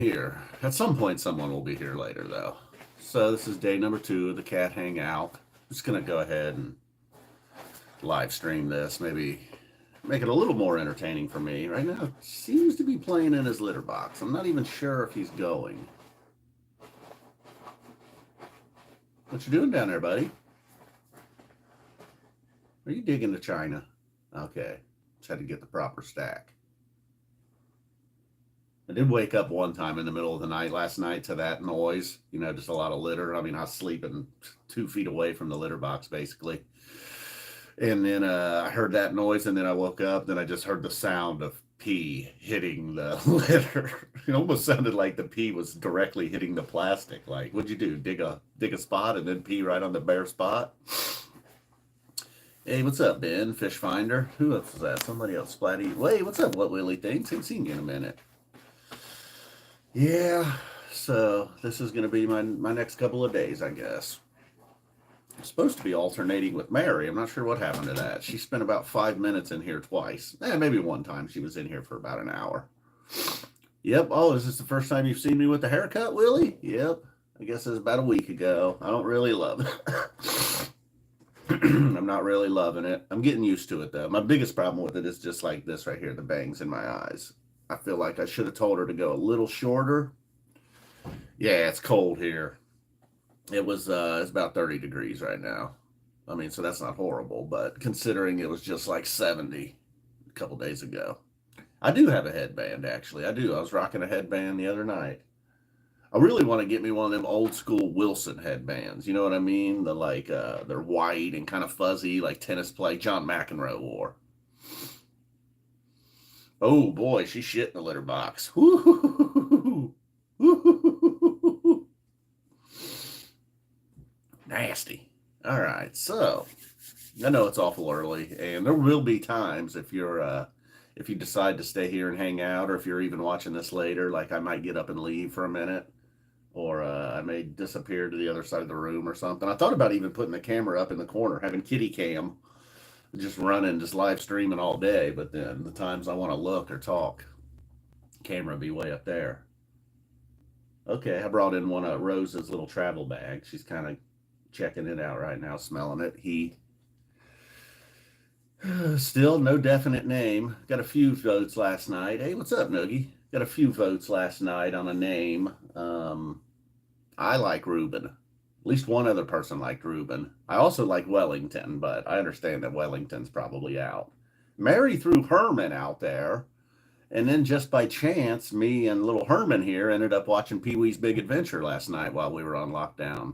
here. At some point, someone will be here later, though. So this is day number 2 of the cat hangout. I'm just gonna go ahead and live stream this. Maybe make it a little more entertaining for me. Right now, he seems to be playing in his litter box. I'm not even sure if he's going. What you doing down there, buddy? Are you digging to China? Okay, just had to get the proper stack. I did wake up one time in the middle of the night last night to that noise. Just a lot of litter. I mean, I was sleeping 2 feet away from the litter box, basically. And then I heard that noise, and then I woke up. Then I just heard the sound of pee hitting the litter. It almost sounded like the pee was directly hitting the plastic. Like, what'd you do? Dig a spot and then pee right on the bare spot? Hey, what's up, Ben? Fish Finder? Who else is that? Somebody else. Splatty. Wait, what's up, What Willie Thinks? Haven't seen you in a minute. Yeah, so this is going to be my next couple of days, I guess. I'm supposed to be alternating with Mary. I'm not sure what happened to that. She spent about 5 minutes in here twice. Maybe one time she was in here for about an hour. Yep. Oh, is this the first time you've seen me with the haircut, Willie? Yep. I guess it was about a week ago. I don't really love it. I'm not really loving it. I'm getting used to it, though. My biggest problem with it is just like this right here, the bangs in my eyes. I feel like I should have told her to go a little shorter. Yeah, it's cold here. It's about 30 degrees right now. I mean, so that's not horrible, but considering it was just like 70 a couple days ago. I do have a headband, actually. I do. I was rocking a headband the other night. I really want to get me one of them old school Wilson headbands. You know what I mean? They're white and kind of fuzzy, like tennis play John McEnroe wore. Oh boy, she shit in the litter box. Nasty. All right, so I know it's awful early, and there will be times if you decide to stay here and hang out, or if you're even watching this later, like I might get up and leave for a minute, or I may disappear to the other side of the room or something. I thought about even putting the camera up in the corner, having kitty cam, just running, just live streaming all day, but then the times I want to look or talk, camera be way up there. Okay, I brought in one of Rose's little travel bags. She's kind of checking it out right now, smelling it. He still no definite name. Got a few votes last night. Hey, what's up, Noogie? Got a few votes last night on a name. I like Ruben. At least one other person liked Ruben. I also like Wellington, but I understand that Wellington's probably out. Mary threw Herman out there, and then just by chance, me and little Herman here ended up watching Pee Wee's Big Adventure last night while we were on lockdown.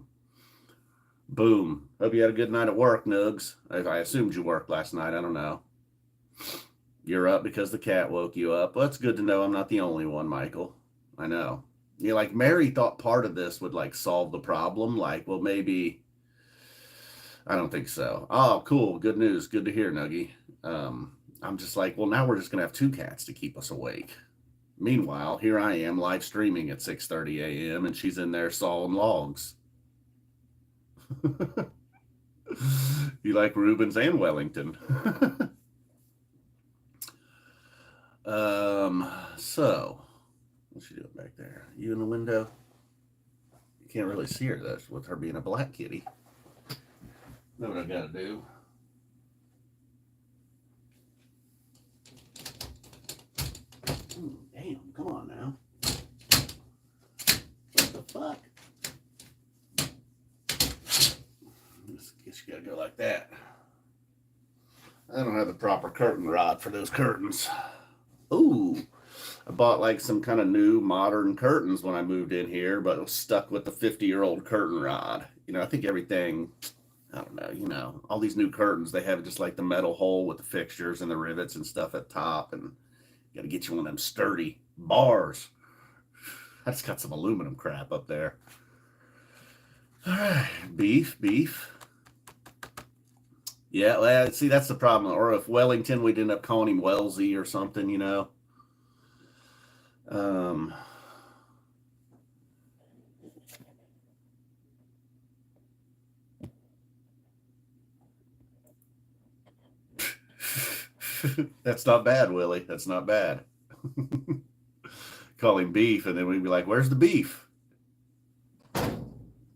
Boom. Hope you had a good night at work, Nugs. I assumed you worked last night. I don't know. You're up because the cat woke you up. Well, that's good to know I'm not the only one, Michael. I know. Like Mary thought part of this would like solve the problem. Like, well, maybe. I don't think so. Oh, cool. Good news. Good to hear, Nuggie. I'm just like, well, now we're just going to have 2 cats to keep us awake. Meanwhile, here I am live streaming at 6:30 a.m. and she's in there sawing logs. You like Rubens and Wellington. So what's she doing back there? You in the window? You can't really see her though, with her being a black kitty. Know what I gotta do? Damn, come on now. What the fuck? Guess you gotta go like that. I don't have the proper curtain rod for those curtains. Ooh, I bought like some kind of new modern curtains when I moved in here, but it was stuck with the 50-year-old curtain rod. I think everything, I don't know, all these new curtains, they have just like the metal hole with the fixtures and the rivets and stuff at top, and you gotta get you one of them sturdy bars. I just got some aluminum crap up there. All right, beef. Yeah, well, see, that's the problem. Or if Wellington, we'd end up calling him Wellesley or something, That's not bad, Willie. That's not bad. call him Beef, and then we'd be like, "Where's the beef?"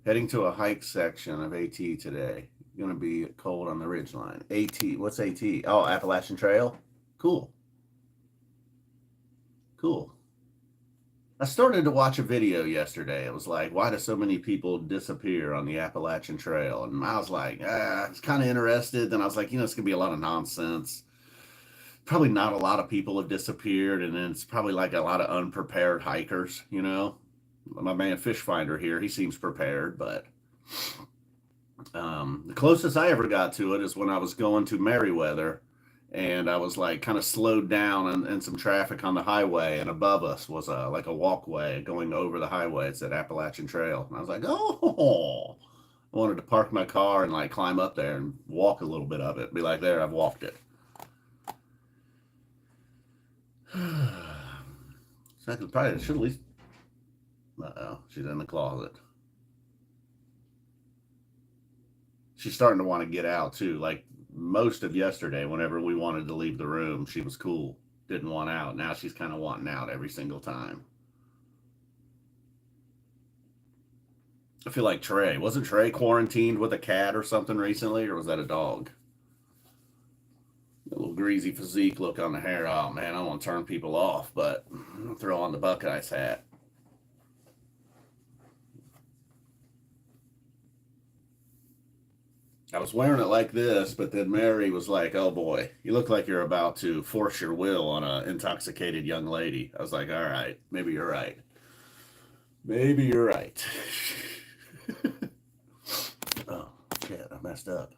Heading to a hike section of AT today. Going to be cold on the ridgeline. AT. What's AT? Oh, Appalachian Trail. Cool. Cool. I started to watch a video yesterday. It was like, why do so many people disappear on the Appalachian Trail? And I was like, I was kind of interested. Then I was like, it's going to be a lot of nonsense. Probably not a lot of people have disappeared. And then it's probably like a lot of unprepared hikers, My man Fish Finder here, he seems prepared, but the closest I ever got to it is when I was going to Meriwether, and I was like kind of slowed down and some traffic on the highway, and above us was like a walkway going over the highway. It's at Appalachian Trail, and I was like, oh, I wanted to park my car and like climb up there and walk a little bit of it. Be like, there, I've walked it. So I could probably should at least. Uh-oh, she's in the closet. She's starting to want to get out too. Like most of yesterday, whenever we wanted to leave the room, she was cool, didn't want out. Now she's kind of wanting out every single time. I feel like wasn't Trey quarantined with a cat or something recently, or was that a dog? A little greasy physique look on the hair. Oh man, I don't want to turn people off, but I'll throw on the Buckeyes hat. I was wearing it like this, but then Mary was like, oh boy, you look like you're about to force your will on an intoxicated young lady. I was like, all right, maybe you're right. Maybe you're right. Oh, shit, I messed up.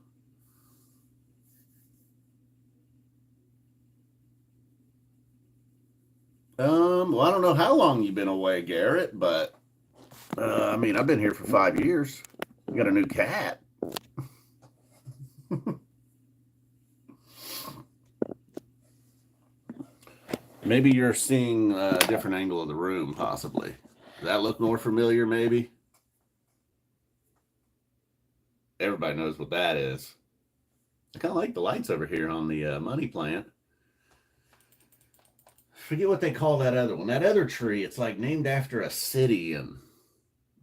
Well, I don't know how long you've been away, Garrett, but I mean, I've been here for 5 years. We got a new cat. Maybe you're seeing a different angle of the room, possibly. Does that look more familiar, maybe? Everybody knows what that is. I kind of like the lights over here on the money plant. Forget what they call that other one. That other tree, it's like named after a city in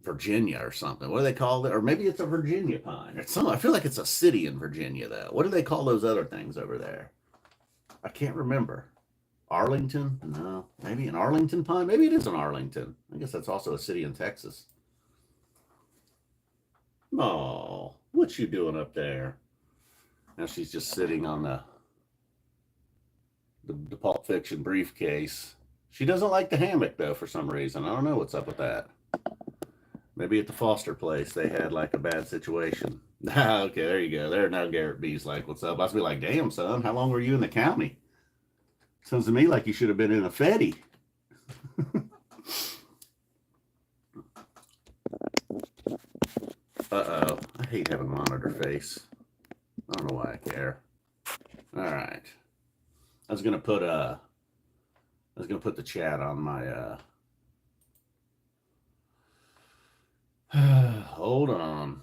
Virginia or something. What do they call it? Or maybe it's a Virginia pine. It's some. I feel like it's a city in Virginia, though. What do they call those other things over there? I can't remember. Arlington? No. Maybe an Arlington pine? Maybe it is an Arlington. I guess that's also a city in Texas. Oh, what you doing up there? Now she's just sitting on the Pulp Fiction briefcase. She doesn't like the hammock, though, for some reason. I don't know what's up with that. Maybe at the Foster place they had like a bad situation. Okay, there you go. There now Garrett B's like, what's up? I was be like, damn, son, how long were you in the county? Sounds to me like you should have been in a Fetty. Uh-oh. I hate having a monitor face. I don't know why I care. All right. I was gonna put the chat on my hold on.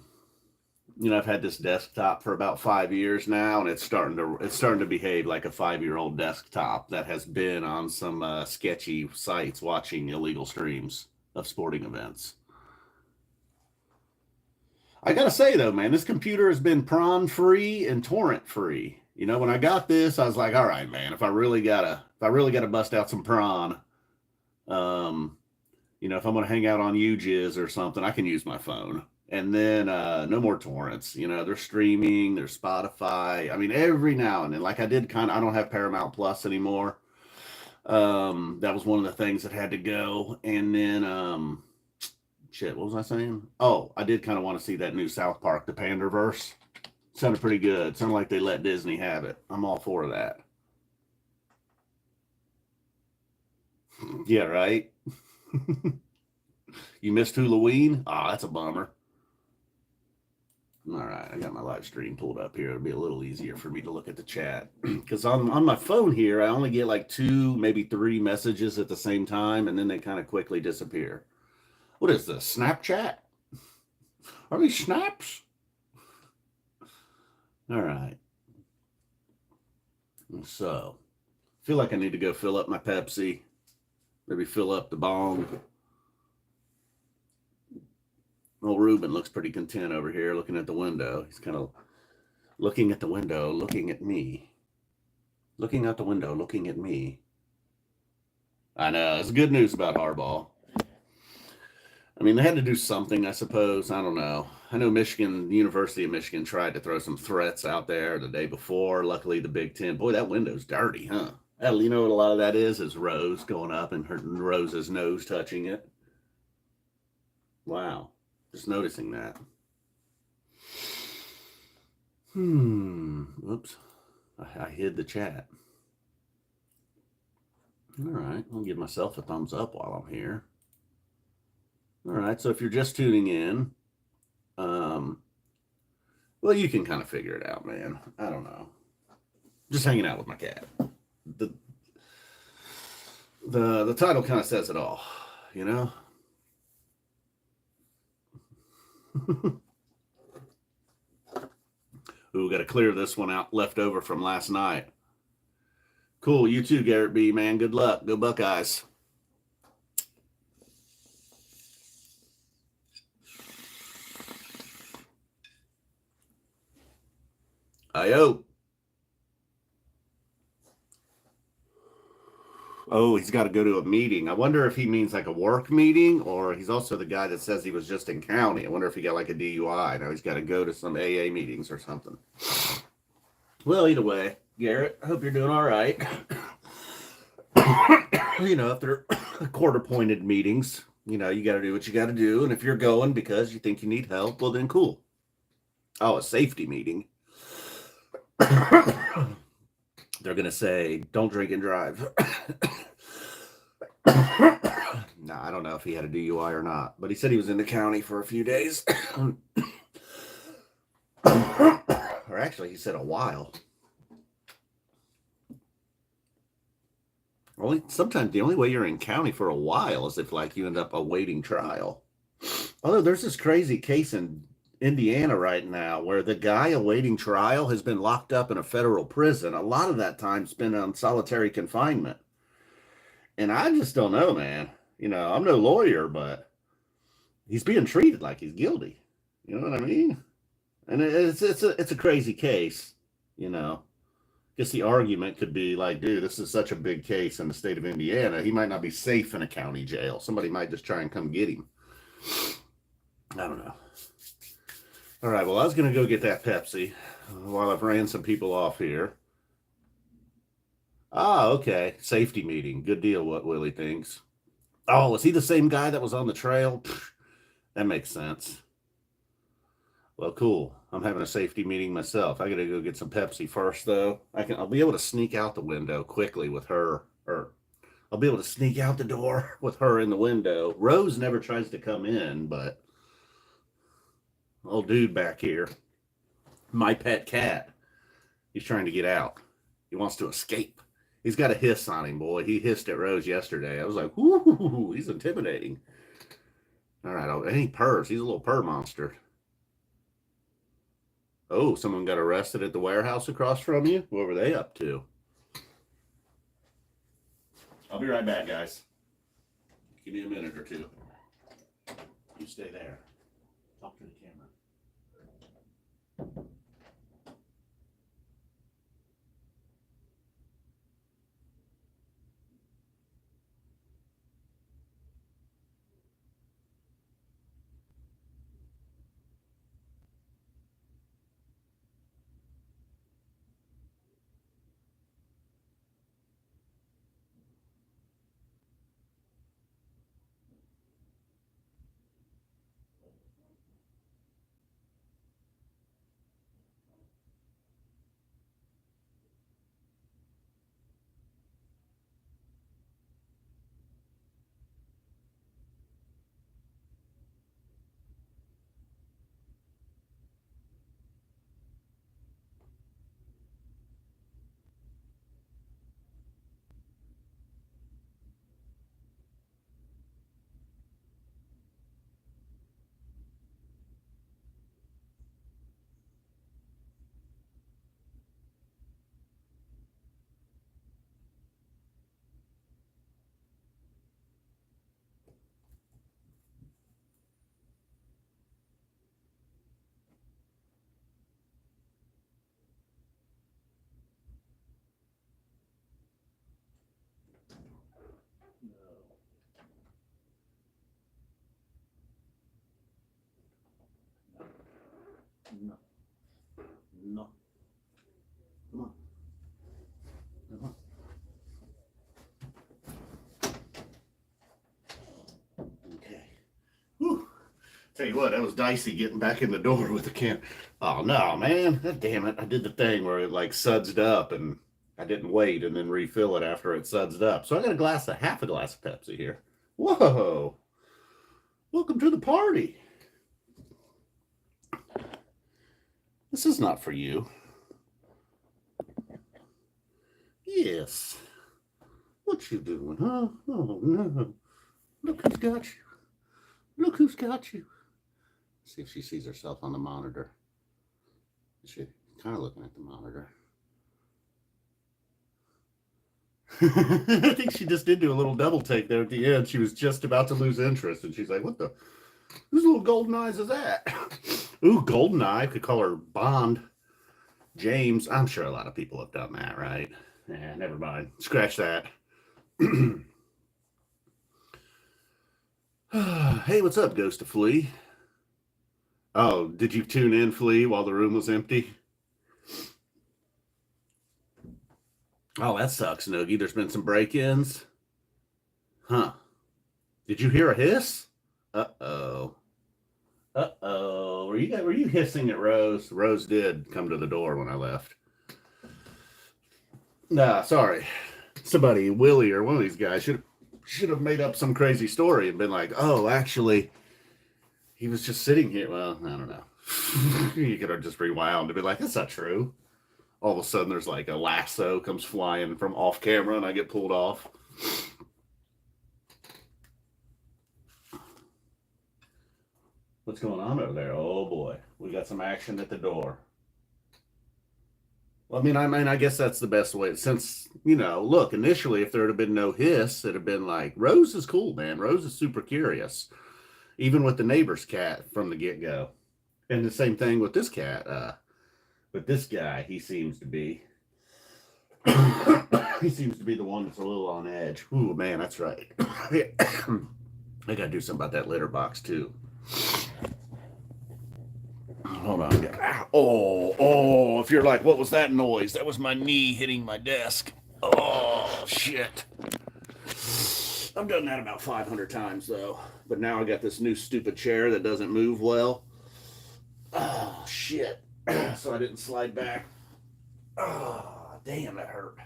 I've had this desktop for about 5 years now, and it's starting to behave like a 5-year-old desktop that has been on some sketchy sites watching illegal streams of sporting events. I gotta say though, man, this computer has been prawn free and torrent free. When I got this, I was like, all right, man, if I really gotta bust out some prawn, if I'm gonna hang out on UJIS or something, I can use my phone. And then no more torrents. They're streaming, there's Spotify. I mean, every now and then, like I don't have Paramount Plus anymore. That was one of the things that had to go. And then shit, what was I saying? Oh, I did kind of want to see that new South Park, the Panderverse. Sounded pretty good. Sounded like they let Disney have it. I'm all for that. Yeah, right? You missed Halloween? Oh, that's a bummer. All right, I got my live stream pulled up here. It'll be a little easier for me to look at the chat. Because on my phone here, I only get like 2, maybe 3 messages at the same time, and then they kind of quickly disappear. What is this, Snapchat? Are these snaps? All right. So, I feel like I need to go fill up my Pepsi. Maybe fill up the bong. Old Ruben looks pretty content over here looking at the window. He's kind of looking at the window, looking at me. Looking out the window, looking at me. I know. It's good news about Harbaugh. I mean, they had to do something, I suppose. I don't know. I know Michigan, the University of Michigan, tried to throw some threats out there the day before. Luckily, the Big Ten. Boy, that window's dirty, huh? Hell, you know what a lot of that is Rose going up and hurting Rose's nose touching it. Wow. Just noticing that. Oops. I hid the chat. All right. I'll give myself a thumbs up while I'm here. All right. So if you're just tuning in, well, you can kind of figure it out, man. I don't know. Just hanging out with my cat. The title kind of says it all, you know? Ooh, got to clear this one out left over from last night. Cool. You too, Garrett B, man. Good luck. Go Buckeyes. Ayo. Oh, he's got to go to a meeting. I wonder if he means like a work meeting, or he's also the guy that says he was just in county. I wonder if he got like a DUI. Now he's got to go to some AA meetings or something. Well, either way, Garrett, I hope you're doing all right. You know, if they're court-appointed meetings, you know, you got to do what you got to do. And if you're going because you think you need help, well, then cool. Oh, a safety meeting. They're going to say, don't drink and drive. No, I don't know if he had a DUI or not, but he said he was in the county for a few days. Or actually, he said a while. Sometimes the only way you're in county for a while is if like you end up awaiting trial. Although there's this crazy case in Indiana right now where the guy awaiting trial has been locked up in a federal prison. A lot of that time spent on solitary confinement. And I just don't know, man. You know, I'm no lawyer, but he's being treated like he's guilty. You know what I mean? And it's a crazy case, you know. Guess the argument could be like, dude, this is such a big case in the state of Indiana. He might not be safe in a county jail. Somebody might just try and come get him. I don't know. All right, well, I was going to go get that Pepsi while I've ran some people off here. Ah, okay. Safety meeting. Good deal, what Willie thinks. Oh, is he the same guy that was on the trail? Pfft, that makes sense. Well, cool. I'm having a safety meeting myself. I got to go get some Pepsi first, though. I'll be able to sneak out the window quickly with her, or I'll be able to sneak out the door with her in the window. Rose never tries to come in, but old dude back here, my pet cat, he's trying to get out. He wants to escape. He's got a hiss on him, boy. He hissed at Rose yesterday. I was like, whoo, he's intimidating. All right, and he purrs. He's a little purr monster. Oh, someone got arrested at the warehouse across from you? What were they up to? I'll be right back, guys. Give me a minute or two. You stay there. Talk to the camera. No. No. Come on. Come on. Okay. Whew. Tell you what, that was dicey getting back in the door with the can. Oh no, man! God damn it! I did the thing where it like sudsed up, and I didn't wait and then refill it after it sudsed up. So I got half a glass of Pepsi here. Whoa! Welcome to the party. This is not for you. Yes. What you doing, huh? Oh no! Look who's got you. Look who's got you. See if she sees herself on the monitor. She's kind of looking at the monitor. I think she just did do a little double take there at the end. She was just about to lose interest, and she's like, what the? Whose little golden eyes is that? Ooh, golden eye. Could call her Bond. James. I'm sure a lot of people have done that, right? Yeah, never mind. Scratch that. Hey, what's up, Ghost of Flea? Oh, did you tune in, Flea, while the room was empty? Oh, that sucks, Noogie. There's been some break-ins. Huh. Did you hear a hiss? Uh-oh. Uh-oh. Were you hissing at Rose? Rose did come to the door when I left. Nah, sorry. Somebody, Willie or one of these guys, should have made up some crazy story and been like, oh, actually, he was just sitting here. Well, I don't know. You could have just rewound and be like, that's not true. All of a sudden, there's like a lasso comes flying from off camera and I get pulled off. What's going on over there? Oh boy, we got some action at the door. Well, I guess that's the best way. Since, look, initially, if there had been no hiss, it'd have been like, Rose is cool, man. Rose is super curious, even with the neighbor's cat from the get-go. And the same thing with this cat. But this guy, he seems to be the one that's a little on edge. Ooh, man, that's right. I gotta do something about that litter box too. Hold on. Oh, if you're like, what was that noise? That was my knee hitting my desk. Oh, shit. I've done that about 500 times, though. But now I got this new stupid chair that doesn't move well. Oh, shit. So I didn't slide back. Oh, damn, that hurt. I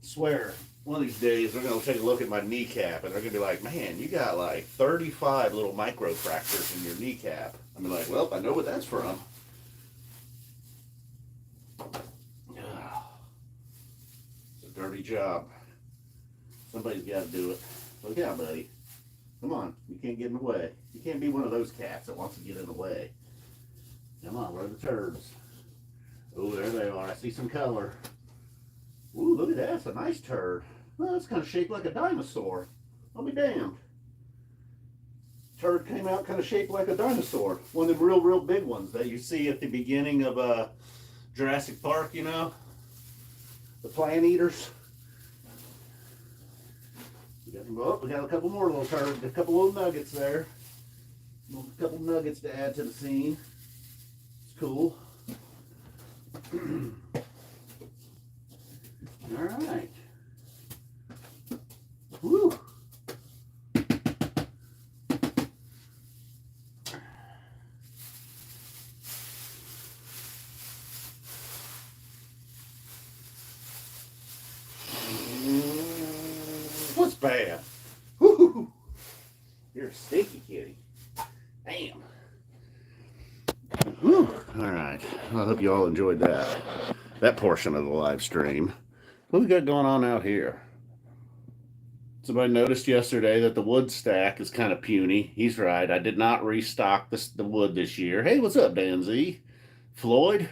swear, one of these days they're going to take a look at my kneecap and they're going to be like, man, you got like 35 little micro fractures in your kneecap. I'm like, well, I know what that's from. It's a dirty job. Somebody's got to do it. Look out, buddy. Come on. You can't get in the way. You can't be one of those cats that wants to get in the way. Come on, where are the turds? Oh, there they are. I see some color. Ooh, look at that. That's a nice turd. Well, that's kind of shaped like a dinosaur. I'll be damned. Turd came out kind of shaped like a dinosaur. One of the real big ones that you see at the beginning of Jurassic Park, the plant eaters. We got a couple more little turds, a couple little nuggets there. A couple nuggets to add to the scene. It's cool. All right. Woo. What's bad? Woo. You're a stinky kitty. Damn. Whew. All right. I hope you all enjoyed that portion of the live stream. What we got going on out here? Somebody noticed yesterday that the wood stack is kind of puny. He's right. I did not restock the wood this year. Hey, what's up, Dan Z? Floyd?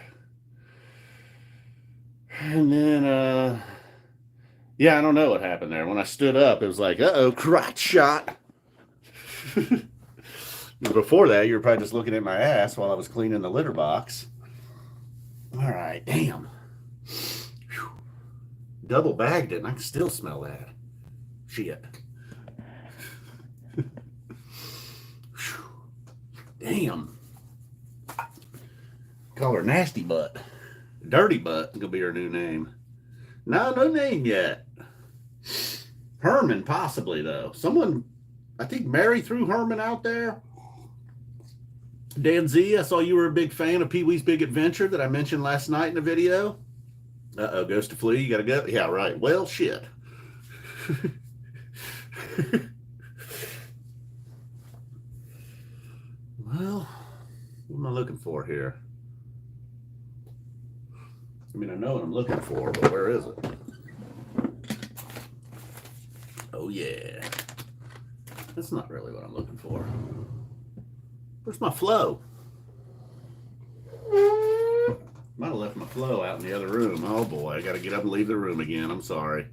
And then, yeah, I don't know what happened there. When I stood up, it was like, uh-oh, crotch shot. Before that, you were probably just looking at my ass while I was cleaning the litter box. All right, damn. Whew. Double bagged it, and I can still smell that. Shit. Damn. Call her Nasty Butt. Dirty Butt gonna be her new name. No name yet. Herman, possibly, though. Someone, I think Mary threw Herman out there. Dan Z, I saw you were a big fan of Pee Wee's Big Adventure that I mentioned last night in the video. Uh-oh, goes to flee. You gotta go. Yeah, right. Well, shit. Well, what am I looking for here? I mean, I know what I'm looking for, but where is it? Oh, yeah. That's not really what I'm looking for. Where's my flow? Might have left my flow out in the other room. Oh, boy. I got to get up and leave the room again. I'm sorry.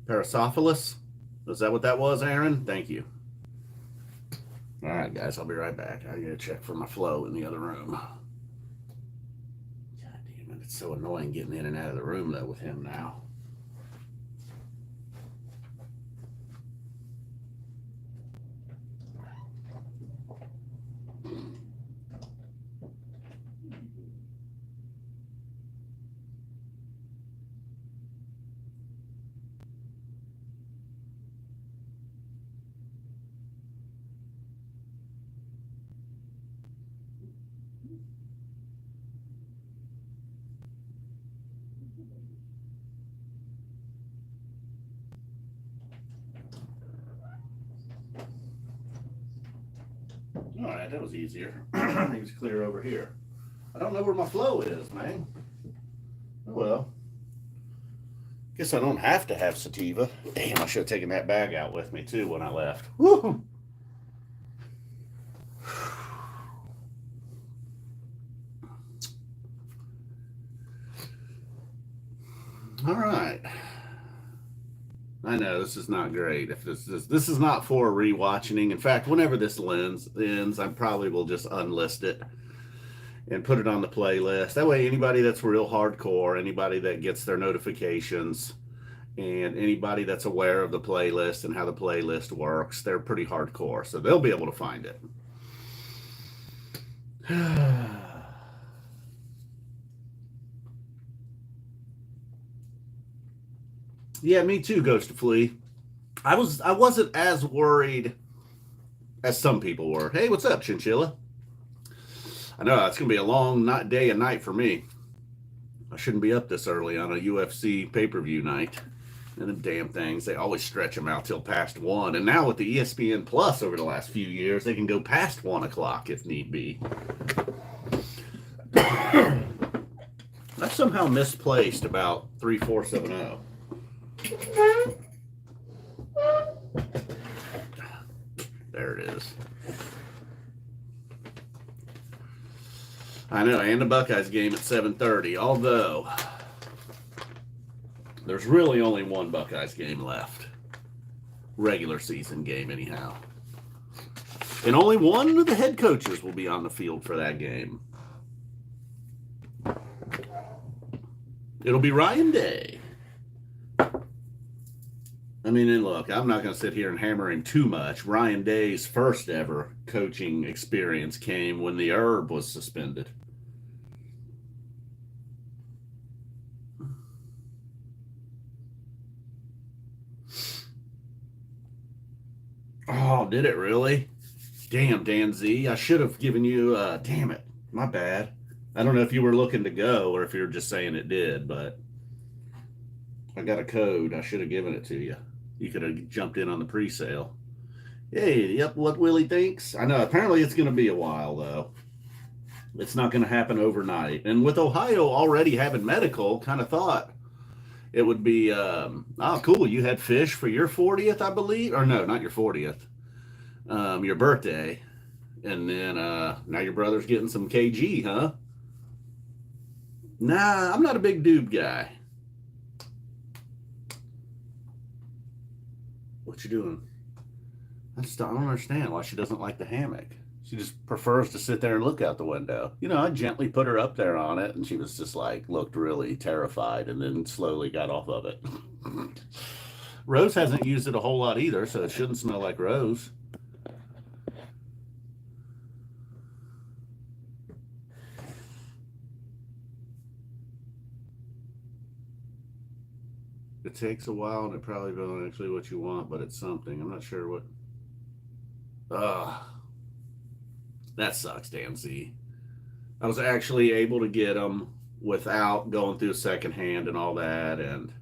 Paracephalus? Is that what that was, Aaron? Thank you. All right, guys. I'll be right back. I got to check for my flow in the other room. God damn it. It's so annoying getting in and out of the room, though, with him now. All right, that was easier. He was clear over here. I don't know where my flow is, man. Oh, well. Guess I don't have to have sativa. Damn, I should have taken that bag out with me, too, when I left. Woo! All right. I know this is not great. If this is not for rewatching. In fact, whenever this ends, I probably will just unlist it and put it on the playlist. That way, anybody that's real hardcore, anybody that gets their notifications, and anybody that's aware of the playlist and how the playlist works, they're pretty hardcore, so they'll be able to find it. Yeah, me too, Ghost to Flee. I wasn't as worried as some people were. Hey, what's up, Chinchilla? I know it's gonna be a long day and night for me. I shouldn't be up this early on a UFC pay-per-view night. And the damn things, they always stretch them out till past 1. And now with the ESPN Plus over the last few years, they can go past 1 o'clock if need be. I somehow misplaced about 3470. There it is. I know, and the Buckeyes game at 7:30, although there's really only one Buckeyes game left. Regular season game, anyhow. And only one of the head coaches will be on the field for that game. It'll be Ryan Day. I mean, and look, I'm not going to sit here and hammer him too much. Ryan Day's first ever coaching experience came when the Herb was suspended. Oh, did it really? Damn, Dan Z. I should have given you, damn it. My bad. I don't know if you were looking to go or if you were just saying it did, but I got a code. I should have given it to you. You could have jumped in on the pre-sale. Hey, yep, what Willie thinks. I know, apparently it's going to be a while, though. It's not going to happen overnight. And with Ohio already having medical, kind of thought it would be, oh, cool, you had fish for your 40th, I believe. Or no, not your 40th. Your birthday. And then now your brother's getting some KG, huh? Nah, I'm not a big doob guy. What you doing? I don't understand why she doesn't like the hammock. She just prefers to sit there and look out the window. You know, I gently put her up there on it, and she was just like, looked really terrified, and then slowly got off of it. Rose hasn't used it a whole lot either, so it shouldn't smell like Rose. It takes a while and it probably isn't actually what you want, but it's something. I'm not sure what. Ugh. That sucks, Dan Z. I was actually able to get them without going through secondhand and all that. And,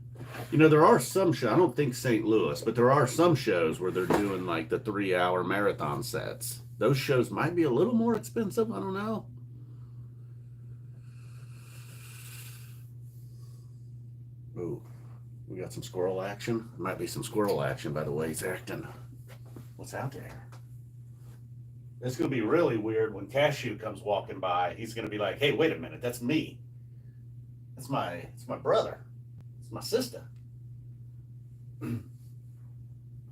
there are some shows, I don't think St. Louis, but there are some shows where they're doing like the 3 hour marathon sets. Those shows might be a little more expensive. I don't know. Ooh, we got some squirrel action. Might be some squirrel action by the way he's acting. What's out there? It's going to be really weird when Cashew comes walking by. He's going to be like, "Hey, wait a minute, that's me. It's my brother. It's my sister." All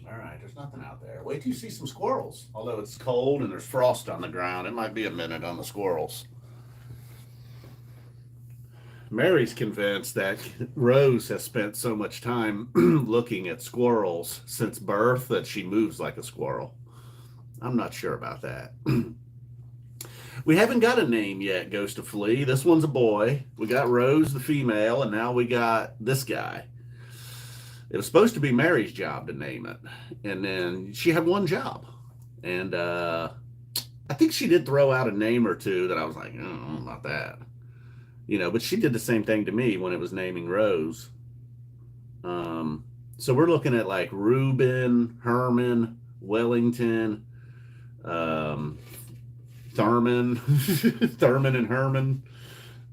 right, there's nothing out there. Wait till you see some squirrels. Although it's cold and there's frost on the ground, it might be a minute on the squirrels. Mary's convinced that Rose has spent so much time looking at squirrels since birth that she moves like a squirrel. I'm not sure about that. We haven't got a name yet, Ghost of Flea. This one's a boy. We got Rose, the female, and now we got this guy. It was supposed to be Mary's job to name it. And then she had one job. And I think she did throw out a name or two that I was like, I don't know about that. But she did the same thing to me when it was naming Rose. So we're looking at like Reuben, Herman, Wellington, Thurman, Thurman and Herman.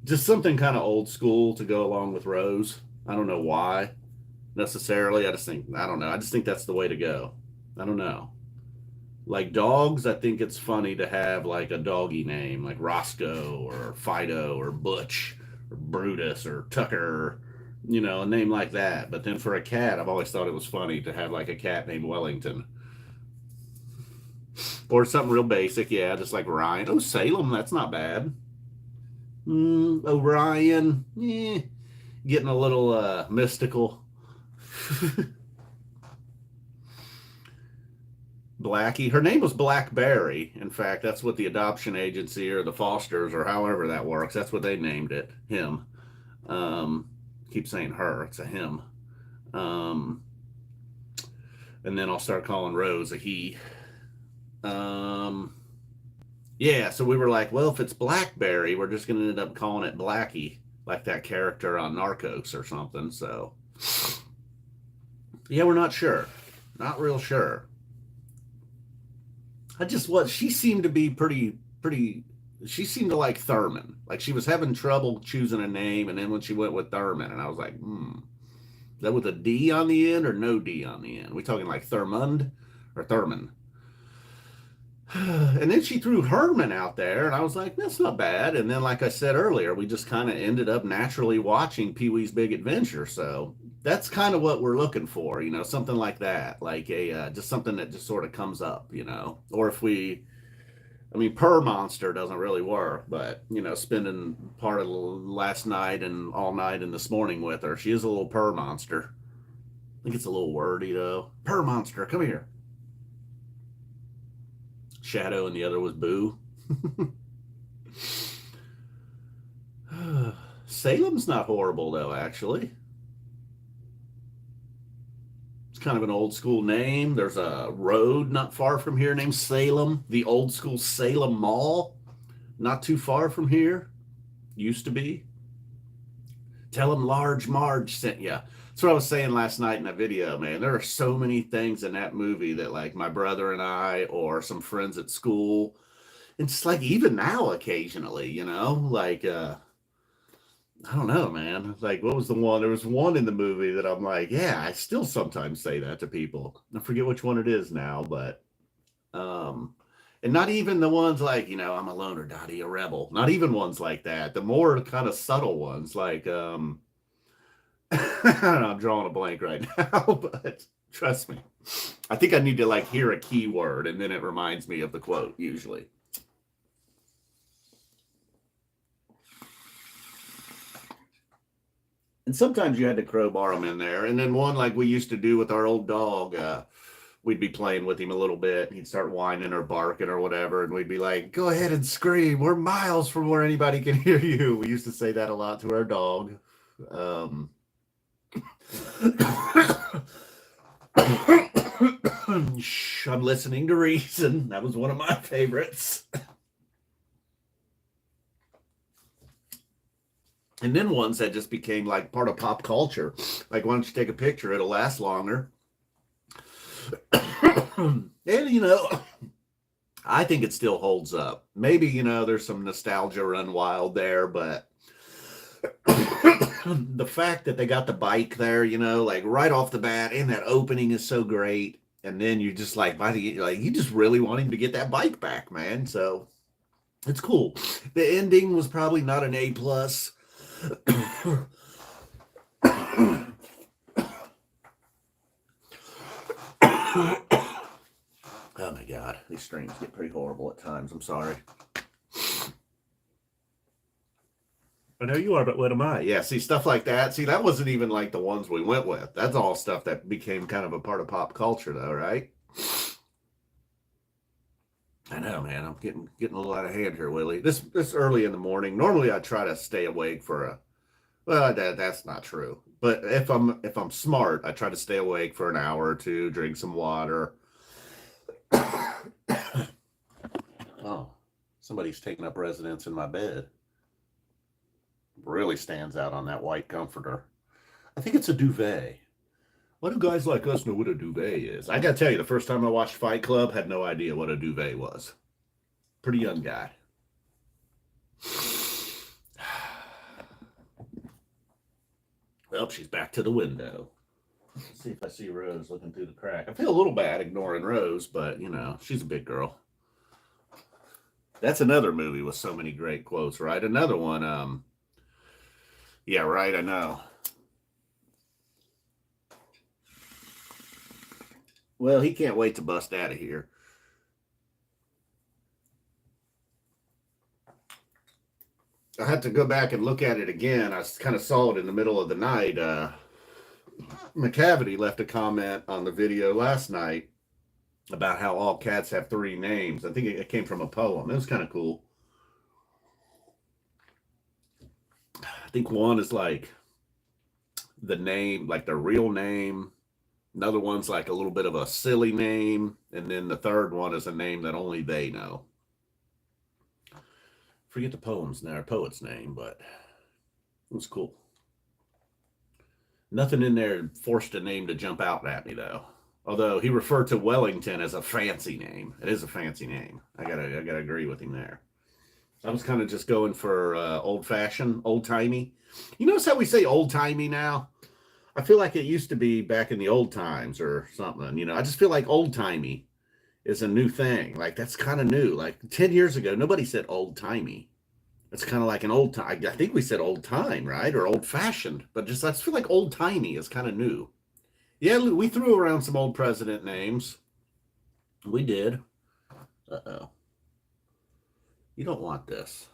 Just something kind of old school to go along with Rose. I don't know why necessarily. I don't know. I just think that's the way to go. I don't know. Like dogs, I think it's funny to have like a doggy name like Roscoe or Fido or Butch or Brutus or Tucker, a name like that. But then for a cat, I've always thought it was funny to have like a cat named Wellington. Or something real basic, yeah, just like Ryan. Oh, Salem, that's not bad. Orion, getting a little mystical. Blackie, her name was Blackberry. In fact, that's what the adoption agency or the fosters or however that works, that's what they named it, him. Keep saying her, it's a him. And then I'll start calling Rose a he. Yeah, so we were like, well, if it's Blackberry, we're just going to end up calling it Blackie, like that character on Narcos or something. So, yeah, we're not sure. Not real sure. She seemed to be pretty, she seemed to like Thurman. Like she was having trouble choosing a name, and then when she went with Thurman, and I was like, is that with a D on the end or no D on the end? We talking like Thurmund or Thurman? And then she threw Herman out there, and I was like, that's not bad. And then, like I said earlier, we just kind of ended up naturally watching Pee-wee's Big Adventure. So that's kind of what we're looking for, something like that, like just something that just sort of comes up, or if Purr Monster doesn't really work, but, spending part of the last night and all night and this morning with her, she is a little purr monster. I think it's a little wordy, though. Purr Monster, come here. Shadow and the other was Boo. Salem's not horrible though, actually. It's kind of an old school name. There's a road not far from here named Salem, the old school Salem Mall, not too far from here. Used to be. Tell them Large Marge sent you. That's what I was saying last night in that video, man. There are so many things in that movie that like my brother and I or some friends at school, and just like even now occasionally, like I don't know, man. Like what was the one? There was one in the movie that I'm like, yeah, I still sometimes say that to people. I forget which one it is now, but and not even the ones like, I'm a loner, Dottie, a rebel. Not even ones like that. The more kind of subtle ones like I don't know, I'm drawing a blank right now, but trust me. I think I need to like hear a keyword and then it reminds me of the quote usually. And sometimes you had to crowbar them in there. And then one like we used to do with our old dog, we'd be playing with him a little bit. And he'd start whining or barking or whatever. And we'd be like, go ahead and scream. We're miles from where anybody can hear you. We used to say that a lot to our dog. Shh, I'm listening to reason. That was one of my favorites. And then ones that just became like part of pop culture. Like, why don't you take a picture? It'll last longer. And, I think it still holds up. Maybe, there's some nostalgia run wild there, but the fact that they got the bike there, like right off the bat, and that opening is so great. And then you just like, by the like, you just really want him to get that bike back, man. So it's cool. The ending was probably not an A plus. Oh my God, these streams get pretty horrible at times. I'm sorry. I know you are, but what am I? Yeah, see, stuff like that. See, that wasn't even like the ones we went with. That's all stuff that became kind of a part of pop culture, though, right? I know, man. I'm getting a little out of hand here, Willie. This early in the morning. Normally, I try to stay awake for a. Well, that's not true. But if I'm smart, I try to stay awake for an hour or two, drink some water. Oh, somebody's taking up residence in my bed. Really stands out on that white comforter. I think it's a duvet. Why do guys like us know what a duvet is? I gotta tell you, the first time I watched Fight Club, had no idea what a duvet was. Pretty young guy. Well, she's back to the window. Let's see if I see Rose looking through the crack. I feel a little bad ignoring Rose, but she's a big girl. That's another movie with so many great quotes, right? Another one, yeah, right, I know. Well, he can't wait to bust out of here. I had to go back and look at it again. I kind of saw it in the middle of the night. McCavity left a comment on the video last night about how all cats have 3 names. I think it came from a poem. It was kind of cool. I think one is like the name, like their real name. Another one's like a little bit of a silly name. And then the third one is a name that only they know. Forget the poet's name, but it was cool. Nothing in there forced a name to jump out at me, though. Although he referred to Wellington as a fancy name. It is a fancy name. I gotta agree with him there. I was kind of just going for old-fashioned, old-timey. You notice how we say old-timey now? I feel like it used to be back in the old times or something. I just feel like old-timey is a new thing. Like, that's kind of new. Like 10 years ago, nobody said old-timey. It's kind of like an old time. I think we said old time, right? Or old-fashioned. But just I just feel like old-timey is kind of new. Yeah, we threw around some old president names. We did. Uh-oh. You don't want this.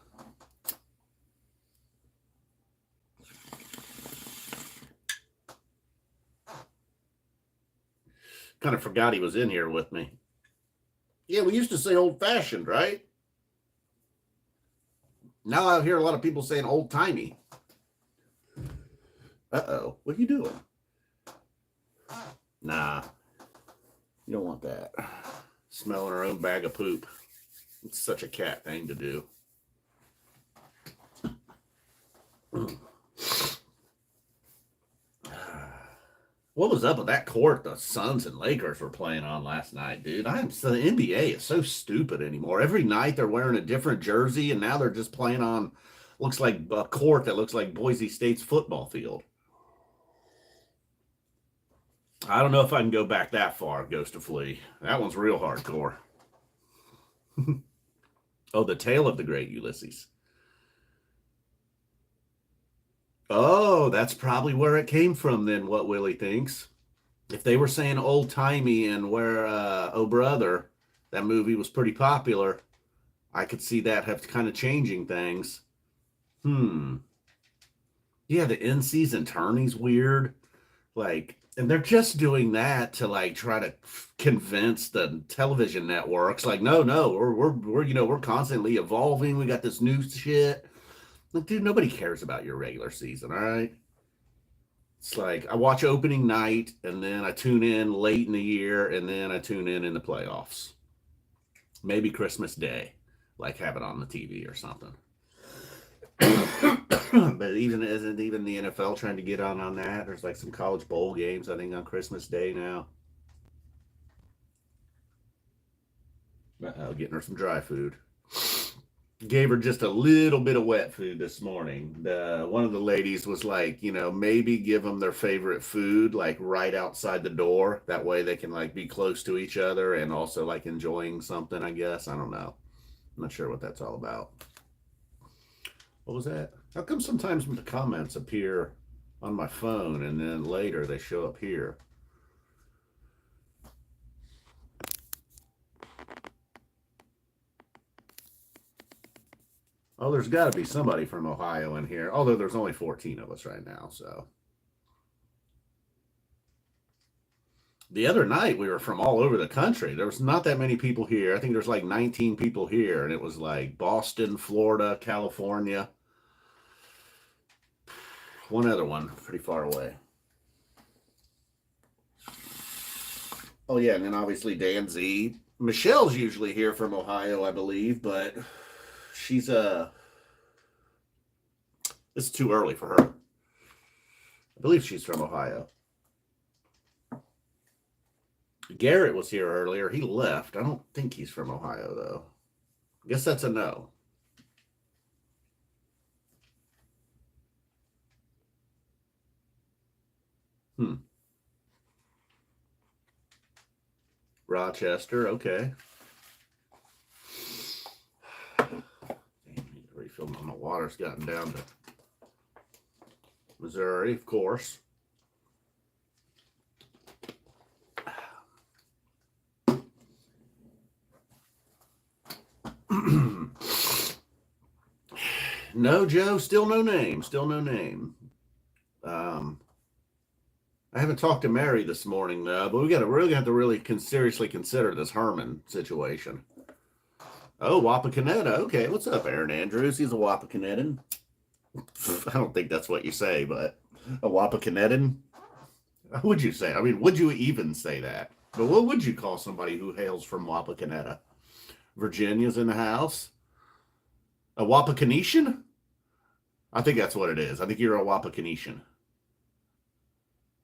Kind of forgot he was in here with me. Yeah, we used to say old-fashioned, right? Now I hear a lot of people saying old-timey. Uh-oh. What are you doing? Nah. You don't want that. Smelling her own bag of poop. It's such a cat thing to do. What was up with that court the Suns and Lakers were playing on last night, dude? The NBA is so stupid anymore. Every night they're wearing a different jersey, and now they're just playing on, looks like a court that looks like Boise State's football field. I don't know if I can go back that far, Ghost of Flea. That one's real hardcore. Oh, the tale of the great Ulysses. Oh, that's probably where it came from then, what Willie thinks. If they were saying old-timey and where, Oh Brother, that movie was pretty popular, I could see that have kind of changing things. Yeah, the in-season tourney's weird. Like, and they're just doing that to like try to convince the television networks, like, no, we're constantly evolving. We got this new shit. Like, dude, nobody cares about your regular season, all right? It's like I watch opening night and then I tune in late in the year and then I tune in the playoffs. Maybe Christmas Day, like have it on the TV or something. But even isn't even the NFL trying to get on that? There's like some college bowl games I think on Christmas Day now. Getting her some dry food. Gave her just a little bit of wet food this morning. One of the ladies was like, maybe give them their favorite food like right outside the door. That way they can like be close to each other and also like enjoying something, I guess. I don't know. I'm not sure what that's all about. What was that? How come sometimes the comments appear on my phone and then later they show up here? Oh, there's got to be somebody from Ohio in here, although there's only 14 of us right now, so. The other night, we were from all over the country. There was not that many people here. I think there's like 19 people here, and it was like Boston, Florida, California. One other one, pretty far away. Oh, yeah, and then obviously Dan Z. Michelle's usually here from Ohio, I believe, but she's it's too early for her. I believe she's from Ohio. Garrett was here earlier. He left. I don't think he's from Ohio, though. I guess that's a no. Rochester, okay. Refill my water's gotten down to Missouri, of course. No, Joe, still no name. Still no name. I haven't talked to Mary this morning, though, but we really have to really seriously consider this Herman situation. Oh, Wapakoneta. Okay, what's up, Aaron Andrews? He's a Wapakonetan. I don't think that's what you say, but a Wapakonetan? How would you say? I mean, would you even say that? But what would you call somebody who hails from Wapakoneta? Virginia's in the house? A Wapakonetian? I think that's what it is. I think you're a Wapakonetian.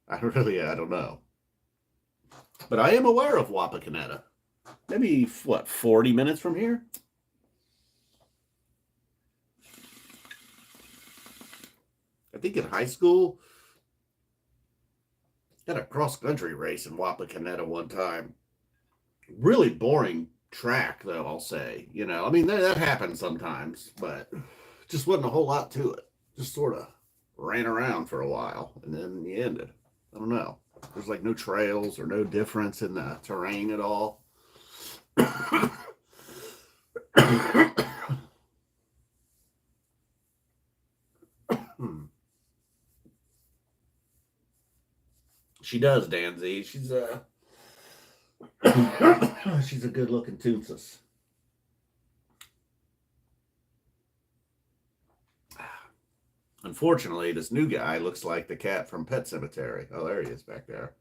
I don't know. But I am aware of Wapakoneta. Maybe, 40 minutes from here? I think in high school, got a cross-country race in Wapakoneta one time. Really boring track, though, I'll say. I mean, that happens sometimes, but just wasn't a whole lot to it. Just sort of ran around for a while, and then you ended. I don't know. There's like no trails or no difference in the terrain at all. She does, Danzy. She's she's a good-looking tootsus. Unfortunately, this new guy looks like the cat from Pet Sematary. Oh, there he is back there.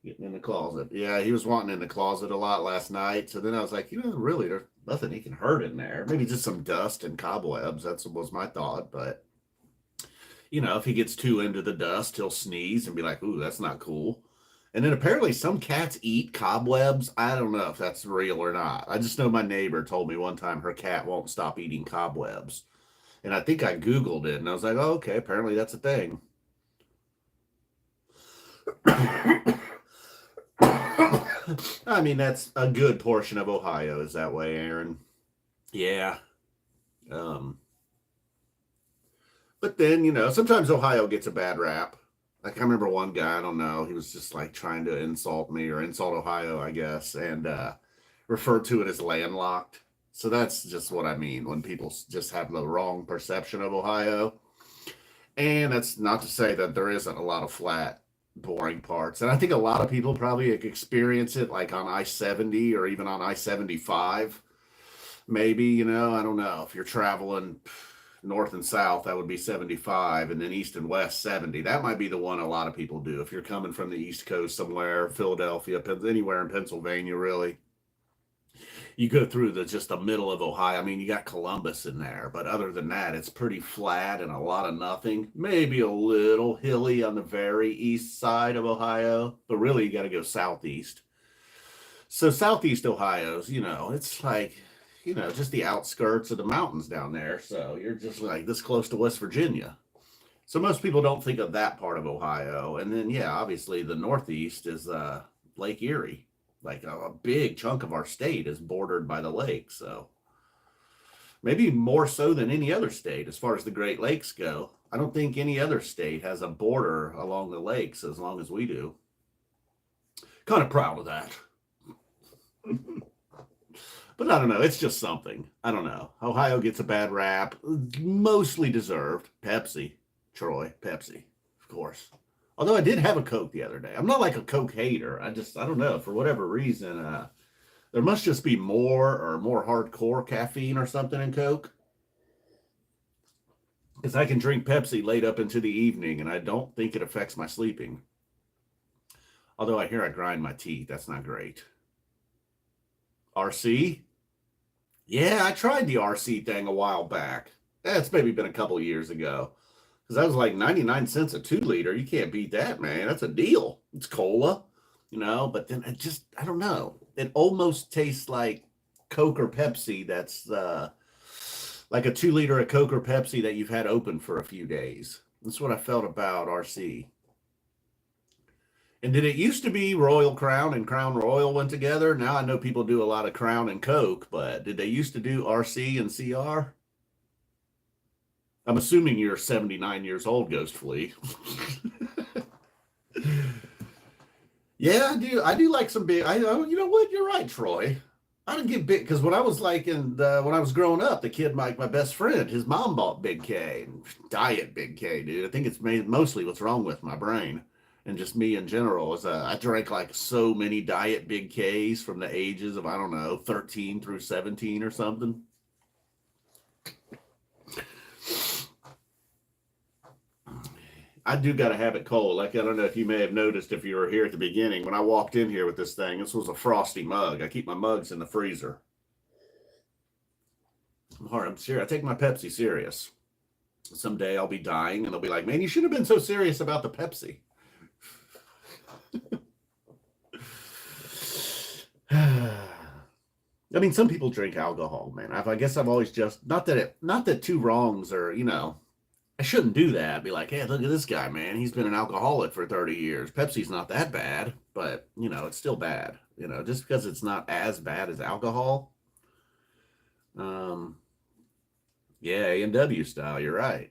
Getting in the closet. Yeah, he was wanting in the closet a lot last night. So then I was like, really, there's nothing he can hurt in there. Maybe just some dust and cobwebs. That was my thought. But, if he gets too into the dust, he'll sneeze and be like, ooh, that's not cool. And then apparently some cats eat cobwebs. I don't know if that's real or not. I just know my neighbor told me one time her cat won't stop eating cobwebs. And I think I Googled it, and I was like, oh, okay, apparently that's a thing. I mean, that's a good portion of Ohio is that way, Aaron. Yeah. But then, sometimes Ohio gets a bad rap. Like, I remember one guy, I don't know, he was just like trying to insult me or insult Ohio, I guess, and referred to it as landlocked. So that's just what I mean when people just have the wrong perception of Ohio. And that's not to say that there isn't a lot of flat, boring parts. And I think a lot of people probably experience it like on I-70 or even on I-75. Maybe, I don't know. If you're traveling North and south, that would be 75, and then east and west, 70. That might be the one a lot of people do. If you're coming from the East Coast somewhere, Philadelphia, anywhere in Pennsylvania, really, you go through just the middle of Ohio. I mean, you got Columbus in there, but other than that, it's pretty flat and a lot of nothing. Maybe a little hilly on the very east side of Ohio, but really you got to go southeast. So southeast Ohio's, it's like, just the outskirts of the mountains down there. So you're just like this close to West Virginia. So most people don't think of that part of Ohio. And then, yeah, obviously the Northeast is Lake Erie. Like a big chunk of our state is bordered by the lake. So maybe more so than any other state as far as the Great Lakes go. I don't think any other state has a border along the lakes as long as we do. Kind of proud of that. But I don't know. It's just something. I don't know. Ohio gets a bad rap. Mostly deserved. Pepsi. Troy. Pepsi. Of course. Although I did have a Coke the other day. I'm not like a Coke hater. I don't know. For whatever reason, there must just be more hardcore caffeine or something in Coke. Because I can drink Pepsi late up into the evening, and I don't think it affects my sleeping. Although I hear I grind my teeth. That's not great. RC? Yeah, I tried the RC thing a while back. That's maybe been a couple years ago. Because that was like 99 cents a 2-liter. You can't beat that, man. That's a deal. It's cola, but then I don't know. It almost tastes like Coke or Pepsi that's like a 2-liter of Coke or Pepsi that you've had open for a few days. That's what I felt about RC. And did it used to be Royal Crown and Crown Royal went together? Now I know people do a lot of Crown and Coke, but did they used to do RC and CR? I'm assuming you're 79 years old, Ghost Flea. Yeah, I do. I do like some big. You know what? You're right, Troy. I didn't get big because when I was when I was growing up, the kid, my best friend, his mom bought Big K, diet Big K, dude. I think it's mostly what's wrong with my brain and just me in general. Is I drank like so many diet Big Ks from the ages of 13 through 17 or something. I do got to have it cold. Like, I don't know if you may have noticed if you were here at the beginning, when I walked in here with this thing, this was a frosty mug. I keep my mugs in the freezer. I'm serious. I take my Pepsi serious. Someday I'll be dying and they'll be like, man, you should have been so serious about the Pepsi. I mean, some people drink alcohol, man. I guess I've always just, not that two wrongs are, I shouldn't do that. Be like, hey, look at this guy, man. He's been an alcoholic for 30 years. Pepsi's not that bad, but, it's still bad. Just because it's not as bad as alcohol. Yeah, A&W style, you're right.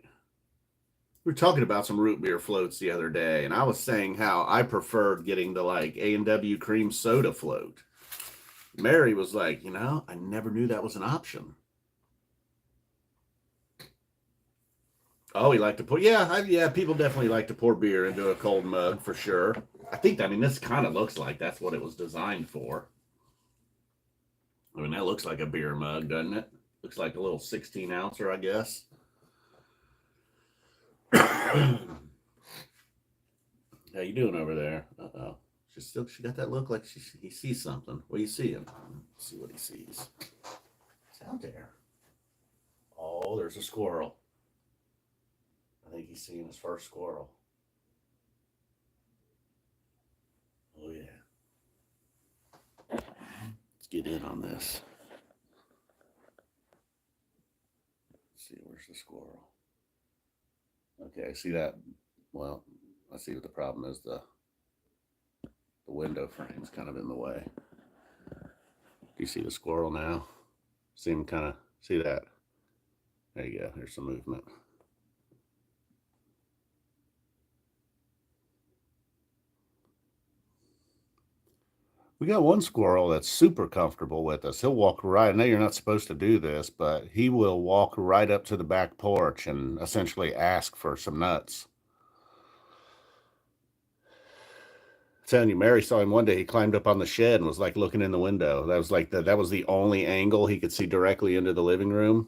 We were talking about some root beer floats the other day, and I was saying how I preferred getting the, A&W cream soda float. Mary was like, I never knew that was an option. Oh, he liked to pour. Yeah, people definitely like to pour beer into a cold mug for sure. This kind of looks like that's what it was designed for. That looks like a beer mug, doesn't it? Looks like a little 16-ouncer, I guess. How you doing over there? Uh-oh. She got that look like he sees something. What do you see him? Let's see what he sees. It's out there. Oh, there's a squirrel. I think he's seeing his first squirrel. Oh, yeah. Let's get in on this. Let's see, where's the squirrel? Okay, I see that. Well, I see what the problem is. The window frame's kind of in the way. Do you see the squirrel now? See him kind of, see that? There you go, there's some movement. We got one squirrel that's super comfortable with us. He'll walk right, I know you're not supposed to do this, but he will walk right up to the back porch and essentially ask for some nuts. I'm telling you, Mary saw him one day. He climbed up on the shed and was like looking in the window. That was that was the only angle he could see directly into the living room.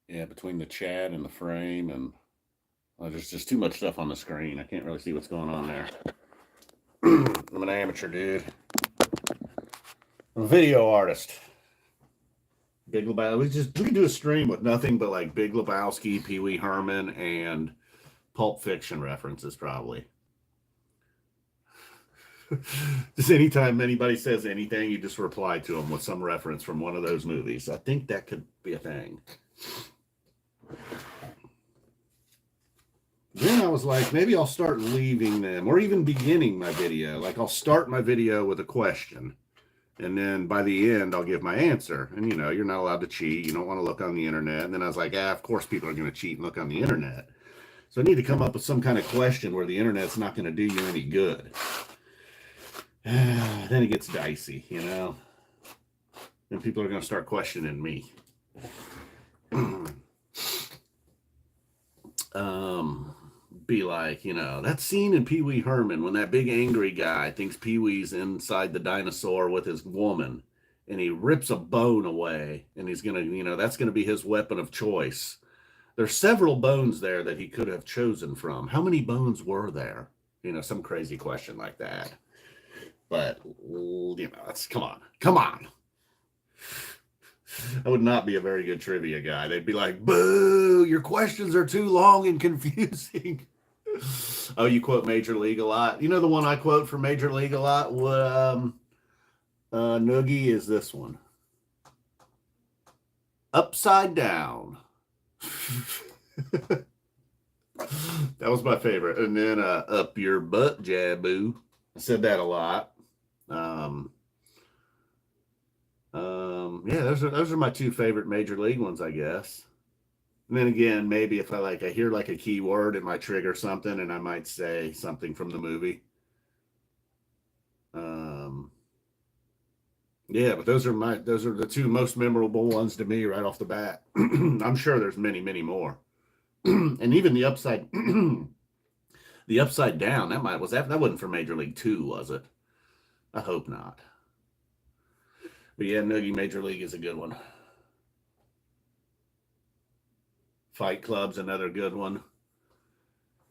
Yeah, between the chat and the frame, and there's just too much stuff on the screen. I can't really see what's going on there. I'm an amateur, dude. I'm a video artist. Big Lebowski. We could do a stream with nothing but like Big Lebowski, Pee Wee Herman, and Pulp Fiction references, probably. Just anytime anybody says anything, you just reply to them with some reference from one of those movies. I think that could be a thing. Then I was like, maybe I'll start leaving them, or even beginning my video. Like, I'll start my video with a question, and then by the end, I'll give my answer. And, you know, you're not allowed to cheat. You don't want to look on the internet. And then I was like, of course people are going to cheat and look on the internet. So I need to come up with some kind of question where the internet's not going to do you any good. Then it gets dicey, you know? Then people are going to start questioning me. Be like, you know, that scene in Pee Wee Herman when that big angry guy thinks Pee Wee's inside the dinosaur with his woman, and he rips a bone away, and he's going to, you know, that's going to be his weapon of choice. There's several bones there that he could have chosen from. How many bones were there? You know, some crazy question like that. But, you know, come on. I would not be a very good trivia guy. They'd be like, boo, your questions are too long and confusing. Oh, you quote Major League a lot? You know the one I quote from Major League a lot? Noogie is this one. Upside down. That was my favorite. And then up your butt, Jaboo. I said that a lot. Yeah, those are my two favorite Major League ones, I guess. And then again, maybe if I hear like a keyword, it might trigger something, and I might say something from the movie. Yeah, but those are the two most memorable ones to me right off the bat. I'm sure there's many, many more. And even the upside down, that wasn't for Major League 2, was it? I hope not. But yeah, Noogie Major League is a good one. Fight Club's another good one.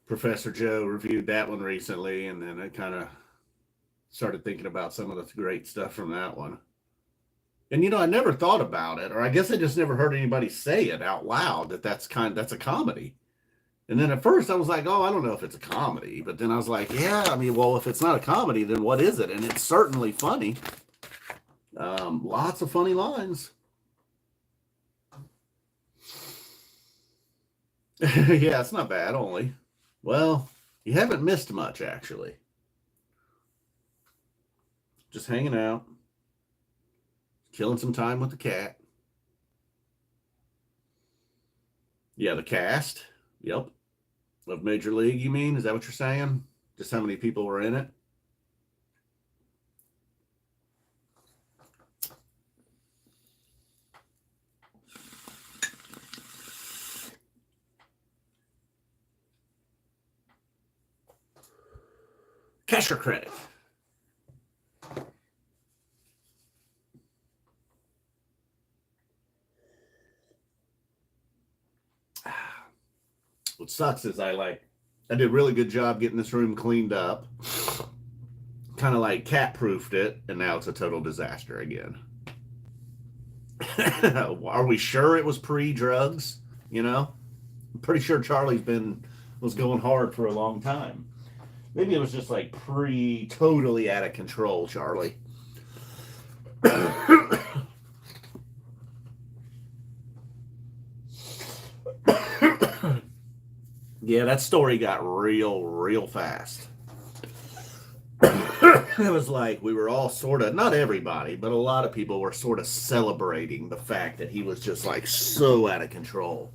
Professor Joe reviewed that one recently, and then I kind of started thinking about some of the great stuff from that one. And, you know, I never thought about it, or I guess I just never heard anybody say it out loud that's a comedy. And then at first I was like, oh, I don't know if it's a comedy. But then I was like, yeah, I mean, well, if it's not a comedy, then what is it? And it's certainly funny. Lots of funny lines. Yeah, it's not bad, only. Well, you haven't missed much, actually. Just hanging out. Killing some time with the cat. Yeah, the cast. Yep. Of Major League, you mean? Is that what you're saying? Just how many people were in it? Cash or credit? What sucks is I did a really good job getting this room cleaned up. Kind of like cat-proofed it, and now it's a total disaster again. Are we sure it was pre-drugs? You know? I'm pretty sure Charlie's was going hard for a long time. Maybe it was just like totally out of control, Charlie. Yeah, that story got real fast. It was like we were all sort of, not everybody, but a lot of people were sort of celebrating the fact that he was just like so out of control.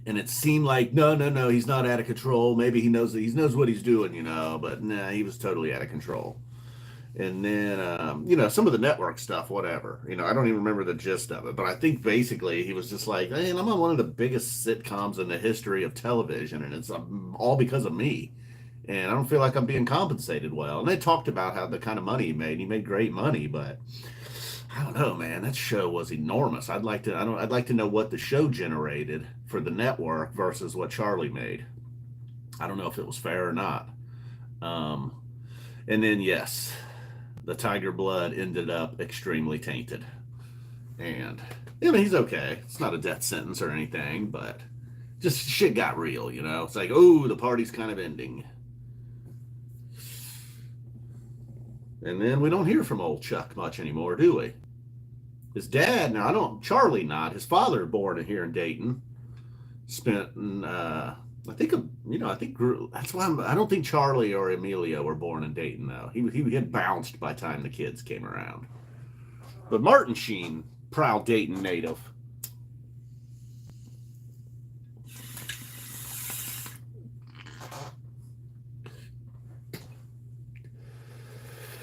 And it seemed like, no, he's not out of control. Maybe he knows what he's doing, you know, but nah, he was totally out of control. And then, you know, some of the network stuff, whatever, you know, I don't even remember the gist of it, but I think basically he was just like, man, I'm on one of the biggest sitcoms in the history of television, and it's all because of me. And I don't feel like I'm being compensated well. And they talked about how the kind of money he made. He made great money, but I don't know, man. That show was enormous. I'd like to know what the show generated for the network versus what Charlie made. I don't know if it was fair or not. Um, and then yes, the Tiger Blood ended up extremely tainted. And I mean, he's okay. It's not a death sentence or anything, but just shit got real, you know? It's like, oh, the party's kind of ending. And then we don't hear from old Chuck much anymore, do we? His dad, now I don't, Charlie not, his father born here in Dayton, spent, I think, I think that's why I don't think Charlie or Emilio were born in Dayton, though. He had bounced by the time the kids came around. But Martin Sheen, proud Dayton native.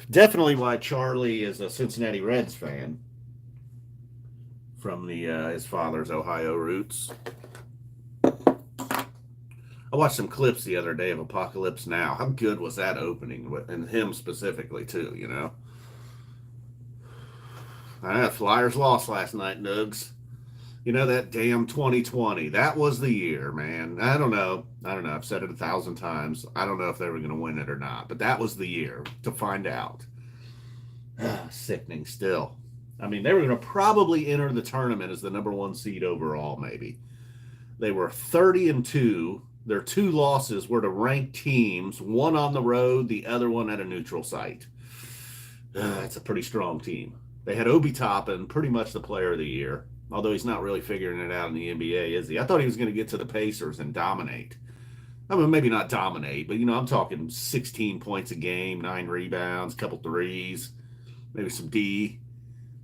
Definitely why Charlie is a Cincinnati Reds fan from the his father's Ohio roots. I watched some clips the other day of Apocalypse Now. How good was that opening, and him specifically too? You know, Flyers lost last night, Nugs. You know that damn 2020. That was the year, man. I don't know. I've said it 1,000 times. I don't know if they were going to win it or not, but that was the year to find out. Sickening still. I mean, they were going to probably enter the tournament as the number 1 seed overall, maybe. They were 30-2. Their 2 losses were to ranked teams, one on the road, the other one at a neutral site. It's a pretty strong team. They had Obi Toppin, pretty much the player of the year, although he's not really figuring it out in the NBA, is he? I thought he was going to get to the Pacers and dominate. I mean, maybe not dominate, but, I'm talking 16 points a game, 9 rebounds, couple threes, maybe some D.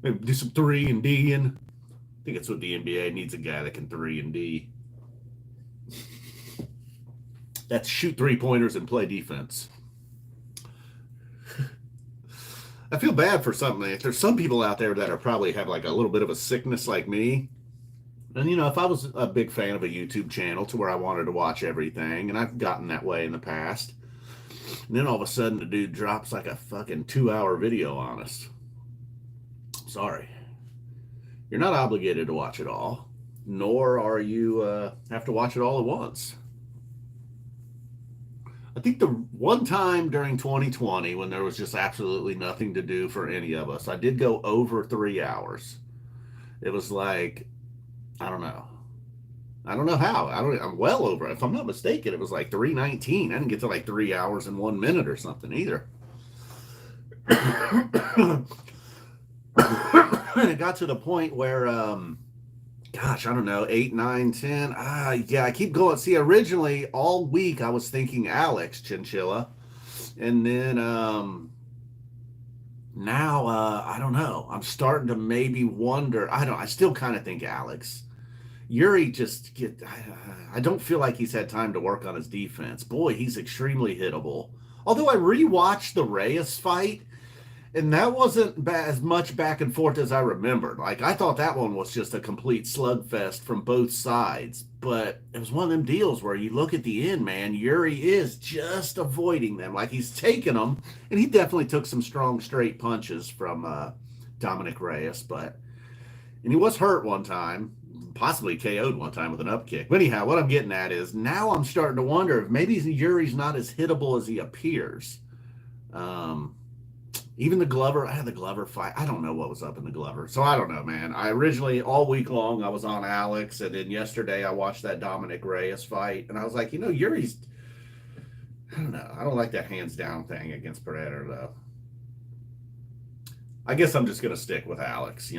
Maybe do some 3 and D. And I think that's what the NBA needs, a guy that can 3 and D. That's shoot 3-pointers and play defense. I feel bad for something. If there's some people out there that are probably have like a little bit of a sickness like me, and if I was a big fan of a YouTube channel to where I wanted to watch everything, and I've gotten that way in the past, and then all of a sudden the dude drops like a fucking 2-hour video on us. Sorry. You're not obligated to watch it all, nor are you have to watch it all at once. I think the one time during 2020 when there was just absolutely nothing to do for any of us, I did go over 3 hours. It was like, I don't know. I don't know how. I'm well over it. If I'm not mistaken, it was like 3:19. I didn't get to like 3 hours and 1 minute or something either. And it got to the point where, gosh, I don't know, 8, 9, 10. Yeah, I keep going. See, originally all week I was thinking Alex Chinchilla. And then now, I don't know. I'm starting to maybe wonder. I still kind of think Alex. Yuri I don't feel like he's had time to work on his defense. Boy, he's extremely hittable. Although I rewatched the Reyes fight, and that wasn't as much back and forth as I remembered. Like, I thought that one was just a complete slugfest from both sides. But it was one of them deals where you look at the end, man, Yuri is just avoiding them. Like, he's taking them, and he definitely took some strong straight punches from Dominic Reyes. And he was hurt one time, possibly KO'd one time with an up kick. But anyhow, what I'm getting at is now I'm starting to wonder if maybe Yuri's not as hittable as he appears. Even the Glover, I had the Glover fight. I don't know what was up in the Glover. So I don't know, man. I originally, all week long, I was on Alex. And then yesterday I watched that Dominic Reyes fight. And I was like, Yuri's, I don't know. I don't like that hands down thing against Predator, though. I guess I'm just going to stick with Alex,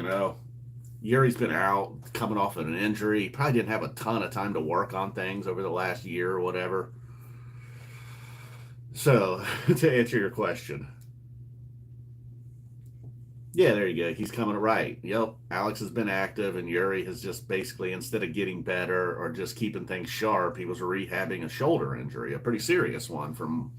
Yuri's been out, coming off of an injury. He probably didn't have a ton of time to work on things over the last year or whatever. So, to answer your question, yeah, there you go. He's coming right. Yep. Alex has been active, and Yuri has just basically, instead of getting better or just keeping things sharp, he was rehabbing a shoulder injury, a pretty serious one from,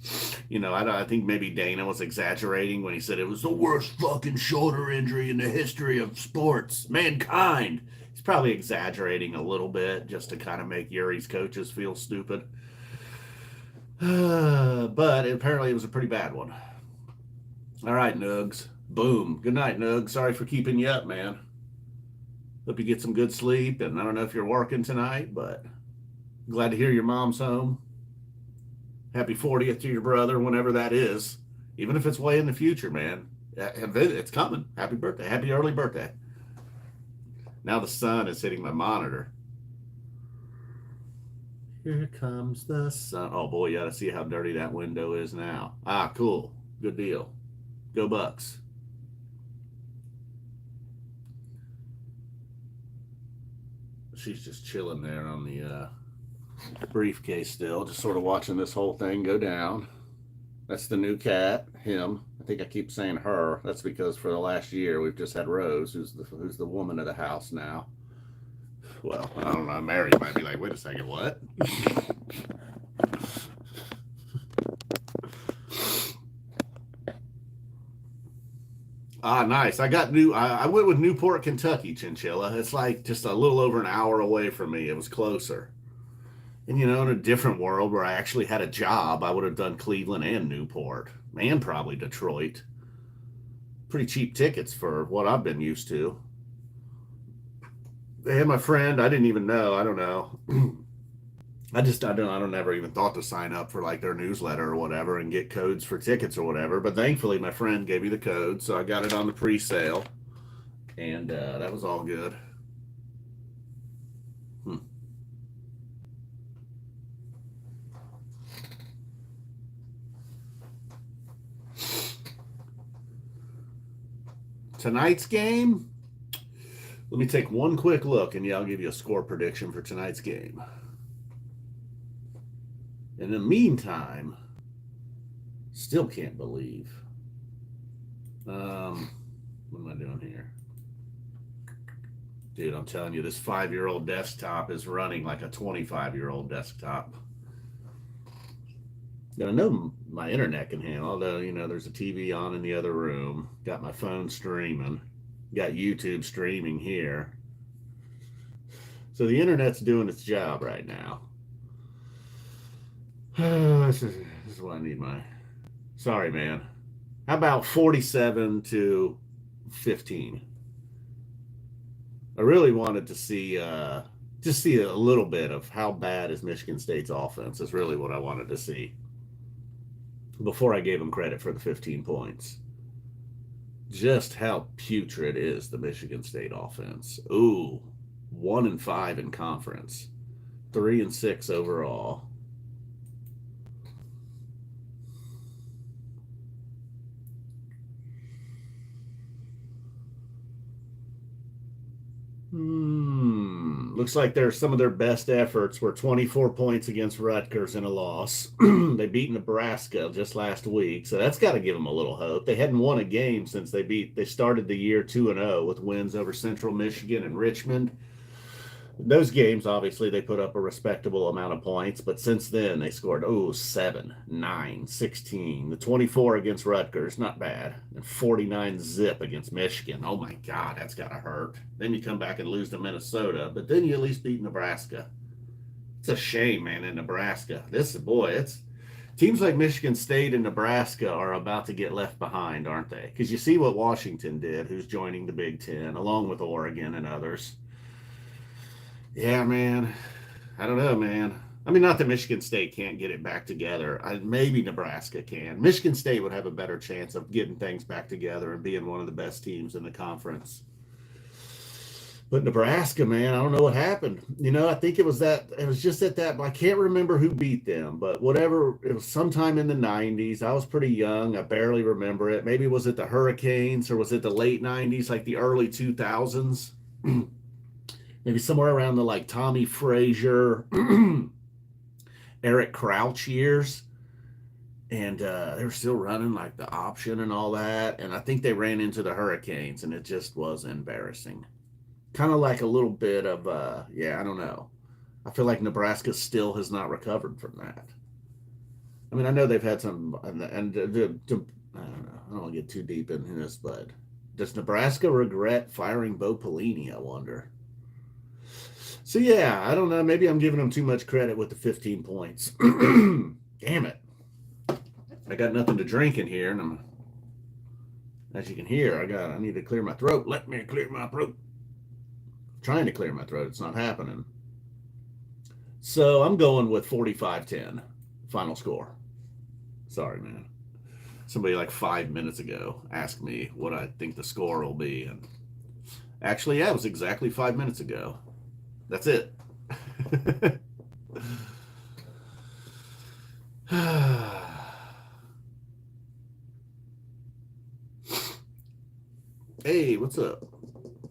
I think maybe Dana was exaggerating when he said it was the worst fucking shoulder injury in the history of sports, mankind. He's probably exaggerating a little bit just to kind of make Yuri's coaches feel stupid. But apparently it was a pretty bad one. All right, Nugs. Boom. Good night, Nug. Sorry for keeping you up, man. Hope you get some good sleep. And I don't know if you're working tonight, but glad to hear your mom's home. Happy 40th to your brother, whenever that is. Even if it's way in the future, man. It's coming. Happy birthday. Happy early birthday. Now the sun is hitting my monitor. Here comes the sun. Oh boy, you ought to see how dirty that window is now. Ah, cool. Good deal. Go Bucks. She's just chilling there on the briefcase still, just sort of watching this whole thing go down. That's the new cat, him. I think I keep saying her. That's because for the last year we've just had Rose, who's the woman of the house now. Well, I don't know. Mary might be like, wait a second, what? Ah, nice. I went with Newport, Kentucky, Chinchilla. It's like just a little over an hour away from me. It was closer. And in a different world where I actually had a job, I would have done Cleveland and Newport, and probably Detroit. Pretty cheap tickets for what I've been used to. They had my friend. I didn't even know. I don't know. I don't never even thought to sign up for like their newsletter or whatever and get codes for tickets or whatever. But thankfully, my friend gave me the code, so I got it on the pre-sale, and that was all good. Tonight's game, let me take one quick look, and I'll give you a score prediction for tonight's game. In the meantime, still can't believe. What am I doing here? Dude, I'm telling you, this 5-year-old desktop is running like a 25-year-old desktop. Now, I know my internet can handle, although, there's a TV on in the other room. Got my phone streaming. Got YouTube streaming here. So the internet's doing its job right now. This is what I need my... Sorry, man. How about 47-15? I really wanted to see... just see a little bit of how bad is Michigan State's offense is really what I wanted to see before I gave them credit for the 15 points. Just how putrid is the Michigan State offense. Ooh, 1-5 in conference, 3-6 overall. Looks like some of their best efforts were 24 points against Rutgers in a loss. They beat Nebraska just last week, so that's got to give them a little hope. They hadn't won a game since they started the year 2-0 with wins over Central Michigan and Richmond. Those games, obviously, they put up a respectable amount of points, but since then they scored 7, 9, 16. The 24 against Rutgers, not bad, and 49 zip against Michigan. Oh my God, that's gotta hurt. Then you come back and lose to Minnesota, but then you at least beat Nebraska. It's a shame, man, in Nebraska. It's teams like Michigan State and Nebraska are about to get left behind, aren't they? Because you see what Washington did, who's joining the Big Ten, along with Oregon and others. Yeah, man. I don't know, man. I mean, not that Michigan State can't get it back together. Maybe Nebraska can. Michigan State would have a better chance of getting things back together and being one of the best teams in the conference. But Nebraska, man, I don't know what happened. I think it was just at that, I can't remember who beat them, but whatever, it was sometime in the 90s. I was pretty young. I barely remember it. Maybe was it the Hurricanes or was it the late 90s, like the early 2000s? Maybe somewhere around the Tommy Frazier, Eric Crouch years. And they were still running the option and all that. And I think they ran into the Hurricanes, and it just was embarrassing. Kind of like a little bit of, I don't know. I feel like Nebraska still has not recovered from that. I mean, I know they've had some, and I don't know. I don't want to get too deep into this, but does Nebraska regret firing Bo Pelini, I wonder? So, yeah, I don't know. Maybe I'm giving them too much credit with the 15 points. Damn it. I got nothing to drink in here, and As you can hear, I need to clear my throat. Let me clear my throat. I'm trying to clear my throat. It's not happening. So I'm going with 45-10 final score. Sorry, man. Somebody like 5 minutes ago asked me what I think the score will be, and actually, yeah, it was exactly 5 minutes ago. That's it. Hey, what's up?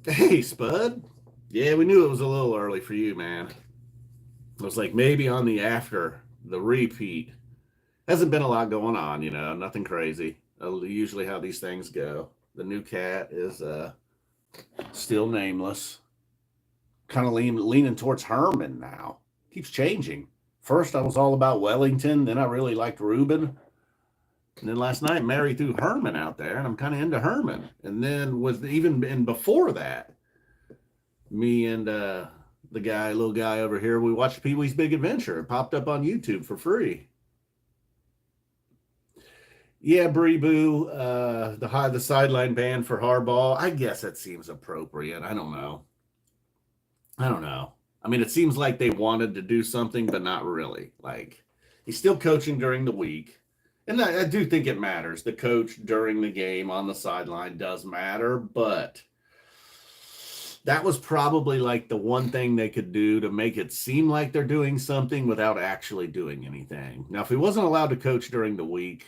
Hey, Spud. Yeah, we knew it was a little early for you, man. It was like maybe on the repeat. Hasn't been a lot going on, nothing crazy. Usually how these things go. The new cat is still nameless. Kind of leaning towards Herman now. Keeps changing. First, I was all about Wellington. Then I really liked Reuben. And then last night, Mary threw Herman out there, and I'm kind of into Herman. And then before that, me and little guy over here, we watched Pee Wee's Big Adventure. It popped up on YouTube for free. Yeah, Bree Boo, the sideline ban for Harbaugh. I guess that seems appropriate. I don't know. I mean, it seems like they wanted to do something, but not really. Like, he's still coaching during the week. And I do think it matters. The coach during the game on the sideline does matter, but that was probably like the one thing they could do to make it seem like they're doing something without actually doing anything. Now, if he wasn't allowed to coach during the week,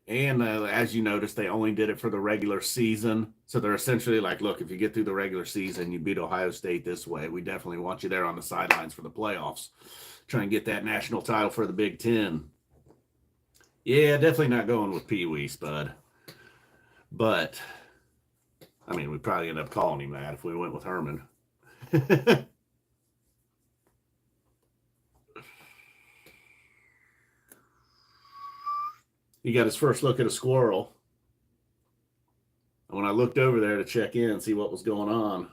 and as you noticed, they only did it for the regular season. So they're essentially like, look, if you get through the regular season, you beat Ohio State this way. We definitely want you there on the sidelines for the playoffs. Try and get that national title for the Big Ten. Yeah, definitely not going with Pee Wee, Spud. But, I mean, we'd probably end up calling him that if we went with Herman. He got his first look at a squirrel. And when I looked over there to check in and see what was going on,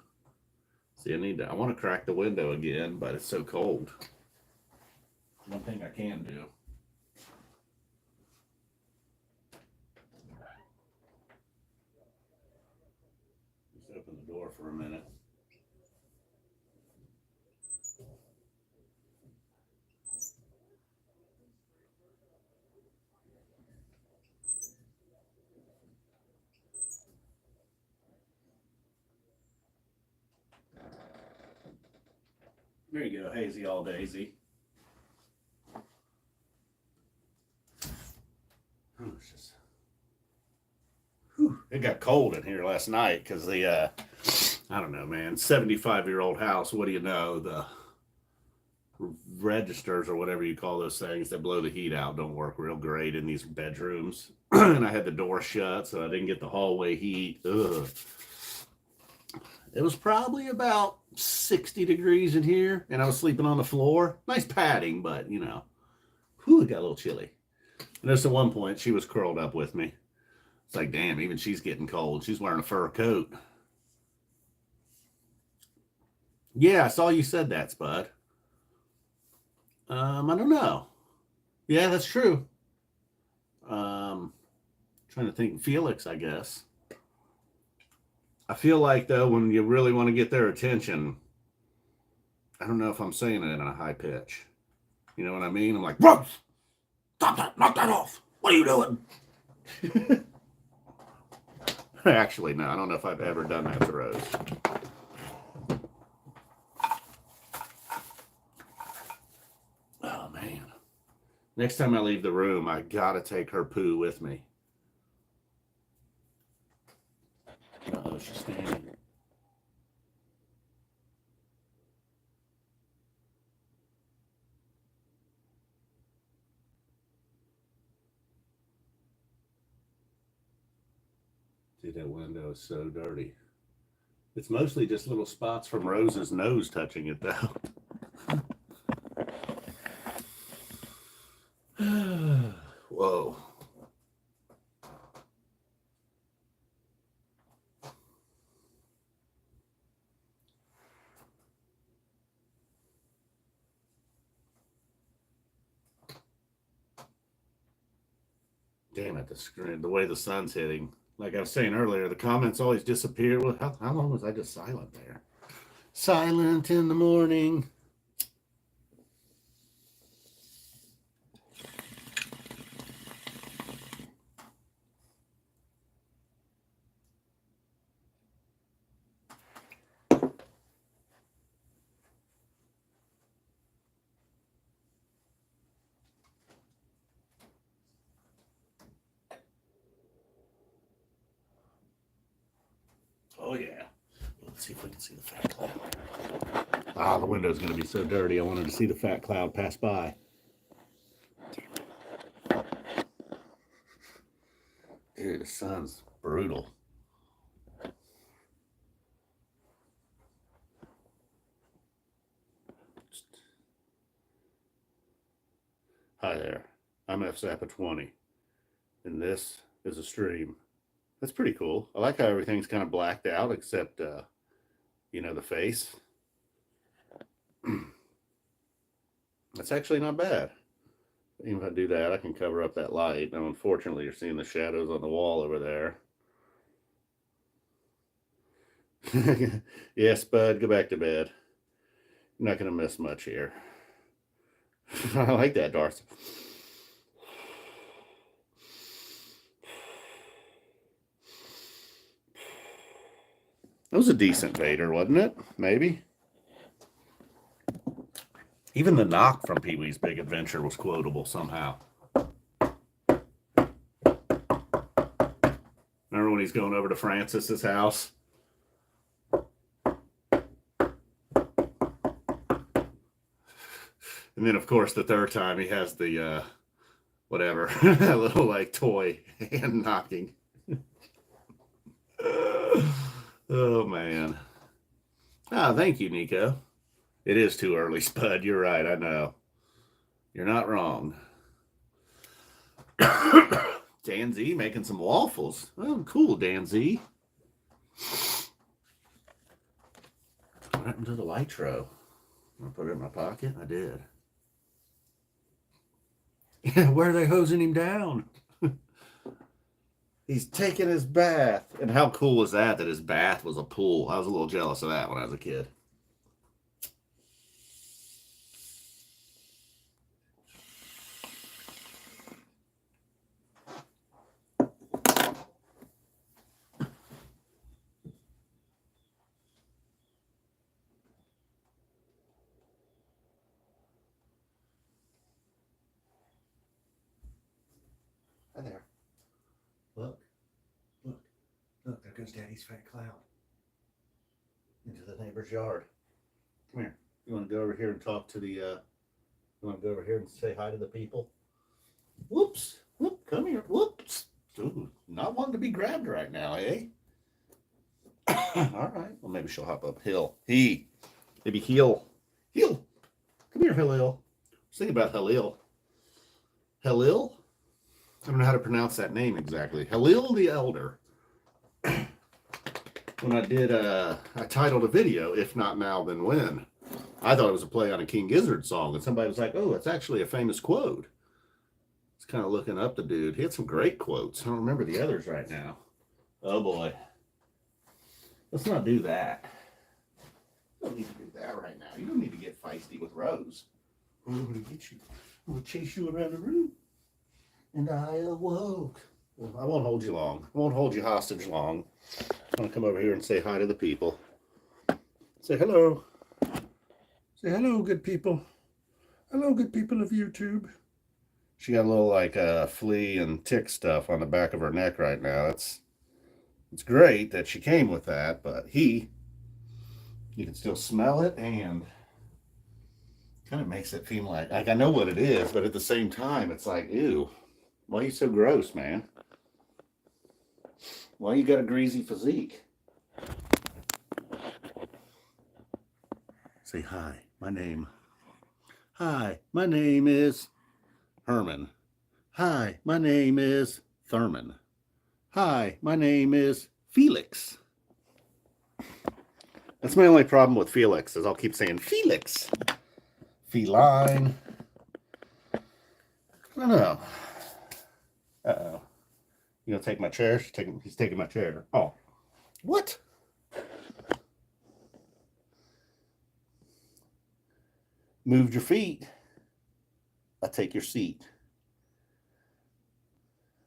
I want to crack the window again, but it's so cold. One thing I can do. Just open the door for a minute. There you go, hazy all daisy. It got cold in here last night because I don't know, man, 75-year-old house. What do you know? The registers or whatever you call those things that blow the heat out don't work real great in these bedrooms. And I had the door shut, so I didn't get the hallway heat. Ugh. It was probably about 60 degrees in here, and I was sleeping on the floor. Nice padding, but, it got a little chilly. And just at one point, she was curled up with me. It's like, damn, even she's getting cold. She's wearing a fur coat. Yeah, I saw you said that, Spud. I don't know. Yeah, that's true. Trying to think. Felix, I guess. I feel like, though, when you really want to get their attention, I don't know if I'm saying it in a high pitch. You know what I mean? I'm like, Rose, stop that, knock that off. What are you doing? Actually, no, I don't know if I've ever done that to Rose. Oh, man. Next time I leave the room, I gotta take her poo with me. Uh-oh, she's standing. Dude, that window is so dirty. It's mostly just little spots from Rose's nose touching it, though. Whoa. Damn it, the screen, the way the sun's hitting. Like I was saying earlier, the comments always disappear. Well, how long was I just silent there? Silent in the morning. Oh, yeah. Let's see if we can see the fat cloud. Ah, the window's going to be so dirty. I wanted to see the fat cloud pass by. Dude, the sun's brutal. Hi there. I'm FZappa20, and this is a stream. That's pretty cool. I like how everything's kind of blacked out except, you know, the face. That's actually not bad. Even if I do that, I can cover up that light. Now, unfortunately, you're seeing the shadows on the wall over there. Yes, bud, go back to bed. You're not going to miss much here. I like that, Darth. That was a decent Vader, wasn't it? Maybe. Even the knock from Pee-wee's Big Adventure was quotable somehow. Remember when he's going over to Francis's house? And then, of course, the third time he has the, whatever, that little, like, toy hand knocking. Oh, man. Ah, thank you, Nico. It is too early, Spud. You're right. I know. You're not wrong. Dan Z making some waffles. Oh, cool, Dan Z. What happened to the Litro? I put it in my pocket. I did. Yeah, where are they hosing him down? He's taking his bath. And how cool was that his bath was a pool? I was a little jealous of that when I was a kid. Hi there. Look. Look, there goes Daddy's fat cloud. Into the neighbor's yard. Come here. You want to go over here and talk to the, you want to go over here and say hi to the people? Whoops. Whoop, come here. Whoops. Ooh, not wanting to be grabbed right now, eh? All right. Well, maybe she'll hop up hill. Maybe heel. Come here, Halil. Let's think about Halil. Halil? I don't know how to pronounce that name exactly. Halil the Elder. When I titled a video, If Not Now, Then When. I thought it was a play on a King Gizzard song, and somebody was like, oh, it's actually a famous quote. I was kind of looking up the dude. He had some great quotes. I don't remember the others right now. Oh, boy. Let's not do that. You don't need to do that right now. You don't need to get feisty with Rose. I'm going to get you. I'm going to chase you around the room. And I awoke. Well, I won't hold you long. I won't hold you hostage long. I want to come over here and say hi to the people. Say hello. Say hello, good people. Hello, good people of YouTube. She got a little like flea and tick stuff on the back of her neck right now. It's great that she came with that, but you can still smell it, and kind of makes it feel like I know what it is, but at the same time, it's like, ew, why are you so gross, man? Why you got a greasy physique? Say hi. Hi, my name is Herman. Hi, my name is Thurman. Hi, my name is Felix. That's my only problem with Felix, is I'll keep saying Felix. Feline. I don't know. Uh-oh. You gonna take my chair? He's taking my chair. Oh, what? Moved your feet. I take your seat.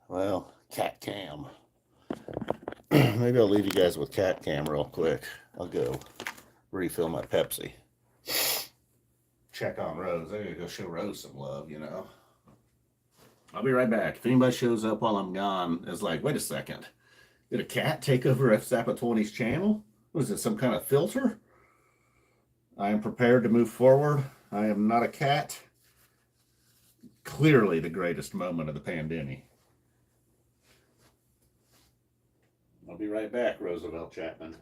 Well, cat cam. Maybe I'll leave you guys with cat cam real quick. I'll go refill my Pepsi. Check on Rose. I gotta go show Rose some love, you know. I'll be right back. If anybody shows up while I'm gone, it's like, wait a second. Did a cat take over F Zappa20's channel? Was it some kind of filter? I am prepared to move forward. I am not a cat. Clearly the greatest moment of the pandemic. I'll be right back, Roosevelt Chapman.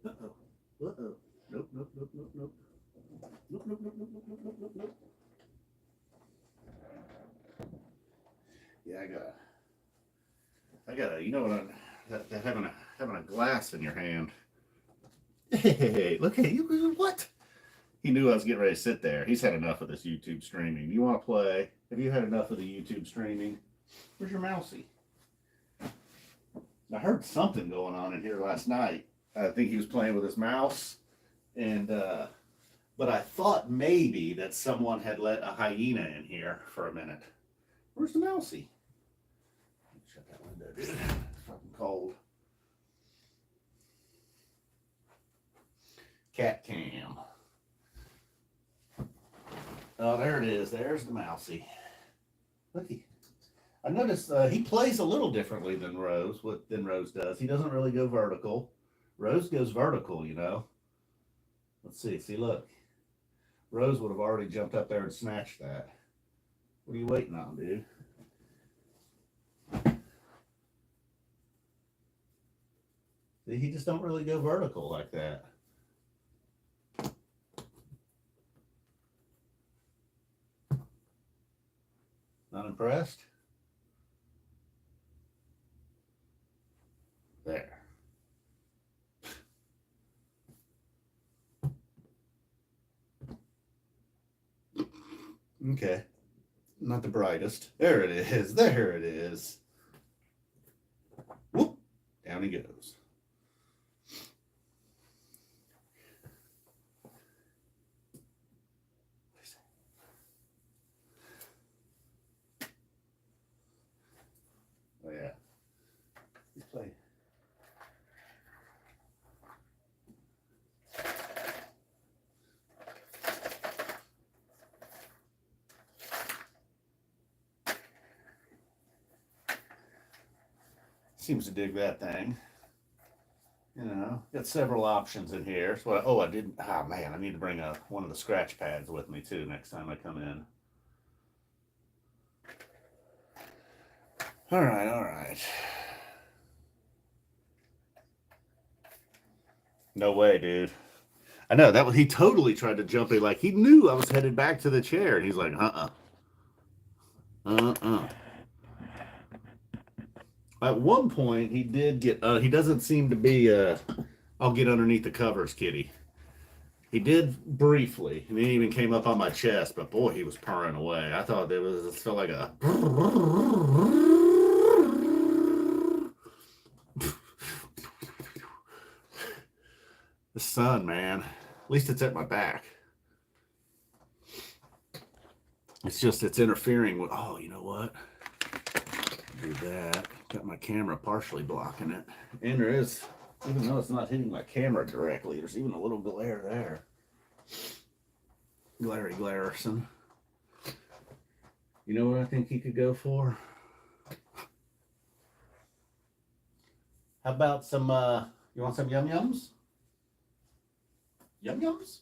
Uh-oh. Uh-oh. Nope, nope, nope, nope, nope. Nope, nope, nope, nope, nope, nope, nope, nope. Yeah, you know what that having a glass in your hand. Hey, look at you, what? He knew I was getting ready to sit there. He's had enough of this YouTube streaming. You want to play? Have you had enough of the YouTube streaming? Where's your mousey? I heard something going on in here last night. I think he was playing with his mouse, and but I thought maybe that someone had let a hyena in here for a minute. Where's the mousey? Shut that window, dude. It's fucking cold. Cat cam. Oh, there it is. There's the mousey. Looky. I noticed he plays a little differently than Rose does. He doesn't really go vertical. Rose goes vertical, you know. Let's see. See, look. Rose would have already jumped up there and snatched that. What are you waiting on, dude? See, he just don't really go vertical like that. Not impressed? There. Okay. Not the brightest. There it is. There it is. Whoop. Down he goes. Oh, yeah. He's playing. Seems to dig that thing. You know, got several options in here. So, I didn't. Oh man, I need to bring one of the scratch pads with me too next time I come in. All right, all right. No way, dude. I know that was, he totally tried to jump in, like he knew I was headed back to the chair, and he's like, uh. At one point, he did get. He doesn't seem to be. I'll get underneath the covers, kitty. He did briefly, and he even came up on my chest. But boy, he was purring away. I thought it felt like a. The sun, man. At least it's at my back. It's interfering with. Oh, you know what? Do that. Got my camera partially blocking it. And there is, even though it's not hitting my camera directly, there's even a little glare there. Glary Glarison. You know what I think he could go for? How about some, you want some Yum Yums? Yum Yums?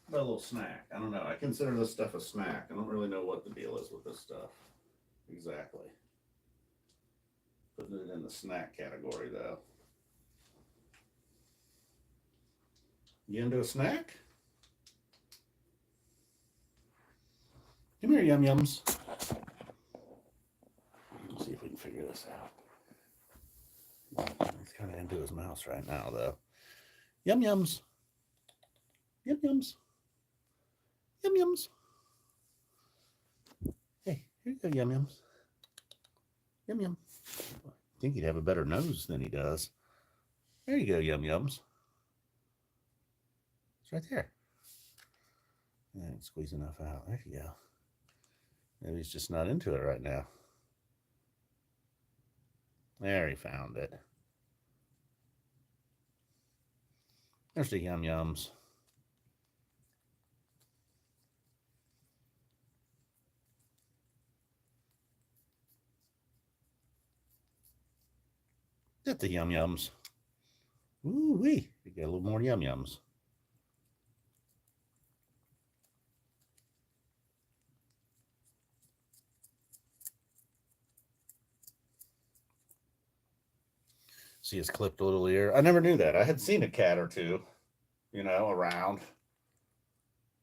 How about a little snack? I don't know. I consider this stuff a snack. I don't really know what the deal is with this stuff. Exactly. Putting it in the snack category, though. You into a snack? Come here, Yum Yums. Let's see if we can figure this out. He's kind of into his mouse right now, though. Yum Yums. Yum Yums. Yum Yums. Hey, here you go, Yum Yums. Yum Yum. I think he'd have a better nose than he does. There you go, Yum Yums. It's right there. Yeah, squeeze enough out. There you go. Maybe he's just not into it right now. There, he found it. There's the Yum Yums. Get the Yum Yums. Ooh-wee. You get a little more Yum Yums. See his clipped little ear. I never knew that. I had seen a cat or two, around.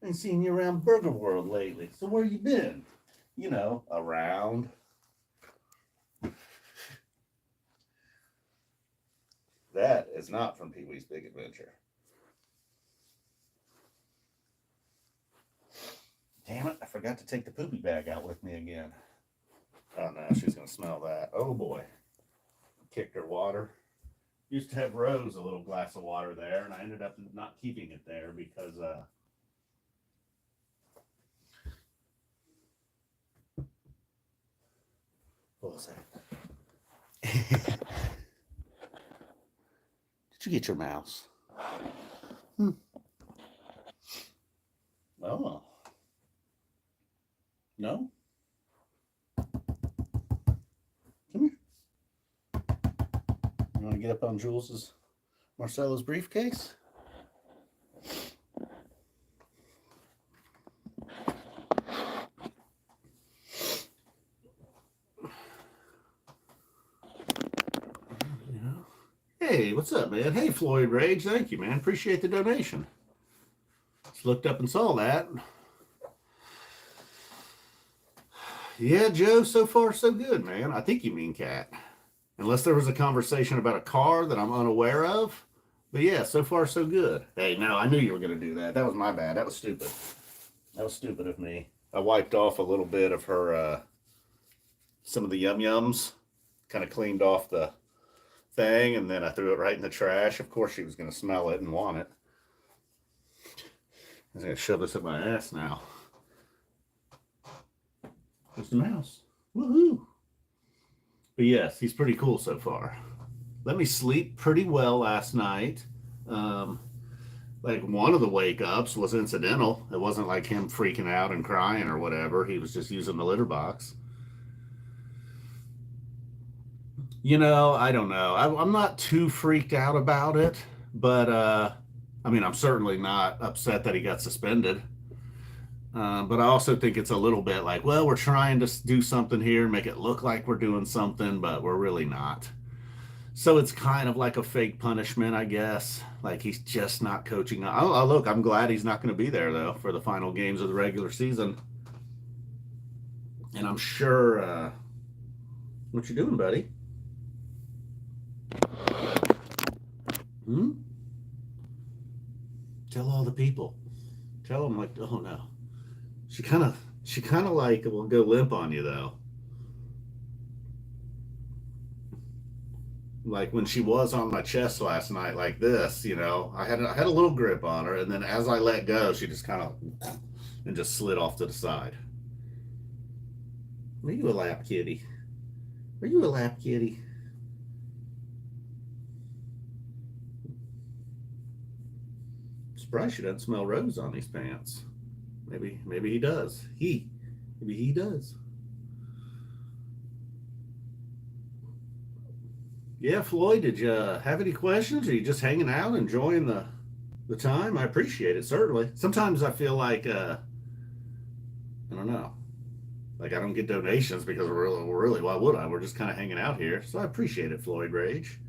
I ain't seen you around Burger World lately. So where you been? Around. That is not from Pee-wee's Big Adventure. Damn it, I forgot to take the poopy bag out with me again. Oh no, she's going to smell that. Oh boy. Kicked her water. Used to have Rose a little glass of water there, and I ended up not keeping it there because what was that? Did you get your mouse? Oh. No? Come here. You want to get up on Marcella's briefcase? Hey, what's up, man? Hey, Floyd Rage. Thank you, man. Appreciate the donation. Just looked up and saw that. Yeah, Joe, so far so good, man. I think you mean cat. Unless there was a conversation about a car that I'm unaware of. But yeah, so far so good. Hey, no, I knew you were going to do that. That was my bad. That was stupid. That was stupid of me. I wiped off a little bit of her, some of the Yum Yums. Kind of cleaned off the thing, and then I threw it right in the trash. Of course she was going to smell it and want it. I'm going to shove this in my ass now. There's the mouse. Woohoo! But yes, he's pretty cool so far. Let me sleep pretty well last night. Like one of the wake ups was incidental. It wasn't like him freaking out and crying or whatever. He was just using the litter box. I don't know. I'm not too freaked out about it, but I'm certainly not upset that he got suspended. But I also think it's a little bit like, well, we're trying to do something here, make it look like we're doing something, but we're really not. So it's kind of like a fake punishment, I guess. Like he's just not coaching. Oh, look, I'm glad he's not going to be there though for the final games of the regular season. And I'm sure. What you doing, buddy? Hmm? Tell all the people. Tell them like, oh no. She kind of like will go limp on you though. Like when she was on my chest last night, like this, I had a little grip on her, and then as I let go, she just kind of and just slid off to the side. Are you a lap kitty? Are you a lap kitty? Surprised she doesn't smell rose on these pants. Maybe he does. Maybe he does. Yeah, Floyd, did you have any questions? Are you just hanging out, enjoying the time? I appreciate it, certainly. Sometimes I feel like I don't know, like I don't get donations because really, why would I? We're just kind of hanging out here, so I appreciate it, Floyd Rage.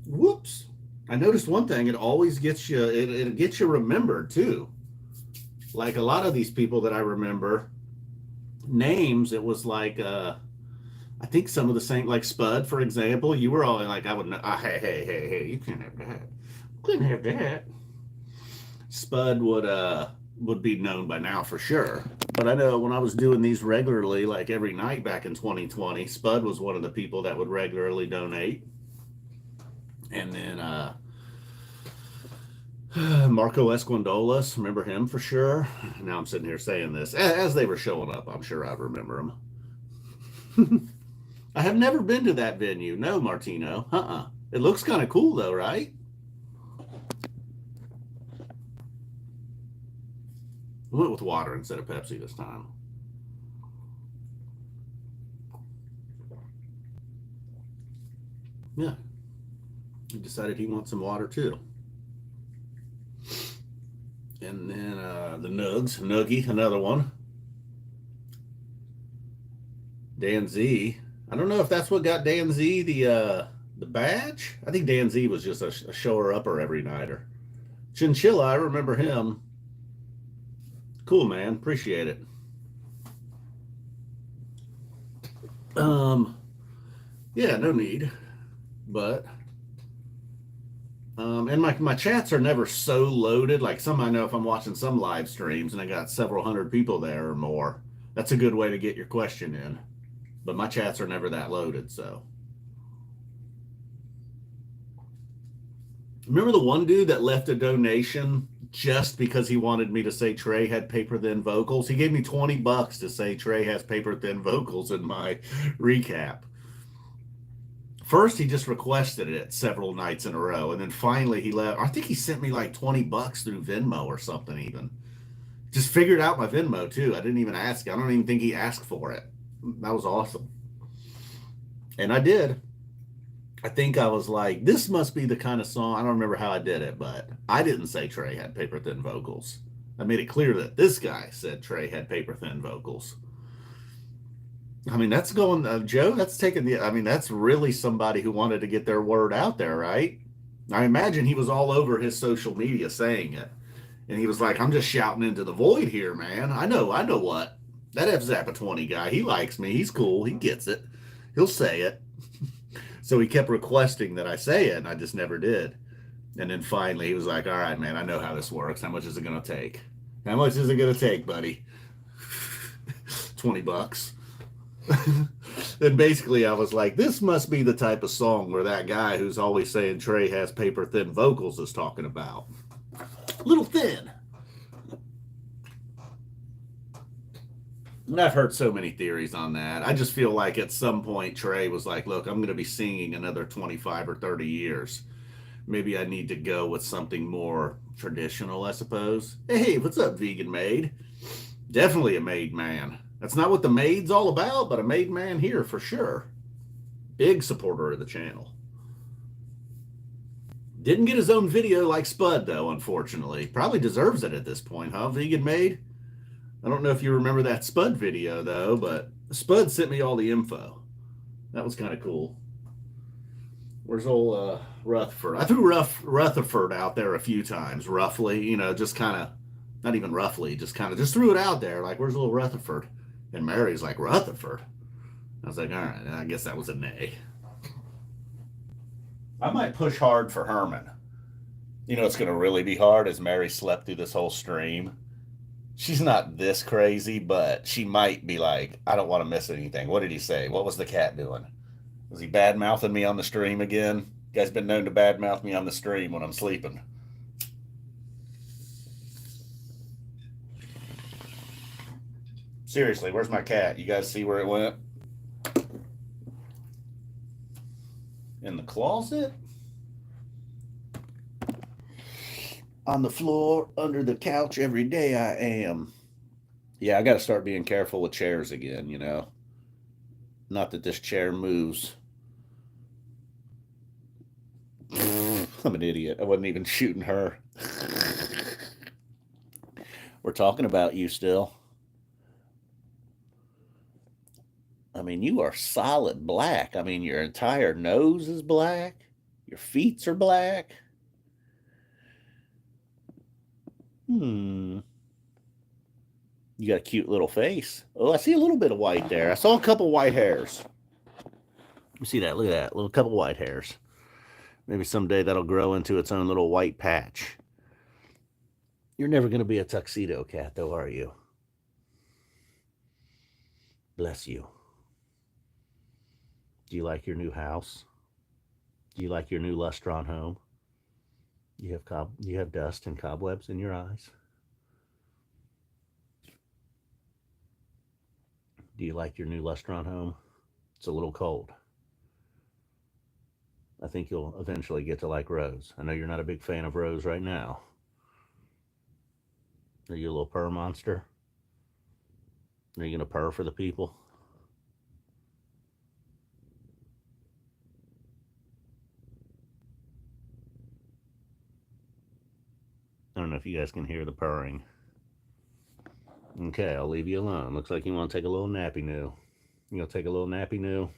Whoops! I noticed one thing. It always gets you. It gets you remembered too. Like a lot of these people that I remember names, it was like I think some of the same, like Spud, for example. You were all like, I would not. Hey, you can't have that. Couldn't have that. Spud would be known by now for sure. But I know when I was doing these regularly, like every night back in 2020, Spud was one of the people that would regularly donate. And then Marco Esquindolas, remember him for sure. Now I'm sitting here saying this as they were showing up. I'm sure I'd remember them. I have never been to that venue. No, Martino. It looks kind of cool though, right? I went with water instead of Pepsi this time. Yeah. He decided he wants some water too. And then the Nugs, Noogie, another one. Dan Z. I don't know if that's what got Dan Z the badge. I think Dan Z was just a shower upper every nighter. Chinchilla, I remember him. Cool, man. Appreciate it. Yeah, no need. But and my chats are never so loaded. Like some, I know if I'm watching some live streams and I got several hundred people there or more, that's a good way to get your question in. But my chats are never that loaded, so. Remember the one dude that left a donation just because he wanted me to say Trey had paper thin vocals? He gave me $20 to say Trey has paper thin vocals in my recap. First, he just requested it several nights in a row, and then finally he left. I think he sent me like $20 through Venmo or something even. Just figured out my Venmo too. I didn't even ask. I don't even think he asked for it. That was awesome. And I did. I think I was like, this must be the kind of song. I don't remember how I did it, but I didn't say Trey had paper thin vocals. I made it clear that this guy said Trey had paper thin vocals. I mean, that's going, Joe, that's taking that's really somebody who wanted to get their word out there, right? I imagine he was all over his social media saying it. And he was like, I'm just shouting into the void here, man. I know what. That F Zappa 20 guy, he likes me. He's cool. He gets it. He'll say it. So he kept requesting that I say it, and I just never did. And then finally he was like, all right, man, I know how this works. How much is it going to take? How much is it going to take, buddy? $20. And basically I was like, this must be the type of song where that guy who's always saying Trey has paper thin vocals is talking about. A little thin. And I've heard so many theories on that. I just feel like at some point Trey was like, look, I'm going to be singing another 25 or 30 years. Maybe I need to go with something more traditional, I suppose. Hey, what's up, vegan maid? Definitely a made man. That's not what the maid's all about, but a made man here for sure. Big supporter of the channel. Didn't get his own video like Spud, though, unfortunately. Probably deserves it at this point, huh, vegan maid? I don't know if you remember that Spud video, though, but Spud sent me all the info. That was kind of cool. Where's old Rutherford? I threw Rutherford out there a few times, roughly, you know, just kind of, not even roughly, just threw it out there, like, where's little Rutherford? And Mary's like, Rutherford? I was like, all right, I guess that was a nay. I might push hard for Herman. You know, it's going to really be hard as Mary slept through this whole stream. She's not this crazy, but she might be like, I don't want to miss anything. What did he say? What was the cat doing? Was he bad mouthing me on the stream again? You guys been known to bad mouth me on the stream when I'm sleeping. Seriously, where's my cat? You guys see where it went? In the closet? On the floor, under the couch every day I am. Yeah, I got to start being careful with chairs again, you know. Not that this chair moves. I'm an idiot. I wasn't even shooting her. We're talking about you still. I mean, you are solid black. I mean, your entire nose is black. Your feet are black. You got a cute little face. Oh, I see a little bit of white there. I saw a couple white hairs. You see that? Look at that. Little couple white hairs. Maybe someday that'll grow into its own little white patch. You're never going to be a tuxedo cat, though, are you? Bless you. Do you like your new house? Do you like your new lustrawn home? You have dust and cobwebs in your eyes? Do you like your new lustrawn home? It's a little cold. I think you'll eventually get to like Rose. I know you're not a big fan of Rose right now. Are you a little purr monster? Are you going to purr for the people? I don't know if you guys can hear the purring. Okay, I'll leave you alone. Looks like you want to take a little nappy new. You gonna take a little nappy new?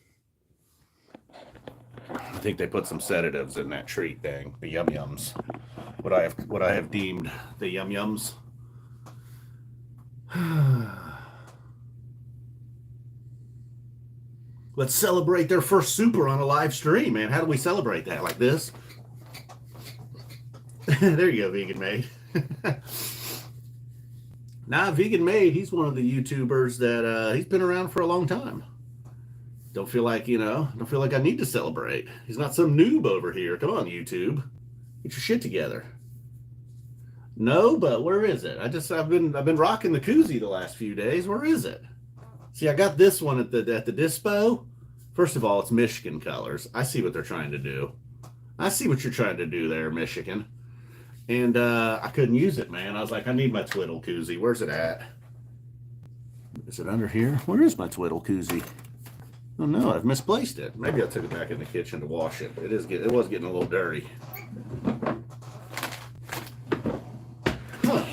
I think they put some sedatives in that treat thing, the yum yums. What I have deemed the yum yums. Let's celebrate their first super on a live stream, man. How do we celebrate that? Like this? There you go, Vegan Maid. Nah, Vegan Maid, he's one of the YouTubers that he's been around for a long time. Don't feel like I need to celebrate. He's not some noob over here. Come on, YouTube. Get your shit together. No, but where is it? I've been rocking the koozie the last few days. Where is it? See, I got this one at the dispo. First of all, it's Michigan colors. I see what they're trying to do. I see what you're trying to do there, Michigan. And I couldn't use it, man. I was like, I need my twiddle koozie. Where's it at? Is it under here? Where is my twiddle koozie? Oh no, I've misplaced it. Maybe I took it back in the kitchen to wash it. It was getting a little dirty. Huh.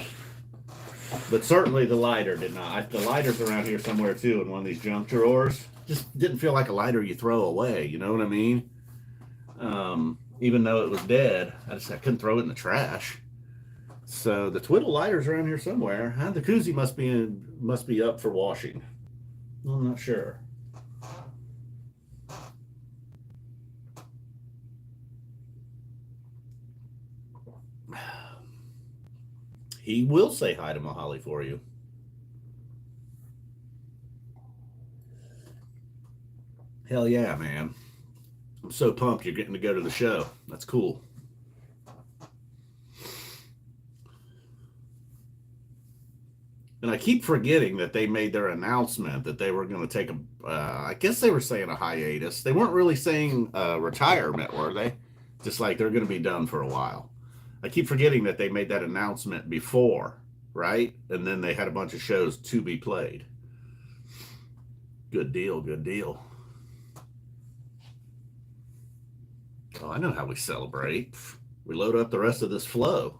But certainly the lighter did not. The lighter's around here somewhere too in one of these junk drawers. Just didn't feel like a lighter you throw away. You know what I mean? Even though it was dead, I couldn't throw it in the trash. So the twiddle lighter's around here somewhere. The koozie must be up for washing. I'm not sure. He will say hi to Mahali for you. Hell yeah, man. I'm so pumped you're getting to go to the show. That's cool. And I keep forgetting that they made their announcement that they were going to take I guess they were saying a hiatus. They weren't really saying retirement, were they? Just like they're going to be done for a while. I keep forgetting that they made that announcement before, right? And then they had a bunch of shows to be played. Good deal, good deal. Oh, I know how we celebrate. We load up the rest of this flow.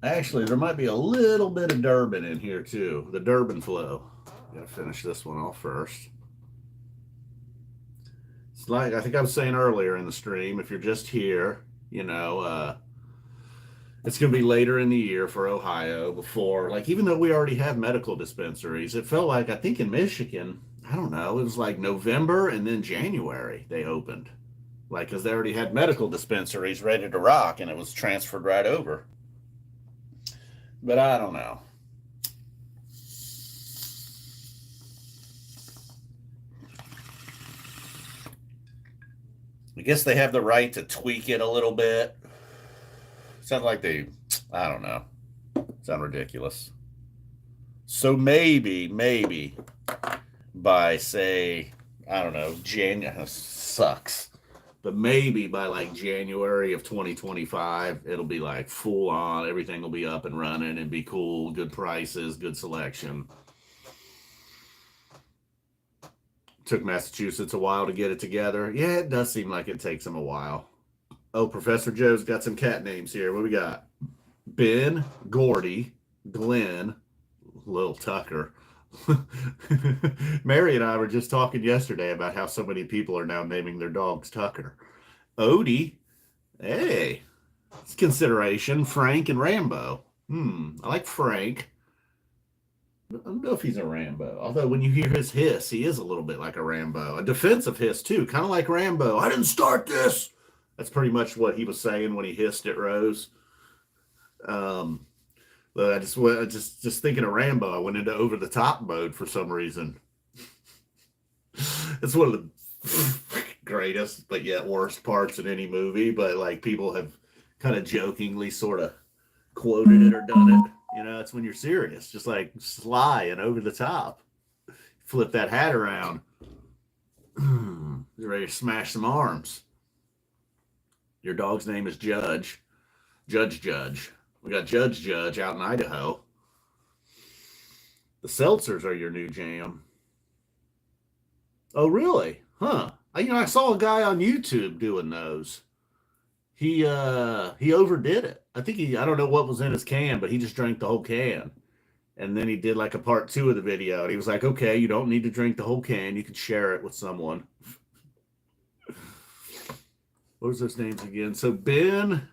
Actually, there might be a little bit of Durban in here too. The Durban flow. Gotta finish this one off first. like I think I was saying earlier in the stream, if you're just here, it's going to be later in the year for Ohio before, like, even though we already have medical dispensaries, it felt like, I think in Michigan, I don't know, it was like November and then January they opened. Like, because they already had medical dispensaries ready to rock and it was transferred right over. But I don't know. I guess they have the right to tweak it a little bit. Sounds like I don't know. Sound ridiculous. So maybe by, say, I don't know, January, sucks. But maybe by like January of 2025, it'll be like full on. Everything will be up and running and be cool. Good prices, good selection. Took Massachusetts a while to get it together. Yeah, it does seem like it takes them a while. Oh, Professor Joe's got some cat names here. What we got? Ben, Gordy, Glenn, Lil Tucker. Mary and I were just talking yesterday about how so many people are now naming their dogs Tucker. Odie. Hey, it's consideration. Frank and Rambo. I like Frank. I don't know if he's a Rambo. Although when you hear his hiss, he is a little bit like a Rambo. A defensive hiss, too. Kind of like Rambo. I didn't start this. That's pretty much what he was saying when he hissed at Rose. But I just thinking of Rambo, I went into over the top mode for some reason. It's one of the greatest, but yet worst parts in any movie. But like people have kind of jokingly sort of quoted it or done it. It's when you're serious, just like sly and over the top. Flip that hat around. You're ready to smash some arms. Your dog's name is Judge. Judge. We got Judge out in Idaho. The seltzers are your new jam. Oh, really? Huh. I saw a guy on YouTube doing those. He overdid it. I don't know what was in his can, but he just drank the whole can. And then he did like a part 2 of the video. And he was like, okay, you don't need to drink the whole can. You can share it with someone. What was those names again? So Ben,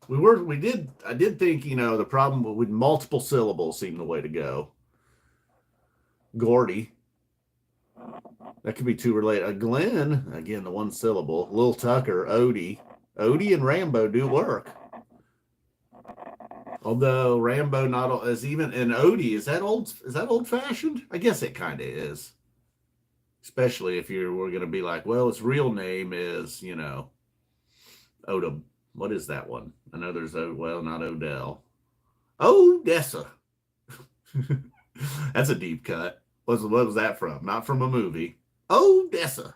I did think, the problem with multiple syllables seemed the way to go. Gordy. That could be too related. Glenn, again, the one syllable. Lil Tucker, Odie. Odie and Rambo do work. Although Rambo not as even, and Odie, is that old fashioned? I guess it kind of is. Especially if we're going to be like, well, his real name is, Oda. What is that one? I know there's not Odell. Odessa. That's a deep cut. What was that from? Not from a movie. Odessa.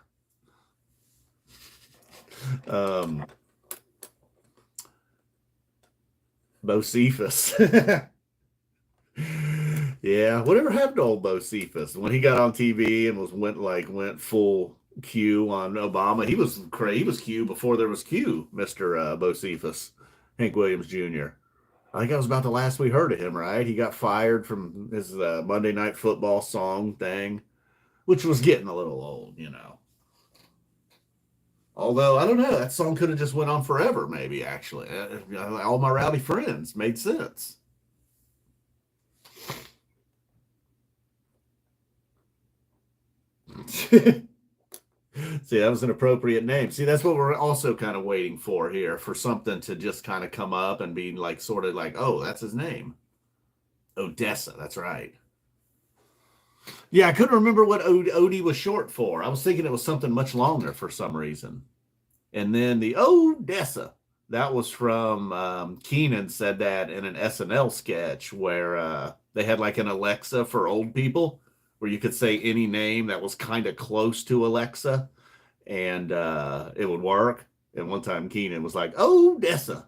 Bocephus. Yeah, whatever happened to old Bocephus? When he got on TV and went full Q on Obama, he was Q before there was Q, Mr. Bocephus, Hank Williams Jr. I think that was about the last we heard of him, right? He got fired from his Monday Night Football song thing, which was getting a little old, Although, I don't know, that song could have just went on forever, maybe, actually. All My Rowdy Friends made sense. See, that was an appropriate name. See, that's what we're also kind of waiting for here, for something to just kind of come up and be like, sort of like, oh, that's his name. Odessa, that's right. Yeah, I couldn't remember what Odie was short for. I was thinking it was something much longer for some reason. And then the Odessa, that was from Keenan said that in an SNL sketch where they had like an Alexa for old people, where you could say any name that was kind of close to Alexa and it would work. And one time Keenan was like, Odessa.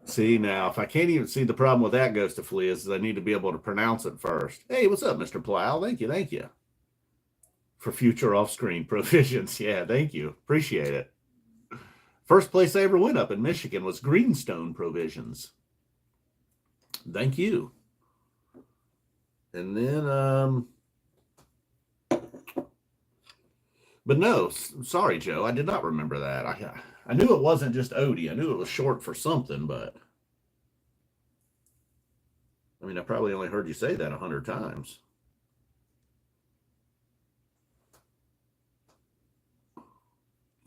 See, now, if I can't even see, the problem with that, Ghost of Flea, is I need to be able to pronounce it first. Hey, what's up, Mr. Plow? Thank you. For future off-screen provisions. Yeah, thank you. Appreciate it. First place I ever went up in Michigan was Greenstone Provisions. Thank you. And then, but no, sorry, Joe. I did not remember that. I knew it wasn't just Odie. I knew it was short for something, but I mean, I probably only heard you say that 100 times.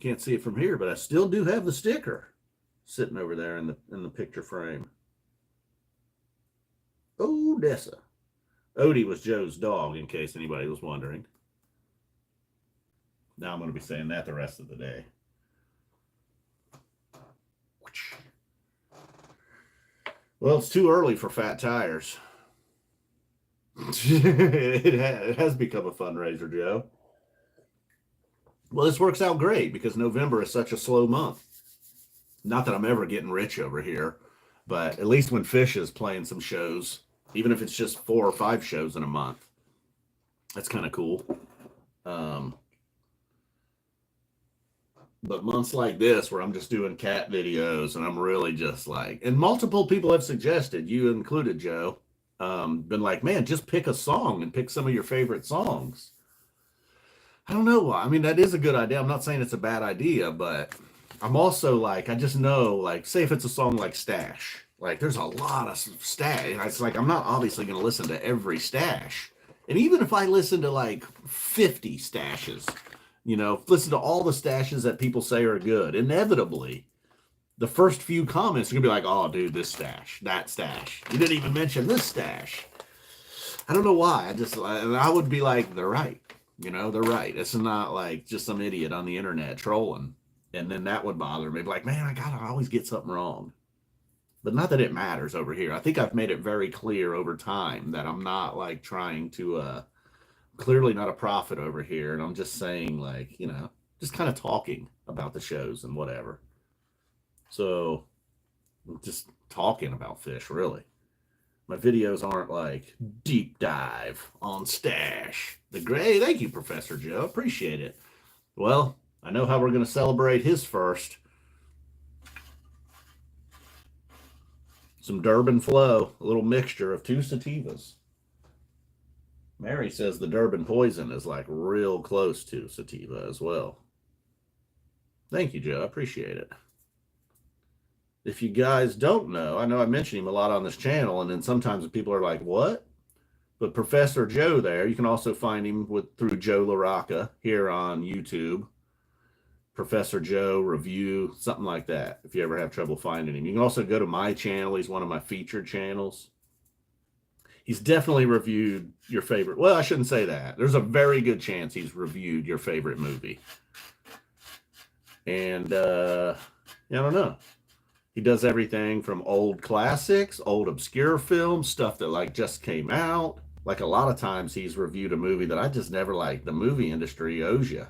Can't see it from here, but I still do have the sticker sitting over there in the picture frame. Odessa. Odie was Joe's dog, in case anybody was wondering. Now I'm going to be saying that the rest of the day. Well, it's too early for fat tires. It has become a fundraiser, Joe. Well, this works out great because November is such a slow month. Not that I'm ever getting rich over here, but at least when Fish is playing some shows, even if it's just 4 or 5 shows in a month, that's kind of cool. But months like this, where I'm just doing cat videos and I'm really just like, and multiple people have suggested, you included, Joe, been like, man, just pick a song and pick some of your favorite songs. I don't know why. I mean, that is a good idea. I'm not saying it's a bad idea, but I'm also like, I just know, like, say if it's a song like Stash, like there's a lot of Stash. It's like, I'm not obviously going to listen to every Stash. And even if I listen to like 50 Stashes, you know, listen to all the Stashes that people say are good, inevitably, the first few comments are going to be like, oh, dude, this Stash, that Stash. You didn't even mention this Stash. I don't know why. I would be like, they're right. You know, they're right. It's not like just some idiot on the internet trolling. And then that would bother me. Like, man, I always get something wrong. But not that it matters over here. I think I've made it very clear over time that I'm not like trying to, clearly not a prophet over here. And I'm just saying, like, you know, just kind of talking about the shows and whatever. So just talking about Fish, really. My videos aren't like deep dive on Stash. The Gray, thank you, Professor Joe. Appreciate it. Well, I know how we're going to celebrate his first. Some Durban Flow, a little mixture of 2 sativas. Mary says the Durban Poison is like real close to sativa as well. Thank you, Joe. I appreciate it. If you guys don't know, I know I mention him a lot on this channel, and then sometimes people are like, what? But Professor Joe there, you can also find him through Joe LaRocca here on YouTube. Professor Joe Review, something like that, if you ever have trouble finding him. You can also go to my channel. He's one of my featured channels. He's definitely reviewed your favorite. Well, I shouldn't say that. There's a very good chance he's reviewed your favorite movie. And I don't know. He does everything from old classics, old obscure films, stuff that like just came out. Like a lot of times he's reviewed a movie that I just never liked. The movie industry owes you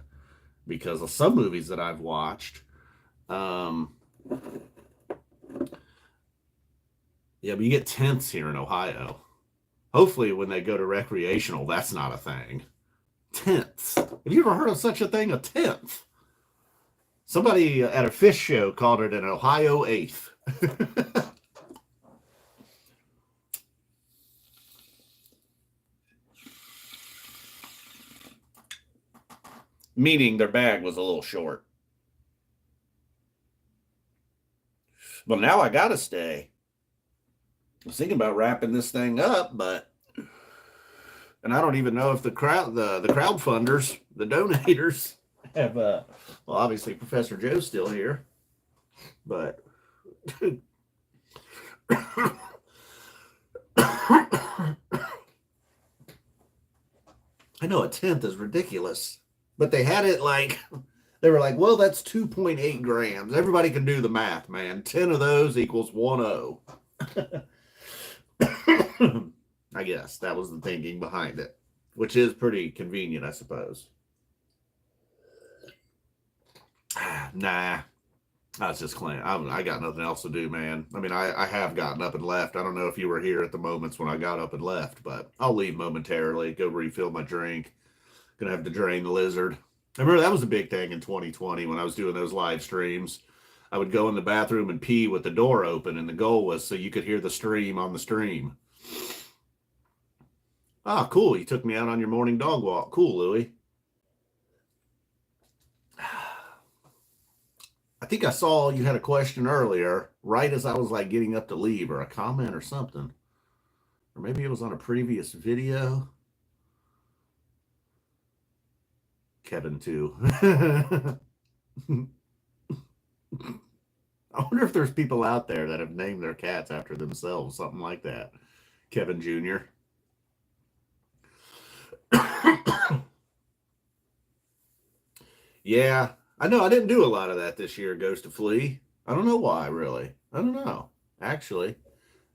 because of some movies that I've watched. Yeah, but you get tenths here in Ohio. Hopefully when they go to recreational, that's not a thing. Tenths. Have you ever heard of such a thing, a tenth? Somebody at a fish show called it an Ohio eighth. Meaning their bag was a little short. Well, now I gotta stay. I was thinking about wrapping this thing up, and I don't even know if the crowdfunders, the donators, have well, obviously Professor Joe's still here, but I know a tenth is ridiculous, but they had it like, they were like, well, that's 2.8 grams. Everybody can do the math, man. 10 of those equals 1.0. I guess that was the thinking behind it, which is pretty convenient, I suppose. Nah, I was just playing. I got nothing else to do, man. I mean, I have gotten up and left. I don't know if you were here at the moments when I got up and left, but I'll leave momentarily, go refill my drink. Gonna have to drain the lizard. I remember that was a big thing in 2020 when I was doing those live streams. I would go in the bathroom and pee with the door open, and the goal was so you could hear the stream on the stream. Ah, cool. You took me out on your morning dog walk. Cool, Louie. I think I saw you had a question earlier, right as I was like getting up to leave, or a comment or something. Or maybe it was on a previous video. Kevin, too. I wonder if there's people out there that have named their cats after themselves, something like that. Kevin Jr. Yeah, I know. I didn't do a lot of that this year, Ghost to Flea. I don't know why, really. I don't know, actually.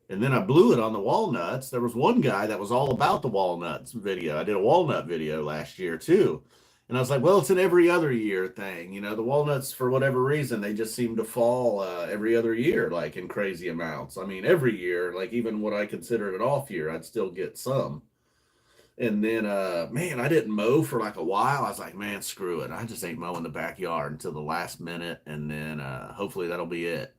And then I blew it on the walnuts. There was one guy that was all about the walnuts video. I did a walnut video last year, too. And I was like, well, it's an every other year thing. You know, the walnuts, for whatever reason, they just seem to fall every other year, like in crazy amounts. I mean, every year, like even what I considered an off year, I'd still get some. And then, man, I didn't mow for like a while. I was like, man, screw it. I just ain't mowing the backyard until the last minute. And then hopefully that'll be it.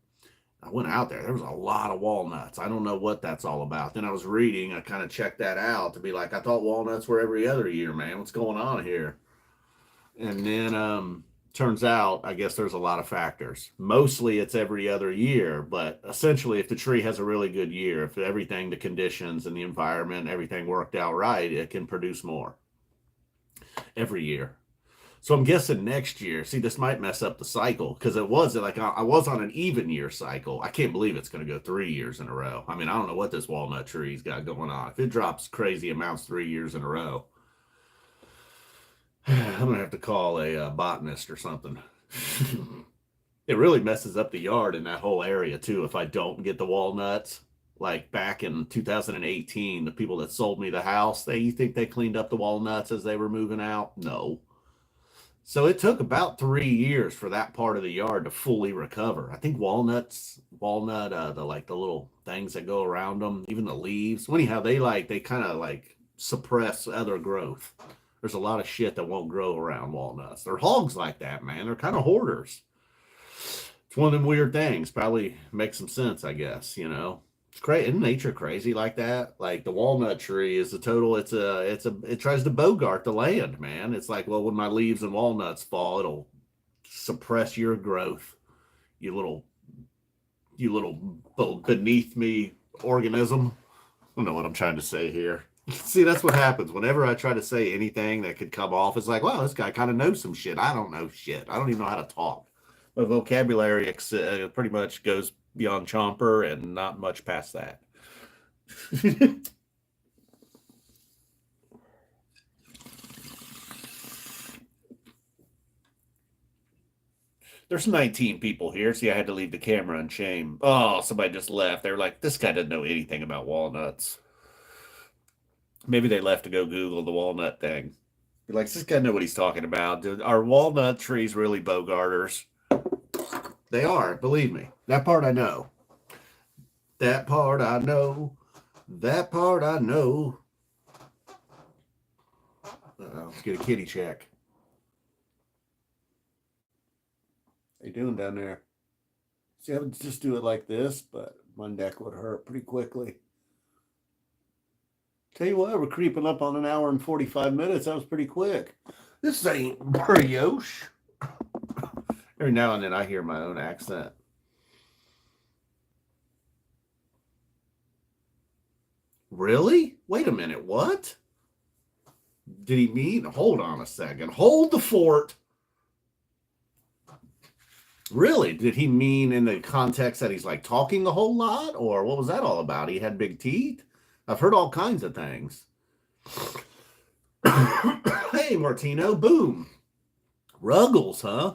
I went out there. There was a lot of walnuts. I don't know what that's all about. Then I was reading. I kind of checked that out to be like, I thought walnuts were every other year, man. What's going on here? And then turns out, I guess there's a lot of factors. Mostly it's every other year, but essentially if the tree has a really good year, if everything, the conditions and the environment, everything worked out right, it can produce more every year. So I'm guessing next year, see, this might mess up the cycle because it was like I was on an even year cycle. I can't believe it's going to go 3 years in a row. I mean, I don't know what this walnut tree's got going on. If it drops crazy amounts 3 years in a row, I'm going to have to call a botanist or something. It really messes up the yard in that whole area, too, if I don't get the walnuts. Like back in 2018, the people that sold me the house, you think they cleaned up the walnuts as they were moving out? No. So it took about 3 years for that part of the yard to fully recover. I think walnut, the like the little things that go around them, even the leaves. Anyhow, they kind of like suppress other growth. There's a lot of shit that won't grow around walnuts. They're hogs like that, man. They're kind of hoarders. It's one of them weird things. Probably makes some sense, I guess. You know, it's crazy. Isn't nature crazy like that? Like the walnut tree is a total. It tries to bogart the land, man. It's like, well, when my leaves and walnuts fall, it'll suppress your growth. You little beneath me organism. I don't know what I'm trying to say here. See, that's what happens whenever I try to say anything that could come off. It's like, wow, this guy kind of knows some shit. I don't know shit. I don't even know how to talk. My vocabulary pretty much goes beyond chomper and not much past that. There's 19 people here. See, I had to leave the camera in shame. Oh, somebody just left. They were like, this guy doesn't know anything about walnuts. Maybe they left to go Google the walnut thing. You're like, does this guy know what he's talking about? Are walnut trees really bogarters? They are, believe me. That part I know. That part I know. That part I know. Let's get a kitty check. How you doing down there? See, I would just do it like this, but my neck would hurt pretty quickly. Tell you what, we're creeping up on an hour and 45 minutes. That was pretty quick. This ain't brioche. Every now and then I hear my own accent. Really? Wait a minute. What? Did he mean? Hold on a second. Hold the fort. Really? Did he mean in the context that he's like talking a whole lot? Or what was that all about? He had big teeth? I've heard all kinds of things. Hey, Martino, boom. Ruggles, huh?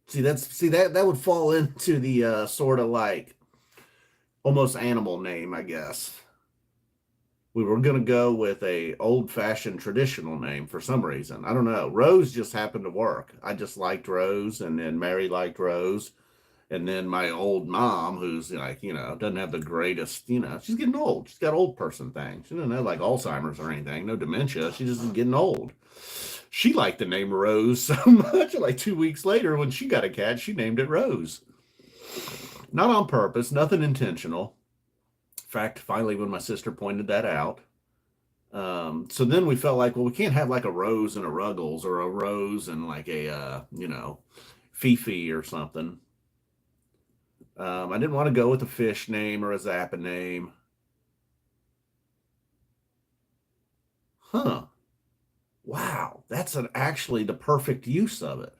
See, that would fall into the sort of like almost animal name, I guess. We were going to go with a old-fashioned traditional name for some reason. I don't know. Rose just happened to work. I just liked Rose, and then Mary liked Rose. And then my old mom, who's like, doesn't have the greatest, she's getting old. She's got old person things. She doesn't have like Alzheimer's or anything, no dementia. She's just getting old. She liked the name Rose so much. Like 2 weeks later, when she got a cat, she named it Rose. Not on purpose, nothing intentional. In fact, finally, when my sister pointed that out, so then we felt like, well, we can't have like a Rose and a Ruggles or a Rose and like a, Fifi or something. I didn't want to go with a fish name or a Zappa name. Huh. Wow. That's actually the perfect use of it.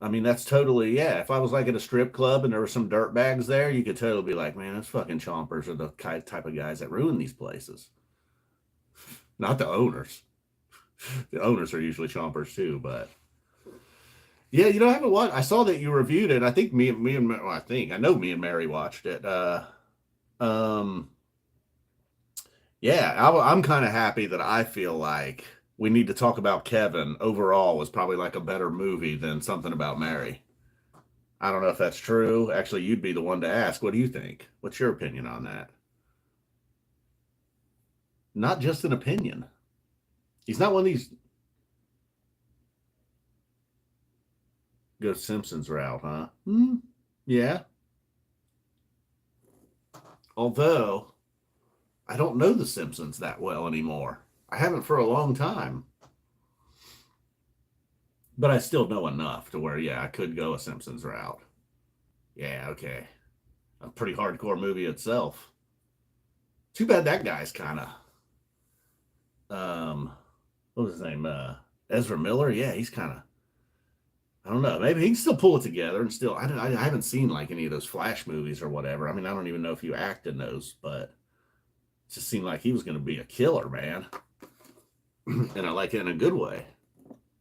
I mean, that's totally, yeah. If I was like at a strip club and there were some dirt bags there, you could totally be like, man, those fucking chompers are the type of guys that ruin these places. Not the owners. The owners are usually chompers too, but yeah, I haven't watched. I saw that you reviewed it. I think well, I know me and Mary watched it. Um, yeah, I'm kind of happy that I feel like we need to talk about Kevin overall was probably like a better movie than something about Mary. I don't know if that's true. Actually, you'd be the one to ask. What do you think? What's your opinion on that? Not just an opinion. He's not one of these go Simpsons route, huh? Hmm. Yeah. Although I don't know the Simpsons that well anymore. I haven't for a long time. But I still know enough to where, yeah, I could go a Simpsons route. Yeah, okay. A pretty hardcore movie itself. Too bad that guy's kind of what was his name? Ezra Miller. Yeah, he's kind of. I don't know. Maybe he can still pull it together and still. I haven't seen like any of those Flash movies or whatever. I mean, I don't even know if you act in those, but it just seemed like he was going to be a killer, man. And I like it in a good way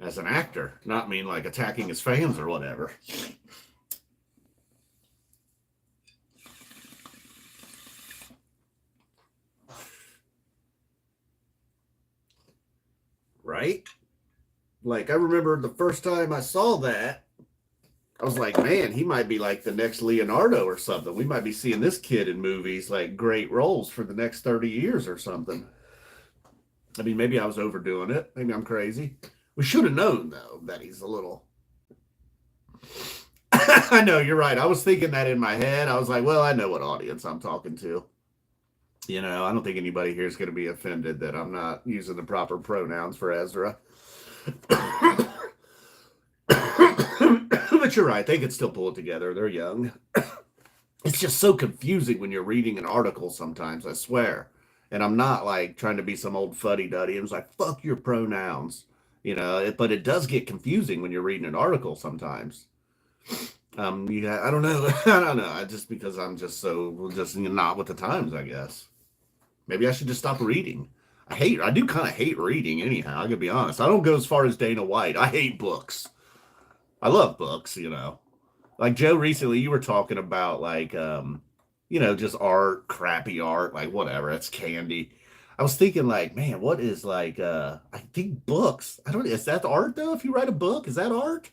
as an actor, not mean like attacking his fans or whatever. Right? Like I remember the first time I saw that, I was like, man, he might be like the next Leonardo or something. We might be seeing this kid in movies like great roles for the next 30 years or something. I mean, maybe I was overdoing it. Maybe I'm crazy. We should have known though that he's a little. I know you're right. I was thinking that in my head. I was like, well, I know what audience I'm talking to. I don't think anybody here is going to be offended that I'm not using the proper pronouns for Ezra. But you're right. They could still pull it together. They're young. It's just so confusing when you're reading an article sometimes, I swear. And I'm not like trying to be some old fuddy duddy. It was like, fuck your pronouns. But it does get confusing when you're reading an article sometimes. Yeah, I don't know. I don't know. Just because I'm just not with the times, I guess. Maybe I should just stop reading. I do kind of hate reading anyhow. I gotta be honest. I don't go as far as Dana White. I hate books. I love books. Like Joe, recently you were talking about like, just art, crappy art, like whatever. It's candy. I was thinking like, man, what is like, I think books. I don't, is that art though? If you write a book, is that art?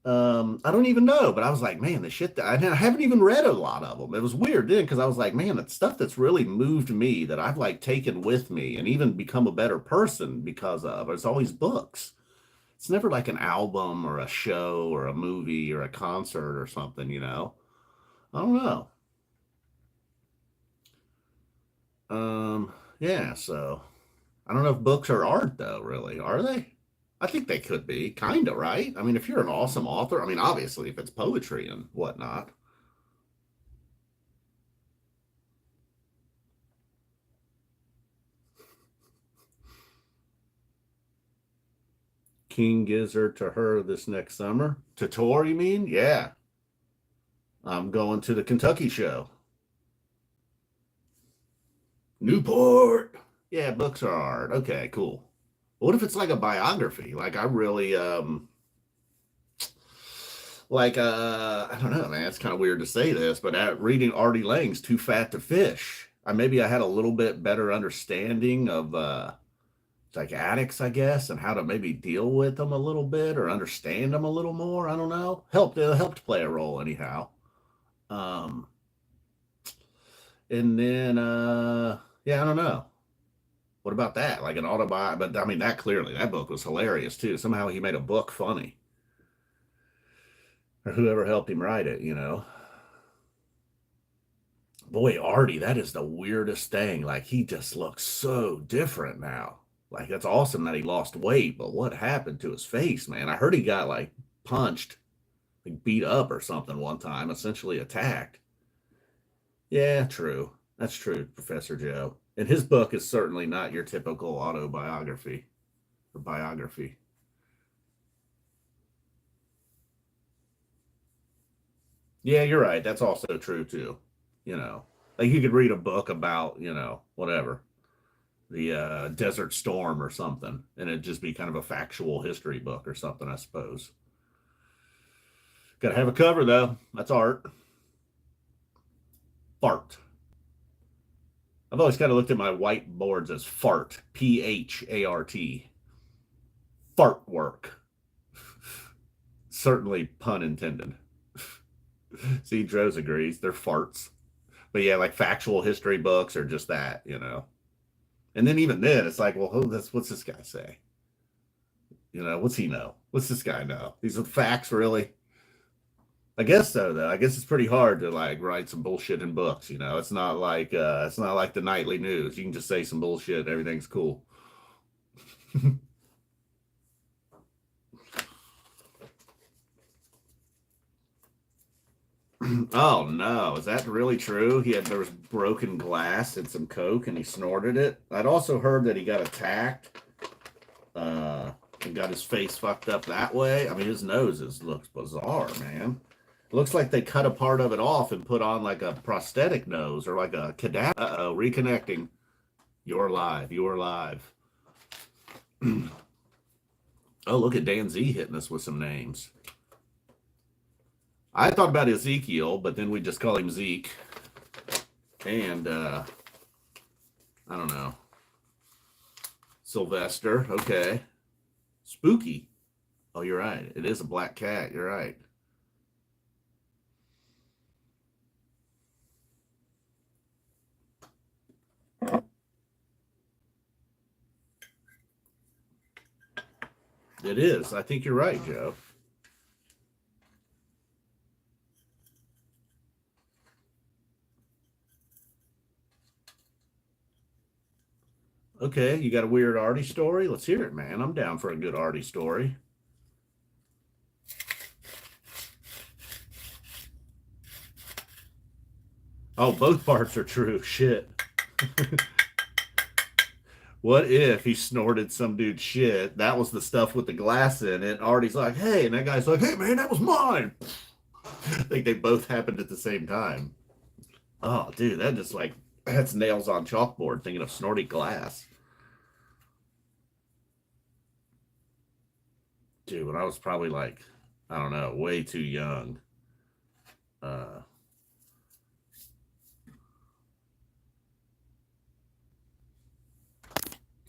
I don't even know, but I was like, man, the shit that I haven't even read a lot of them. It was weird, did because I was like, man, the stuff that's really moved me that I've like taken with me and even become a better person because of. It's always books. It's never like an album or a show or a movie or a concert or something. I don't know. Yeah, so I don't know if books are art though, really. Are they? I think they could be, kind of, right? I mean, if you're an awesome author, I mean, obviously, if it's poetry and whatnot. King gives her to her this next summer. To tour, you mean? Yeah. I'm going to the Kentucky show. Newport. Yeah, books are art. Okay, cool. What if it's like a biography? Like I really I don't know, man. It's kind of weird to say this, but reading Artie Lang's Too Fat to Fish, I had a little bit better understanding of like addicts, I guess, and how to maybe deal with them a little bit or understand them a little more. I don't know. Helped play a role anyhow. Um, and then yeah, I don't know. What about that? Like an autobiography? But I mean, that book was hilarious too. Somehow he made a book funny. or whoever helped him write it, you know. Boy, Artie, that is the weirdest thing. Like, he just looks so different now. Like, that's awesome that he lost weight, but what happened to his face, man? I heard he got like punched, like beat up or something one time, essentially attacked. Yeah, true. That's true, Professor Joe. And his book is certainly not your typical autobiography or biography. Yeah, you're right. That's also true too. You know, like you could read a book about, whatever, the Desert Storm or something, and it'd just be kind of a factual history book or something, I suppose. Got to have a cover though. That's art. Fart. I've always kind of looked at my whiteboards as fart, Phart. Fart work. Certainly pun intended. See, Droz agrees. They're farts. But yeah, like factual history books are just that, you know. And then even then, it's like, well, what's this guy say? You know, what's he know? What's this guy know? These are facts, really. I guess so, though. I guess it's pretty hard to like write some bullshit in books. You know, it's not like the nightly news. You can just say some bullshit, everything's cool. Oh no, is that really true? There was broken glass and some coke, and he snorted it. I'd also heard that he got attacked, and got his face fucked up that way. I mean, his looks bizarre, man. It looks like they cut a part of it off and put on like a prosthetic nose or like a cadaver. Uh-oh, reconnecting. You're live. You're live. Oh, look at Dan Z hitting us with some names. I thought about Ezekiel, but then we just call him Zeke. And I don't know. Sylvester, okay. Spooky. Oh, you're right. It is a black cat. You're right. It is. I think you're right, Joe. Okay, you got a weird Artie story? Let's hear it, man. I'm down for a good Artie story. Oh, both parts are true. Shit. What if he snorted some dude's shit? That was the stuff with the glass in it. Artie's like, hey, and that guy's like, hey, man, that was mine. I think they both happened at the same time. Oh, dude, that's nails on chalkboard thinking of snorting glass. Dude, when I was probably like, I don't know, way too young. Uh,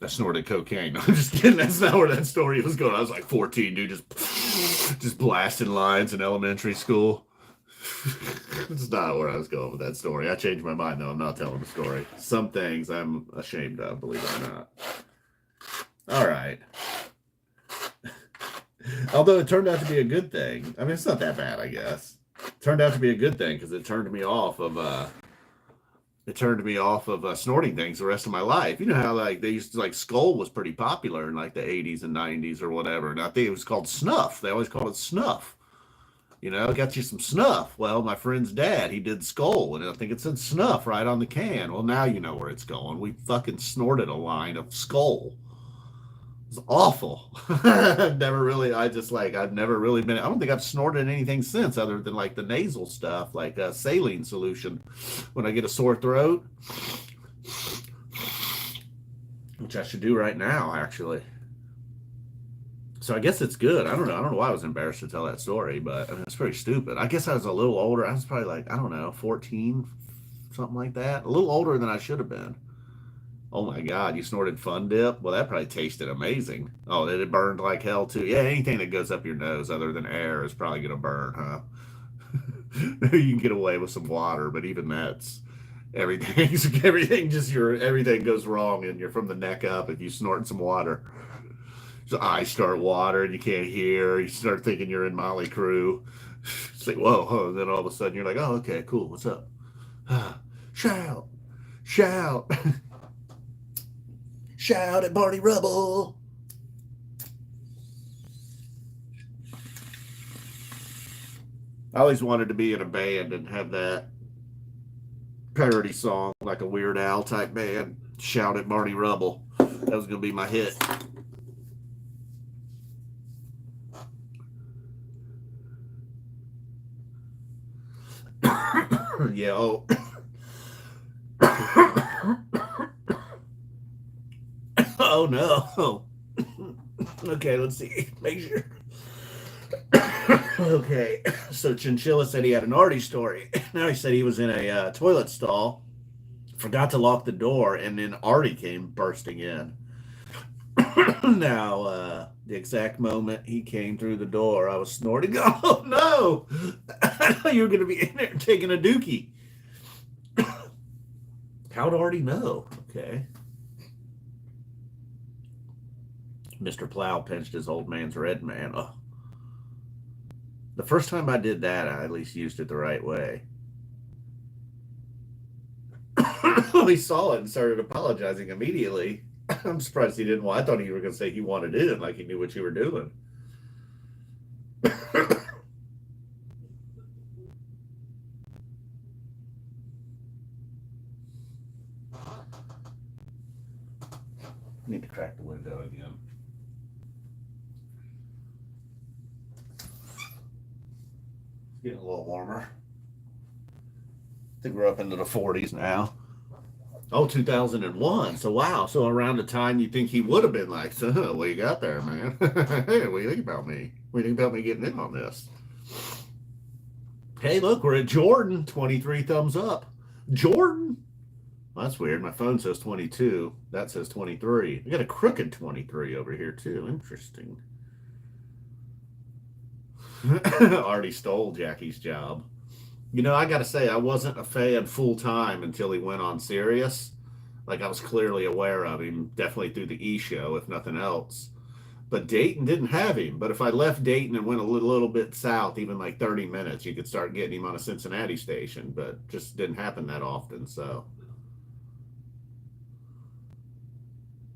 I snorted cocaine. No, I'm just kidding. That's not where that story was going. I was like 14, dude, just blasting lines in elementary school. It's not where I was going with that story. I changed my mind though. I'm not telling the story. Some things I'm ashamed of, believe it or not. All right. Although it turned out to be a good thing. I mean, it's not that bad, I guess. It turned out to be a good thing because it turned me off of snorting things the rest of my life. You know how like they used to like Skull was pretty popular in like the 80s and 90s or whatever. And I think it was called snuff. They always called it snuff. You know, got you some snuff. Well, my friend's dad, he did Skull, and I think it said snuff right on the can. Well, now you know where it's going. We fucking snorted a line of Skull. It was awful. I've never really been, I don't think I've snorted anything since other than like the nasal stuff, like a saline solution when I get a sore throat, which I should do right now, actually. So I guess it's good. I don't know. I don't know why I was embarrassed to tell that story, but I mean, it's pretty stupid. I guess I was a little older. I was probably like, I don't know, 14, something like that. A little older than I should have been. Oh my God, you snorted Fun Dip? Well, that probably tasted amazing. Oh, it burned like hell too. Yeah, anything that goes up your nose other than air is probably gonna burn, huh? You can get away with some water, but even that's everything goes wrong and you're from the neck up if you snort some water. So eyes start watering, you can't hear, you start thinking you're in Molly Crew. It's like, whoa, huh. Then all of a sudden you're like, oh, okay, cool. What's up? Shout, shout, shout at Barney Rubble. I always wanted to be in a band and have that parody song, like a Weird Al type band. Shout at Barney Rubble. That was going to be my hit. Yeah, oh. Oh no. Okay, let's see. Make sure. Okay, so Chinchilla said he had an Artie story. Now he said he was in a toilet stall, forgot to lock the door, and then Artie came bursting in. Now, the exact moment he came through the door, I was snorting. Oh no! I thought you were going to be in there taking a dookie. How'd Artie know? Okay. Mr. Plow pinched his old man's red man. Oh. The first time I did that, I at least used it the right way. He saw it and started apologizing immediately. I'm surprised he didn't. Well, I thought you were going to say he wanted in, like he knew what you were doing. Need to crack the window again. It's getting a little warmer. I think we're up into the 40s now. Oh, 2001. So, wow. So, around the time you think he would have been like, so, what you got there, man? Hey, what do you think about me? What do you think about me getting in on this? Hey, look, we're at Jordan. 23 thumbs up. Jordan. Well, that's weird. My phone says 22. That says 23. I got a crooked 23 over here, too. Interesting. Already stole Jackie's job. You know, I got to say, I wasn't a fan full time until he went on Sirius. Like, I was clearly aware of him, definitely through the E show, if nothing else. But Dayton didn't have him. But if I left Dayton and went a little bit south, even like 30 minutes, you could start getting him on a Cincinnati station. But just didn't happen that often. So,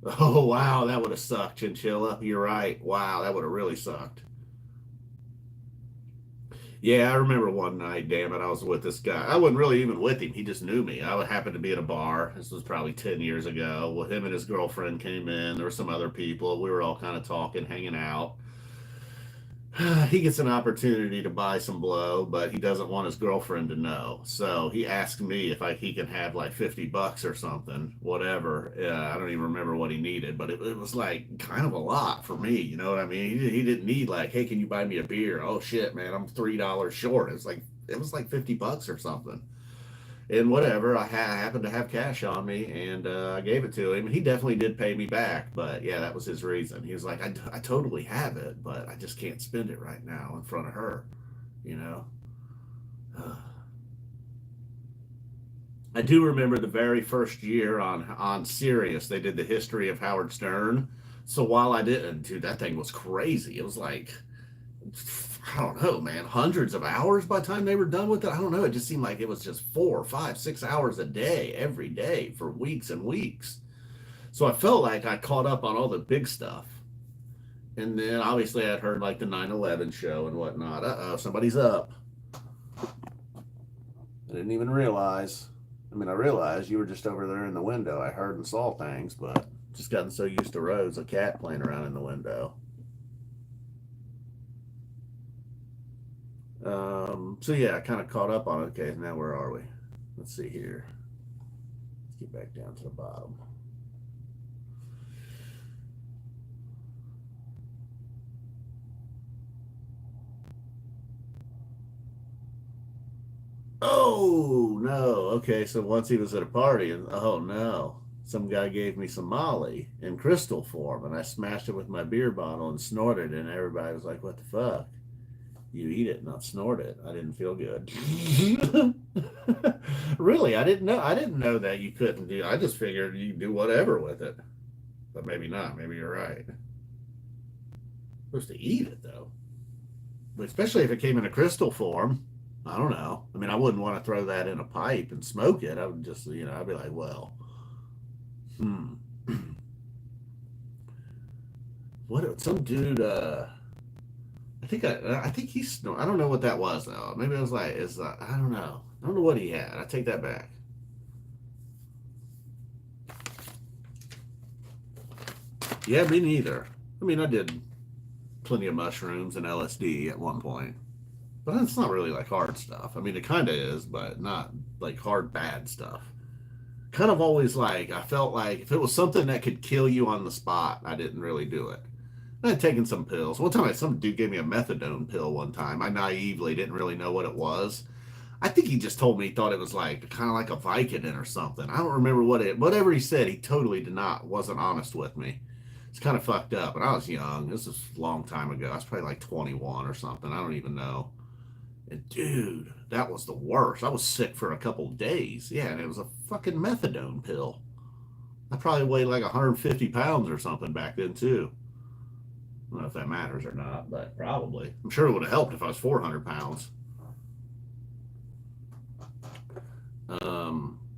oh, wow, that would have sucked, Chinchilla. You're right. Wow, that would have really sucked. Yeah, I remember one night, damn it, I was with this guy. I wasn't really even with him. He just knew me. I happened to be at a bar. This was probably 10 years ago. Well, him and his girlfriend came in. There were some other people. We were all kind of talking, hanging out. He gets an opportunity to buy some blow, but he doesn't want his girlfriend to know. So he asked me if he can have like $50 or something, whatever. I don't even remember what he needed, but it was like kind of a lot for me. You know what I mean? He didn't need like, hey, can you buy me a beer? Oh shit, man, I'm $3 short. It was like $50 or something. And whatever, I happened to have cash on me, and I gave it to him. He definitely did pay me back, but yeah, that was his reason. He was like, I totally have it, but I just can't spend it right now in front of her, you know? I do remember the very first year on Sirius, they did the history of Howard Stern. So while I didn't, dude, that thing was crazy. It was like, I don't know, man, hundreds of hours by the time they were done with it. I don't know. It just seemed like it was just 4, 5, 6 hours a day, every day for weeks and weeks. So I felt like I caught up on all the big stuff. And then obviously I'd heard like the 9/11 show and whatnot. Uh oh, somebody's up. I didn't even realize. I mean, I realized you were just over there in the window. I heard and saw things, but just gotten so used to Rose, a cat playing around in the window. So yeah, I kind of caught up on it. Okay, now where are we? Let's see here. Let's get back down to the bottom. Oh no. Okay, so once he was at a party, and oh no, some guy gave me some Molly in crystal form, and I smashed it with my beer bottle and snorted, and everybody was like, "What the fuck? You eat it, not snort it." I didn't feel good. Really, I didn't know. I didn't know that you couldn't do. I just figured you could do whatever with it, but maybe not. Maybe you're right. Supposed to eat it though. especially if it came in a crystal form. I don't know. I mean, I wouldn't want to throw that in a pipe and smoke it. I would just, I'd be like, well, hmm. What some dude? I think he's. I don't know what that was though. Maybe it was like, I don't know. I don't know what he had. I take that back. Yeah, me neither. I mean, I did plenty of mushrooms and LSD at one point. But it's not really like hard stuff. I mean, it kind of is, but not like hard bad stuff. Kind of always like, I felt like if it was something that could kill you on the spot, I didn't really do it. I had taken some pills. One time, some dude gave me a methadone pill one time. I naively didn't really know what it was. I think he just told me he thought it was like kind of like a Vicodin or something. I don't remember whatever he said, he totally wasn't honest with me. It's kind of fucked up. And I was young. This was a long time ago. I was probably like 21 or something. I don't even know. And dude, that was the worst. I was sick for a couple days. Yeah, and it was a fucking methadone pill. I probably weighed like 150 pounds or something back then too. I don't know if that matters or not, but probably. I'm sure it would have helped if I was 400 pounds.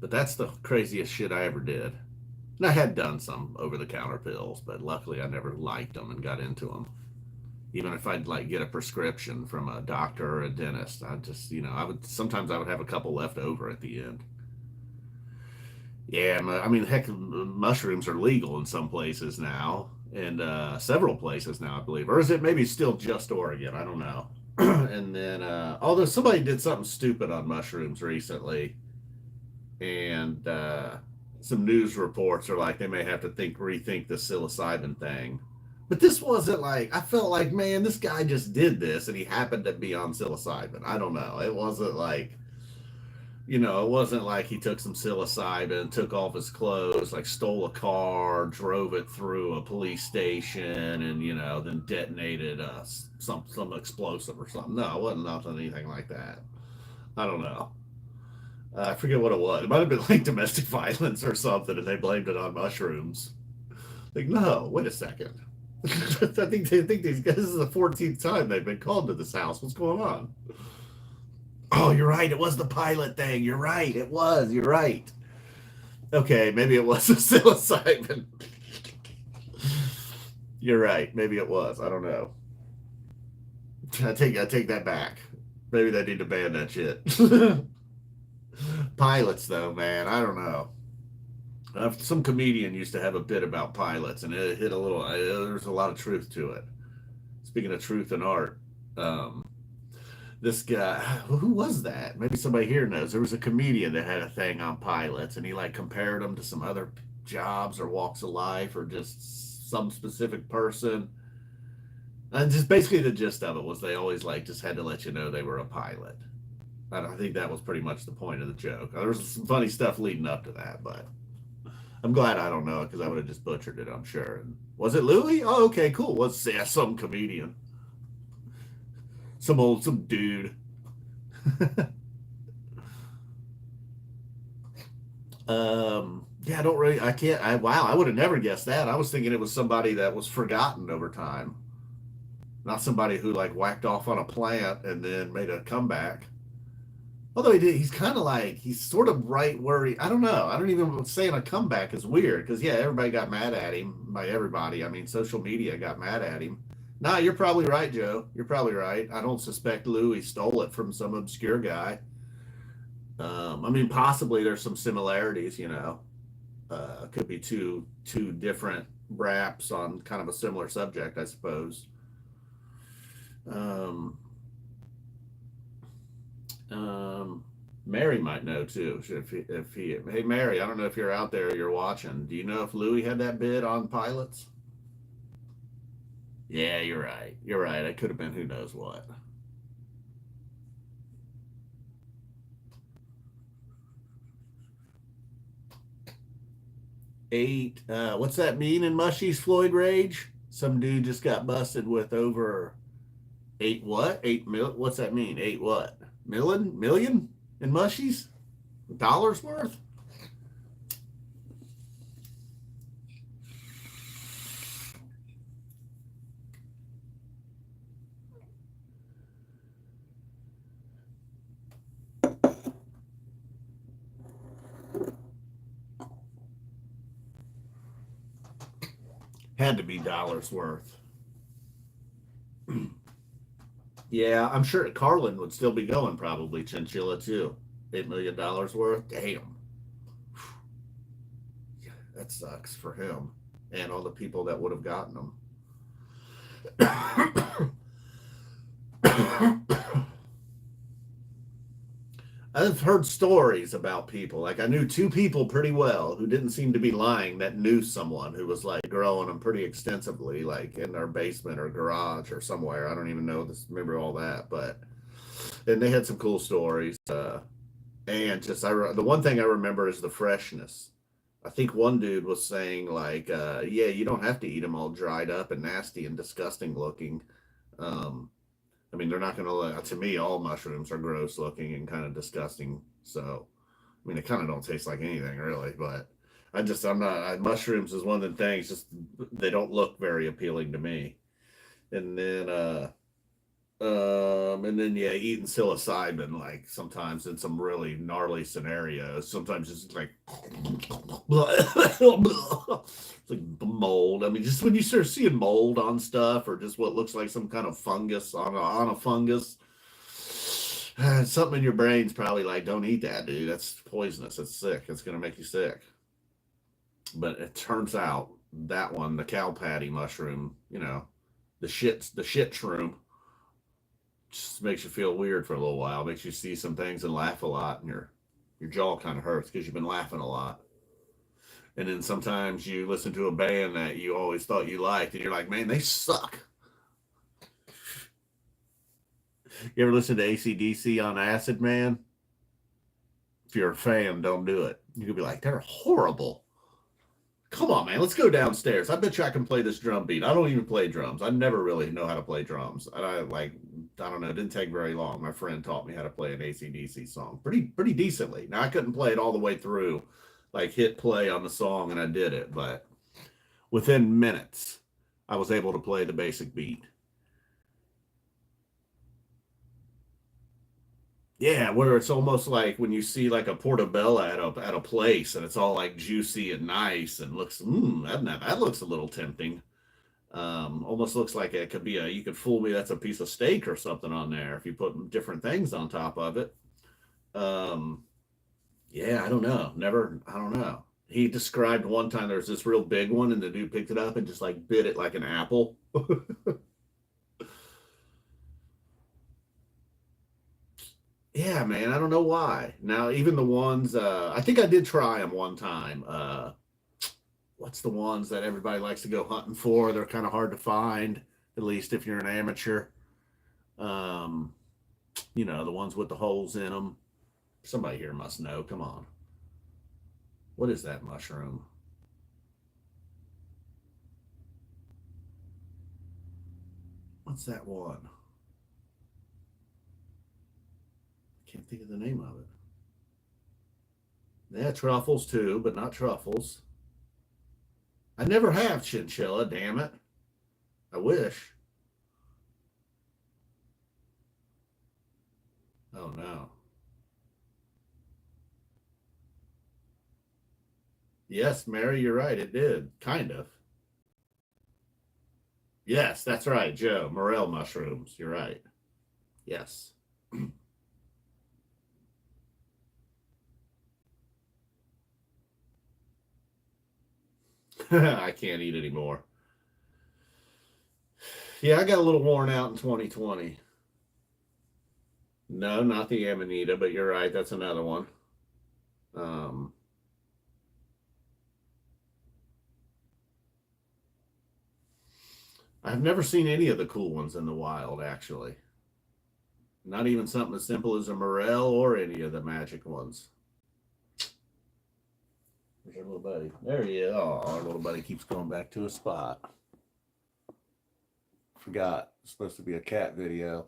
But that's the craziest shit I ever did. And I had done some over-the-counter pills, but luckily I never liked them and got into them. Even if I'd like get a prescription from a doctor or a dentist, I just, I would have a couple left over at the end. Yeah, I mean, heck, mushrooms are legal in some places now, and several places now, I believe. Or is it maybe still just Oregon? I don't know. And then, although somebody did something stupid on mushrooms recently, and some news reports are like they may have to rethink the psilocybin thing. But this wasn't like, I felt like, man, this guy just did this and he happened to be on psilocybin. I don't know. It wasn't like, it wasn't like he took some psilocybin, took off his clothes, like stole a car, drove it through a police station, and then detonated some explosive or something. No, it wasn't nothing anything like that. I don't know. I forget what it was. It might have been like domestic violence or something, and they blamed it on mushrooms. Like, no, wait a second. I think these guys, this is the 14th time they've been called to this house. What's going on? Oh, you're right. It was the pilot thing. You're right. It was. You're right. Okay, maybe it was a psilocybin. You're right. Maybe it was. I don't know. I take that back. Maybe they need to ban that shit. Pilots, though, man, I don't know. Some comedian used to have a bit about pilots, and it hit a little. There's a lot of truth to it. Speaking of truth and art, um, this guy, who was that? Maybe somebody here knows. There was a comedian that had a thing on pilots, and he like compared them to some other jobs or walks of life or just some specific person. And just basically the gist of it was they always like just had to let you know they were a pilot. I think that was pretty much the point of the joke. There was some funny stuff leading up to that, but I'm glad I don't know it because I would have just butchered it, I'm sure. And was it Louis? Oh, okay, cool. Was some comedian, some dude. Yeah, I don't really. I can't. Wow, I would have never guessed that. I was thinking it was somebody that was forgotten over time, not somebody who like whacked off on a plant and then made a comeback. Although he did, he's sort of right where I don't know. I don't even saying a comeback is weird because yeah, everybody got mad at him by everybody. I mean, social media got mad at him. Nah, you're probably right, Joe. You're probably right. I don't suspect Louis stole it from some obscure guy. I mean, possibly there's some similarities. Could be two different raps on kind of a similar subject, I suppose. Um, Mary might know too. Hey Mary, I don't know if you're out there, you're watching. Do you know if Louis had that bid on pilots? Yeah, you're right. You're right. It could have been who knows what. Eight. What's that mean in Mushy's Floyd Rage? Some dude just got busted with over eight what? 8 mil. What's that mean? Eight what? Million in Mushies? Dollars worth? Had to be dollars worth. Yeah, I'm sure Carlin would still be going probably. Chinchilla too. $8 million worth. Damn, that sucks for him and all the people that would have gotten them. I've heard stories about people. Like I knew two people pretty well who didn't seem to be lying that knew someone who was like growing them pretty extensively, like in their basement or garage or somewhere. I don't even know this, remember all that, but and they had some cool stories. And just the one thing I remember is the freshness. I think one dude was saying like, yeah, you don't have to eat them all dried up and nasty and disgusting looking. Um, I mean, they're not going to, to me, all mushrooms are gross looking and kind of disgusting. So, I mean, they kind of don't taste like anything really, but I'm not, mushrooms is one of the things, just they don't look very appealing to me. And then, yeah, eating psilocybin, like sometimes in some really gnarly scenarios, sometimes it's like, it's like mold. I mean, just when you start seeing mold on stuff or just what looks like some kind of fungus on a fungus, something in your brain's probably like, don't eat that, dude. That's poisonous. It's sick. It's going to make you sick. But it turns out that one, the cow patty mushroom, the shit shroom, just makes you feel weird for a little while. Makes you see some things and laugh a lot, and your jaw kind of hurts because you've been laughing a lot. And then sometimes you listen to a band that you always thought you liked, and you're like, man, they suck. You ever listen to AC/DC on acid, man? If you're a fan, don't do it. You could be like, they're horrible. Come on, man, let's go downstairs. I bet you I can play this drum beat. I don't even play drums. I never really know how to play drums. And I don't know, it didn't take very long. My friend taught me how to play an AC/DC song pretty decently. Now I couldn't play it all the way through, like hit play on the song and I did it, but within minutes I was able to play the basic beat. Yeah, where it's almost like when you see like a portobello at a place and it's all like juicy and nice and looks that looks a little tempting. Almost looks like it could be you could fool me that's a piece of steak or something on there if you put different things on top of it. Um, yeah, I don't know. Never, I don't know. He described one time there's this real big one and the dude picked it up and just like bit it like an apple. Yeah, man, I don't know why. Now, even the ones I think I did try them one time. What's the ones that everybody likes to go hunting for? They're kind of hard to find, at least if you're an amateur. Um, the ones with the holes in them. Somebody here must know. Come on. What is that mushroom? What's that one? I can't think of the name of it. Yeah, truffles too, but not truffles. I never have chinchilla, damn it. I wish. Oh no. Yes, Mary, you're right. It did. Kind of. Yes, that's right, Joe. Morel mushrooms. You're right. Yes. I can't eat anymore. Yeah, I got a little worn out in 2020. No, not the Amanita, but you're right. That's another one. Um, I've never seen any of the cool ones in the wild, actually. Not even something as simple as a morel or any of the magic ones. Where's your little buddy? There he is. Oh, our little buddy keeps going back to a spot. Forgot. It's supposed to be a cat video.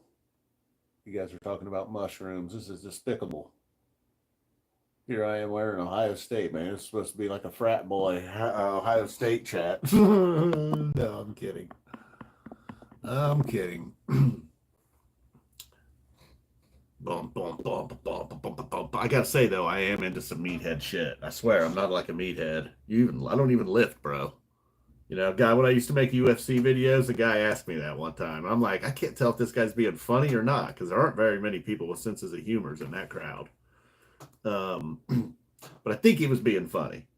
You guys are talking about mushrooms. This is despicable. Here I am wearing Ohio State, man. It's supposed to be like a frat boy Ohio State chat. No, I'm kidding. I'm kidding. I gotta say though, I am into some meathead shit. I swear, I'm not like a meathead. I don't even lift, bro. You know, guy, when I used to make UFC videos, a guy asked me that one time. I'm like, I can't tell if this guy's being funny or not because there aren't very many people with senses of humor in that crowd. Um, but I think he was being funny.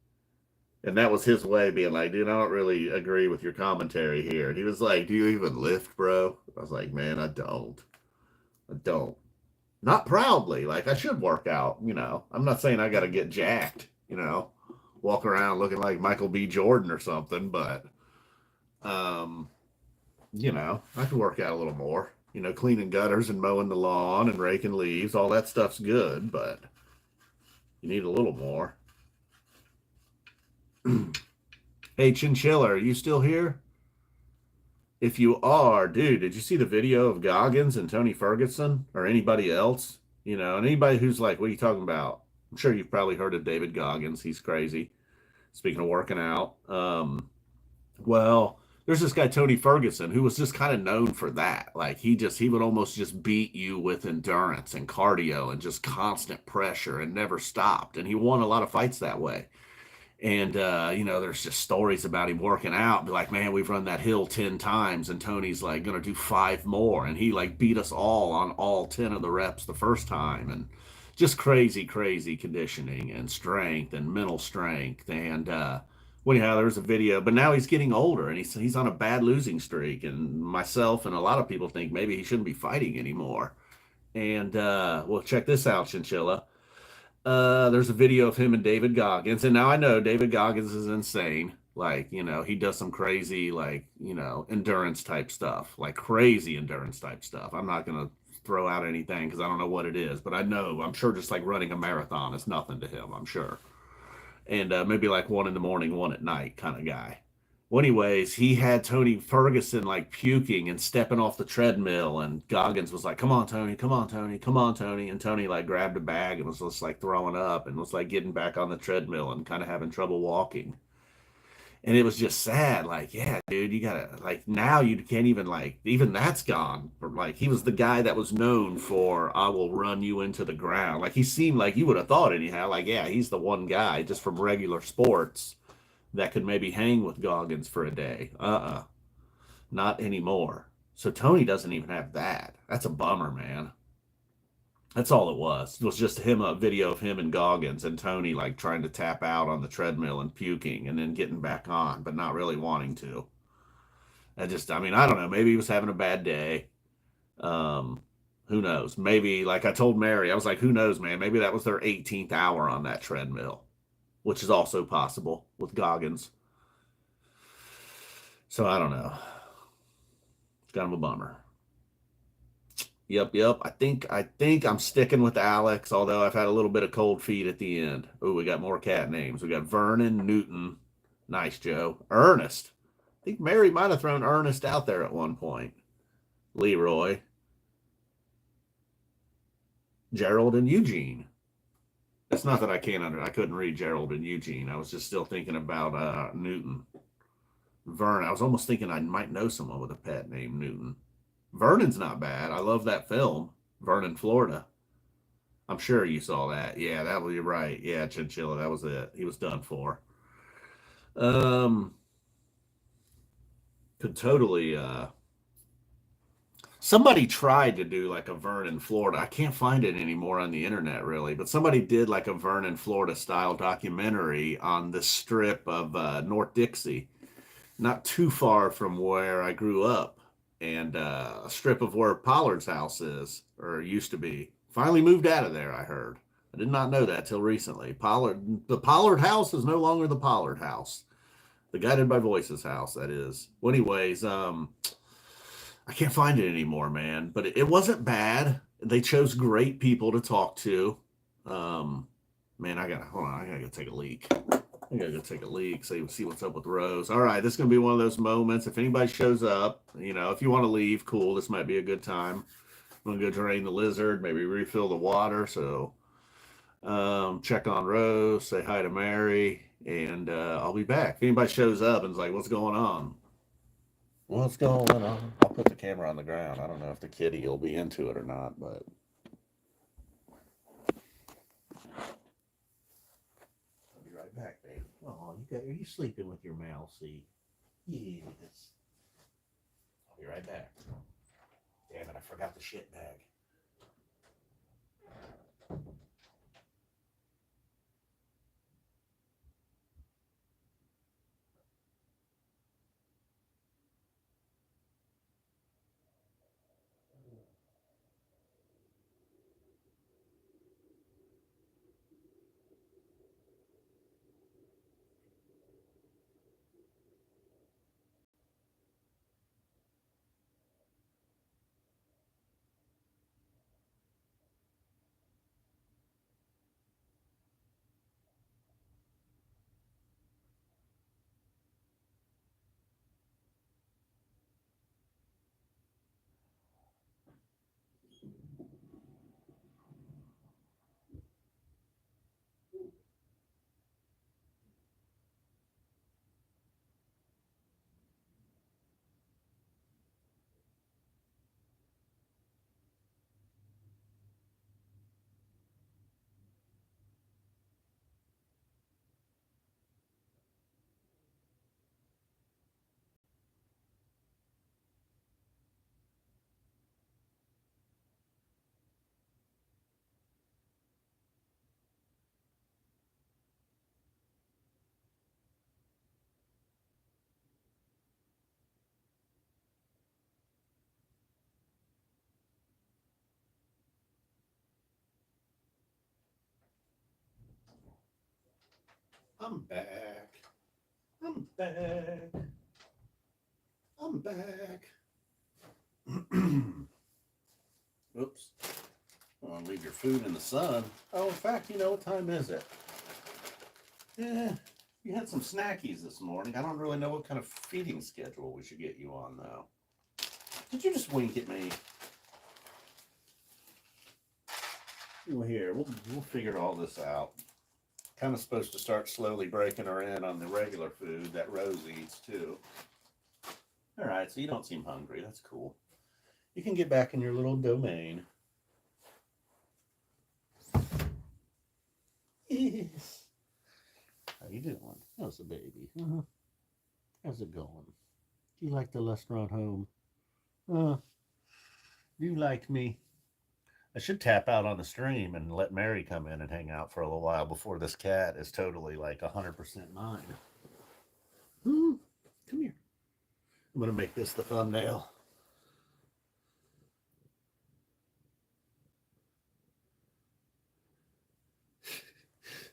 And that was his way of being like, dude, I don't really agree with your commentary here. And he was like, do you even lift, bro? I was like, man, I don't. I don't. Not proudly. Like, I should work out, you know. I'm not saying I got to get jacked, you know, walk around looking like Michael B. Jordan or something, but, um, you know, I could work out a little more. You know, cleaning gutters and mowing the lawn and raking leaves, all that stuff's good, but you need a little more. Hey, Chinchilla, are you still here? If you are, dude, did you see the video of Goggins and Tony Ferguson or anybody else? You know, and anybody who's like, what are you talking about? I'm sure you've probably heard of David Goggins. He's crazy. Speaking of working out, well, there's this guy Tony Ferguson who was just kind of known for that. Like he would almost just beat you with endurance and cardio and just constant pressure and never stopped. And he won a lot of fights that way. And you know, there's just stories about him working out. Be like, man, we've run that hill 10 times, and Tony's like gonna do 5 more, and he like beat us all on all 10 of the reps the first time, and just crazy, crazy conditioning and strength and mental strength. And well, anyhow, there was a video, but now he's getting older, and he's on a bad losing streak, and myself and a lot of people think maybe he shouldn't be fighting anymore. And well, check this out, Chinchilla. There's a video of him and David Goggins, and now I know David Goggins is insane. Like, you know, he does some crazy, like, you know, endurance type stuff, like crazy endurance type stuff. I'm not gonna throw out anything because I don't know what it is, but I know I'm sure just like running a marathon is nothing to him. I'm sure, and maybe like one in the morning, one at night kind of guy. Well, anyways, he had Tony Ferguson like puking and stepping off the treadmill, and Goggins was like, "Come on, Tony! Come on, Tony! Come on, Tony!" And Tony like grabbed a bag and was just like throwing up and was like getting back on the treadmill and kind of having trouble walking. And it was just sad. Like, yeah, dude, you gotta like now you can't even like even that's gone. Like he was the guy that was known for I will run you into the ground. Like he seemed like you would have thought anyhow. Like, yeah, he's the one guy just from regular sports that could maybe hang with Goggins for a day. Not anymore. So Tony doesn't even have that. That's a bummer, man. That's all it was. It was just him, a video of him and Goggins and Tony like trying to tap out on the treadmill and puking and then getting back on, but not really wanting to. I mean, I don't know. Maybe he was having a bad day. Um, who knows? Maybe, like I told Mary, I was like, who knows, man? Maybe that was their 18th hour on that treadmill, which is also possible with Goggins. So I don't know. It's kind of a bummer. Yep. I think I'm sticking with Alex, although I've had a little bit of cold feet at the end. Oh, we got more cat names. We got Vernon, Newton. Nice, Joe. Ernest. I think Mary might have thrown Ernest out there at one point. Leroy, Gerald, and Eugene. It's not that I couldn't read Gerald and Eugene. I was just still thinking about Newton. Vern. I was almost thinking I might know someone with a pet named Newton. Vernon's not bad. I love that film, Vernon, Florida. I'm sure you saw that. Yeah, that was you're right. Yeah, Chinchilla, that was it. He was done for. Um, could totally. Somebody tried to do like a Vernon, Florida. I can't find it anymore on the internet, really. But somebody did like a Vernon, Florida style documentary on the strip of North Dixie, not too far from where I grew up, and a strip of where Pollard's house is or used to be. Finally moved out of there. I heard. I did not know that till recently. The Pollard house is no longer the Pollard house. The Guided by Voices house, that is. Well, anyways, I can't find it anymore, man. But it wasn't bad. They chose great people to talk to. Um, man, I gotta hold on. I gotta go take a leak. I gotta go take a leak. See what's up with Rose. All right, this is gonna be one of those moments. If anybody shows up, you know, if you want to leave, cool. This might be a good time. I'm gonna go drain the lizard, maybe refill the water. So check on Rose, say hi to Mary, and I'll be back. If anybody shows up and is like, "What's going on?" What's going on? I'll put the camera on the ground. I don't know if the kitty will be into it or not, but I'll be right back, babe. Oh, are you sleeping with your mousey? Yes. I'll be right back. Damn it, I forgot the shit bag. I'm back. I'm back. I'm back. Oops. I want to leave your food in the sun. Oh, in fact, you know, what time is it? Yeah, you had some snackies this morning. I don't really know what kind of feeding schedule we should get you on, though. Did you just wink at me? Well, here, we'll figure all this out. Kind of supposed to start slowly breaking her in on the regular food that Rose eats, too. All right, so you don't seem hungry. That's cool. You can get back in your little domain. Yes. How you doing? How's the baby? How's it going? Do you like the restaurant home? Do you like me? I should tap out on the stream and let Mary come in and hang out for a little while before this cat is totally like 100% mine. Come here. I'm going to make this the thumbnail.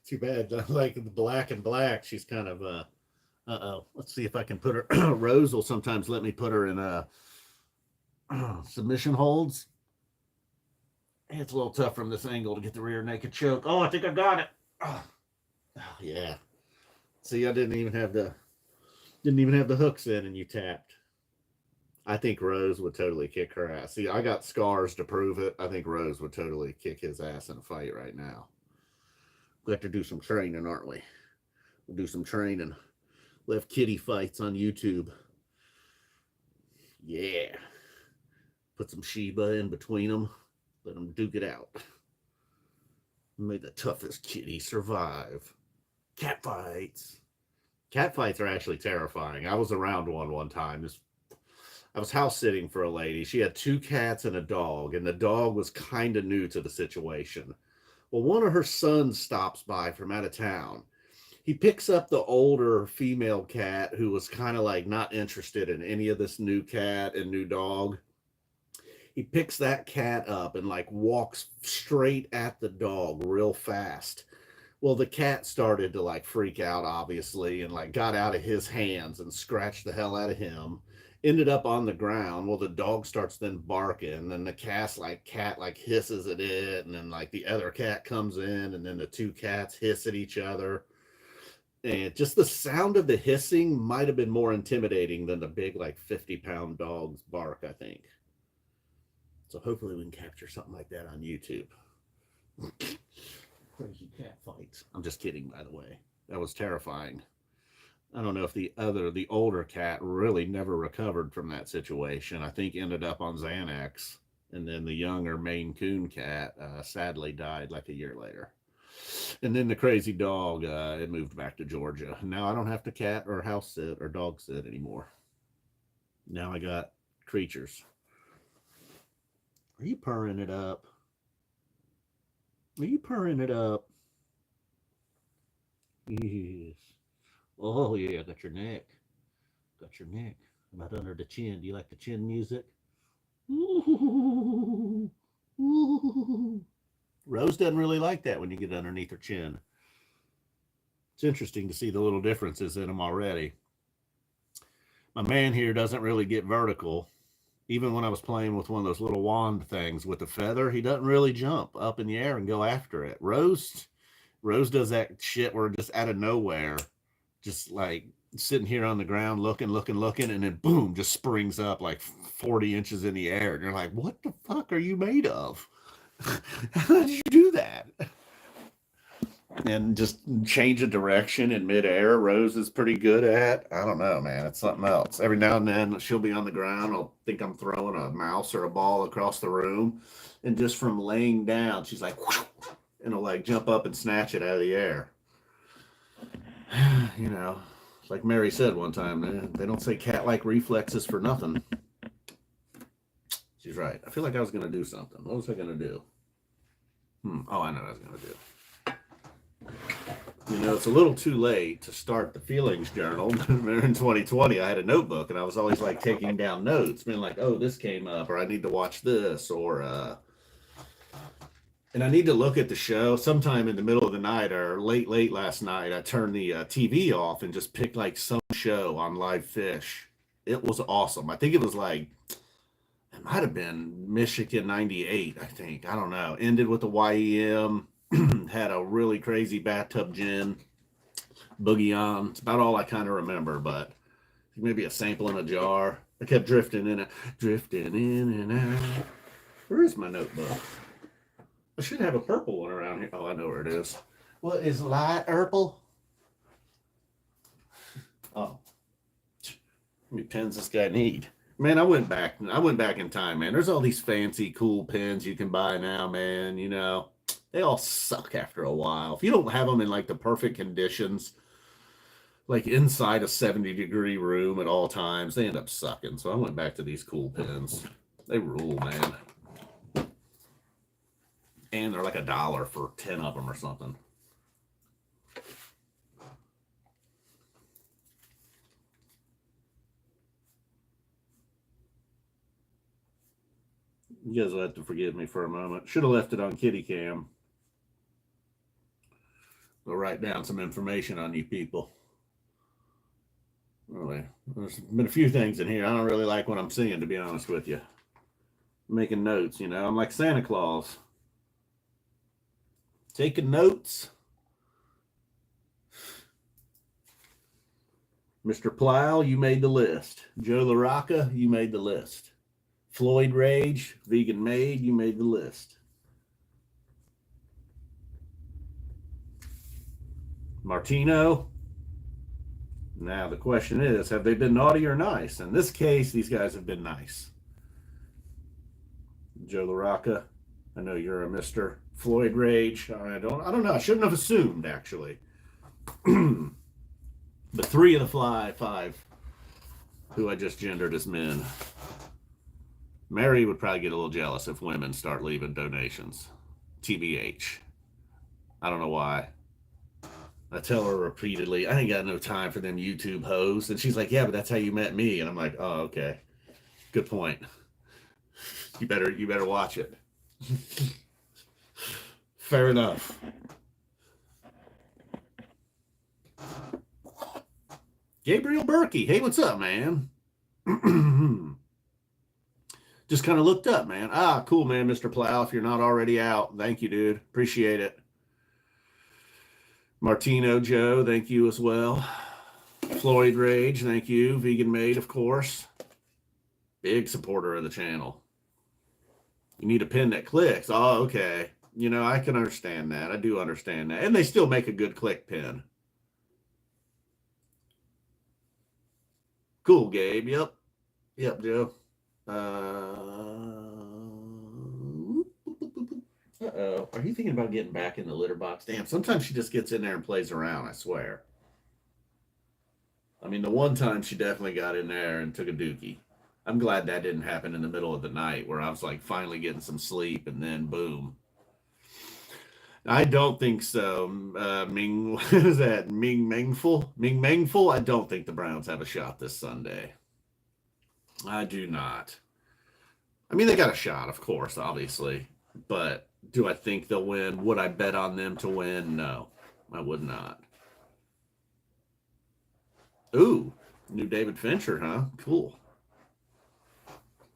Too bad. I like the black and black. She's kind of, uh-oh. Let's see if I can put her. Rose will sometimes let me put her in submission holds. It's a little tough from this angle to get the rear naked choke. Oh, I think I got it. Oh, yeah. See, I didn't even have the hooks in, and you tapped. I think Rose would totally kick her ass. See, I got scars to prove it. I think Rose would totally kick his ass in a fight right now. We have to do some training, aren't we? We'll do some training. We'll have kitty fights on YouTube. Yeah. Put some Shiba in between them. Let them duke it out. May the toughest kitty survive. Cat fights. Cat fights are actually terrifying. I was around one time. I was house sitting for a lady. She had 2 cats and a dog, and the dog was kind of new to the situation. Well, one of her sons stops by from out of town. He picks up the older female cat who was kind of like not interested in any of this new cat and new dog. He picks that cat up and like walks straight at the dog real fast. Well, the cat started to like freak out, obviously, and like got out of his hands and scratched the hell out of him. Ended up on the ground. Well, the dog starts then barking, and the cat like hisses at it, and then like the other cat comes in, and then the 2 cats hiss at each other. And just the sound of the hissing might have been more intimidating than the big like 50-pound dog's bark, I think. So hopefully we can capture something like that on YouTube. Crazy cat fights. I'm just kidding, by the way. That was terrifying. I don't know if the older cat really never recovered from that situation. I think ended up on Xanax. And then the younger Maine Coon cat sadly died like a year later. And then the crazy dog, it moved back to Georgia. Now I don't have to cat or house sit or dog sit anymore. Now I got creatures. Are you purring it up? Are you purring it up? Yes. Oh, yeah, got your neck. Got your neck. About under the chin. Do you like the chin music? Ooh. Ooh. Rose doesn't really like that when you get underneath her chin. It's interesting to see the little differences in them already. My man here doesn't really get vertical. Even when I was playing with one of those little wand things with the feather, he doesn't really jump up in the air and go after it. Rose does that shit where just out of nowhere, just like sitting here on the ground looking, and then boom, just springs up like 40 inches in the air. And you're like, what the fuck are you made of? How did you do that? And just change a direction in midair. Rose is pretty good at. I don't know, man. It's something else. Every now and then she'll be on the ground. I'll think I'm throwing a mouse or a ball across the room. And just from laying down, she's like, whoosh, and will like jump up and snatch it out of the air. You know, like Mary said one time, they don't say cat-like reflexes for nothing. She's right. I feel like I was going to do something. What was I going to do? Oh, I know what I was going to do. You know, it's a little too late to start the feelings journal. In 2020, I had a notebook, and I was always like taking down notes, being like, oh, this came up, or I need to watch this, or and I need to look at the show sometime in the middle of the night or late last night. I turned the TV off and just picked like some show on Live Fish. It was awesome. I think it was like, it might have been Michigan 98, I think. I don't know. Ended with the YEM. Had a really crazy bathtub gin, boogie on. It's about all I kind of remember, but maybe a sample in a jar. I kept drifting in and out. Where is my notebook? I should have a purple one around here. Oh, I know where it is. What is light purple? Oh, how many pens this guy need? Man, I went back in time, man. There's all these fancy, cool pens you can buy now, man. You know, they all suck after a while. If you don't have them in like the perfect conditions, like inside a 70-degree room at all times, they end up sucking. So I went back to these cool pens. They rule, man. And they're like $1 for 10 of them or something. You guys will have to forgive me for a moment. Should have left it on kitty cam. I'll write down some information on you people. Anyway, there's been a few things in here I don't really like what I'm seeing, to be honest with you. I'm making notes, you know. I'm like Santa Claus. Taking notes. Mr. Plow, you made the list. Joe LaRocca, you made the list. Floyd Rage, Vegan Made, you made the list. Martino. Now the question is, have they been naughty or nice? In this case, these guys have been nice. Joe LaRocca, I know you're a Mr. Floyd Rage. I don't know. I shouldn't have assumed, actually. But 3 of the 5 who I just gendered as men. Mary would probably get a little jealous if women start leaving donations. TBH. I don't know why. I tell her repeatedly, I ain't got no time for them YouTube hoes. And she's like, yeah, but that's how you met me. And I'm like, oh, okay. Good point. You better watch it. Fair enough. Gabriel Berkey. Hey, what's up, man? Just kind of looked up, man. Ah, cool, man, Mr. Plow. If you're not already out, thank you, dude. Appreciate it. Martino Joe, thank you as well. Floyd Rage, thank you. Vegan Made, of course. Big supporter of the channel. You need a pin that clicks. Oh, okay. You know, I can understand that. I do understand that. And they still make a good click pin. Cool, Gabe. Yep. Yep, Joe. Uh-oh. Are you thinking about getting back in the litter box? Damn, sometimes she just gets in there and plays around, I swear. I mean, the one time she definitely got in there and took a dookie. I'm glad that didn't happen in the middle of the night where I was like finally getting some sleep and then boom. I don't think so. Ming, what is that? Ming Mengful? Ming Mengful? I don't think the Browns have a shot this Sunday. I do not. I mean, they got a shot, of course, obviously. But do I think they'll win? Would I bet on them to win? No, I would not. Ooh, new David Fincher, huh? Cool.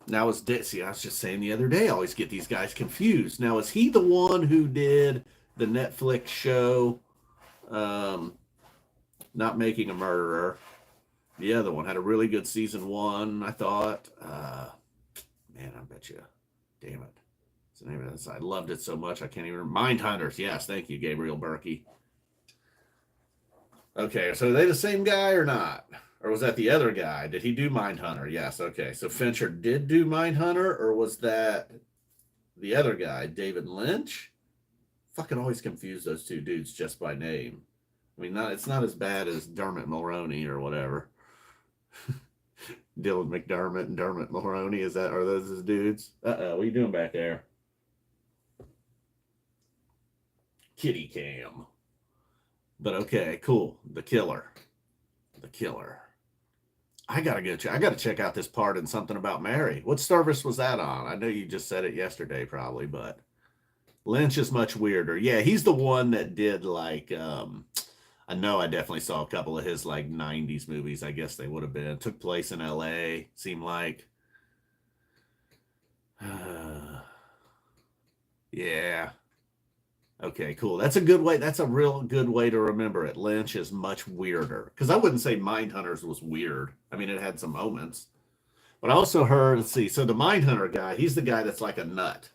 Now, see, I was just saying the other day, I always get these guys confused. Now, is he the one who did the Netflix show, um, Not Making a Murderer? The other one had a really good season one, I thought. Man, I bet you. Damn it. What's the name of this? I loved it so much, I can't even remember. Mindhunters. Yes, thank you, Gabriel Berkey. Okay, so are they the same guy or not? Or was that the other guy? Did he do Mindhunter? Yes, okay. So Fincher did do Mindhunter, or was that the other guy, David Lynch? Fucking always confuse those two dudes just by name. I mean, it's not as bad as Dermot Mulroney or whatever. Dylan McDermott and Dermot Mulroney, are those his dudes? Uh-oh, what are you doing back there? Kitty cam. But okay, cool. The Killer. I gotta check out this part in Something About Mary. What service was that on? I know you just said it yesterday, probably, but Lynch is much weirder. Yeah, he's the one that did like I know I definitely saw a couple of his like 90s movies, I guess they would have been. Took place in LA, seemed like. Yeah. Okay, cool. That's a good way. That's a real good way to remember it. Lynch is much weirder. Because I wouldn't say Mindhunters was weird. I mean, it had some moments. But I also heard, let's see, so the Mindhunter guy, he's the guy that's like a nut.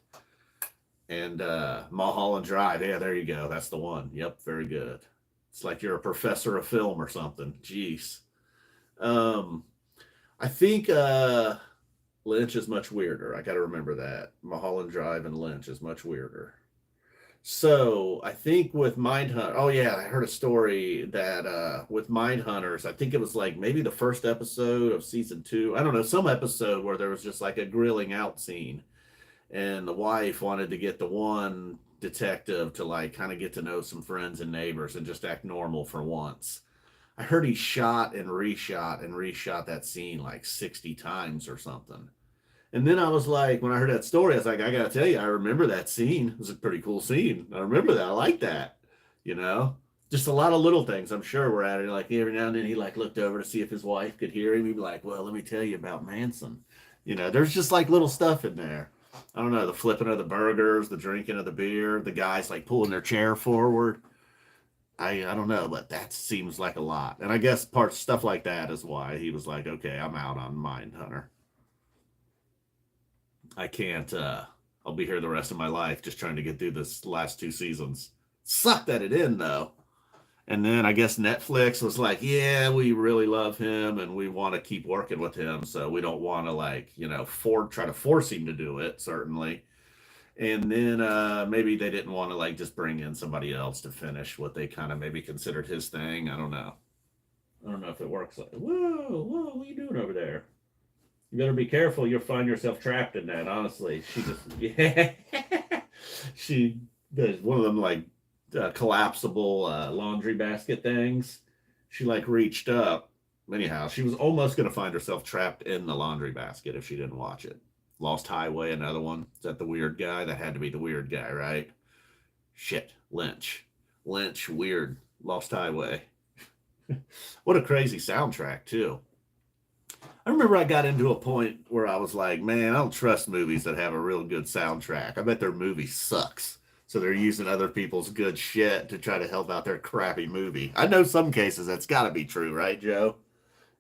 And Mulholland Drive, yeah, there you go. That's the one. Yep, very good. It's like you're a professor of film or something. Jeez. I think Lynch is much weirder. I got to remember that. Mulholland Drive and Lynch is much weirder. So I think with Mindhunter, oh yeah, I heard a story that with Mindhunters, I think it was like maybe the first episode of season 2. I don't know, some episode where there was just like a grilling out scene, and the wife wanted to get the one detective to like kind of get to know some friends and neighbors and just act normal for once. I heard he shot and reshot that scene like 60 times or something. And then I was like, when I heard that story, I was like, I gotta tell you, I remember that scene. It was a pretty cool scene. I remember that. I like that. You know, just a lot of little things. I'm sure we're at it. Like every now and then, he like looked over to see if his wife could hear him. He'd be like, "Well, let me tell you about Manson." You know, there's just like little stuff in there. I don't know, the flipping of the burgers, the drinking of the beer, the guys like pulling their chair forward. I don't know, but that seems like a lot. And I guess stuff like that is why he was like, okay, I'm out on Mindhunter. I can't I'll be here the rest of my life just trying to get through this last 2 seasons. Sucked at it in though. And then I guess Netflix was like, yeah, we really love him and we want to keep working with him. So we don't want to like, try to force him to do it, certainly. And then maybe they didn't want to like just bring in somebody else to finish what they kind of maybe considered his thing. I don't know. I don't know if it works like, whoa, what are you doing over there? You better be careful. You'll find yourself trapped in that. Honestly, she just yeah, she does one of them like collapsible laundry basket things. She like reached up. Anyhow, she was almost going to find herself trapped in the laundry basket if she didn't watch it. Lost Highway, another one. Is that the weird guy? That had to be the weird guy, right? Shit, Lynch, weird. Lost Highway. What a crazy soundtrack too. I remember I got into a point where I was like, man, I don't trust movies that have a real good soundtrack. I bet their movie sucks. So they're using other people's good shit to try to help out their crappy movie. I know some cases that's got to be true, right, Joe?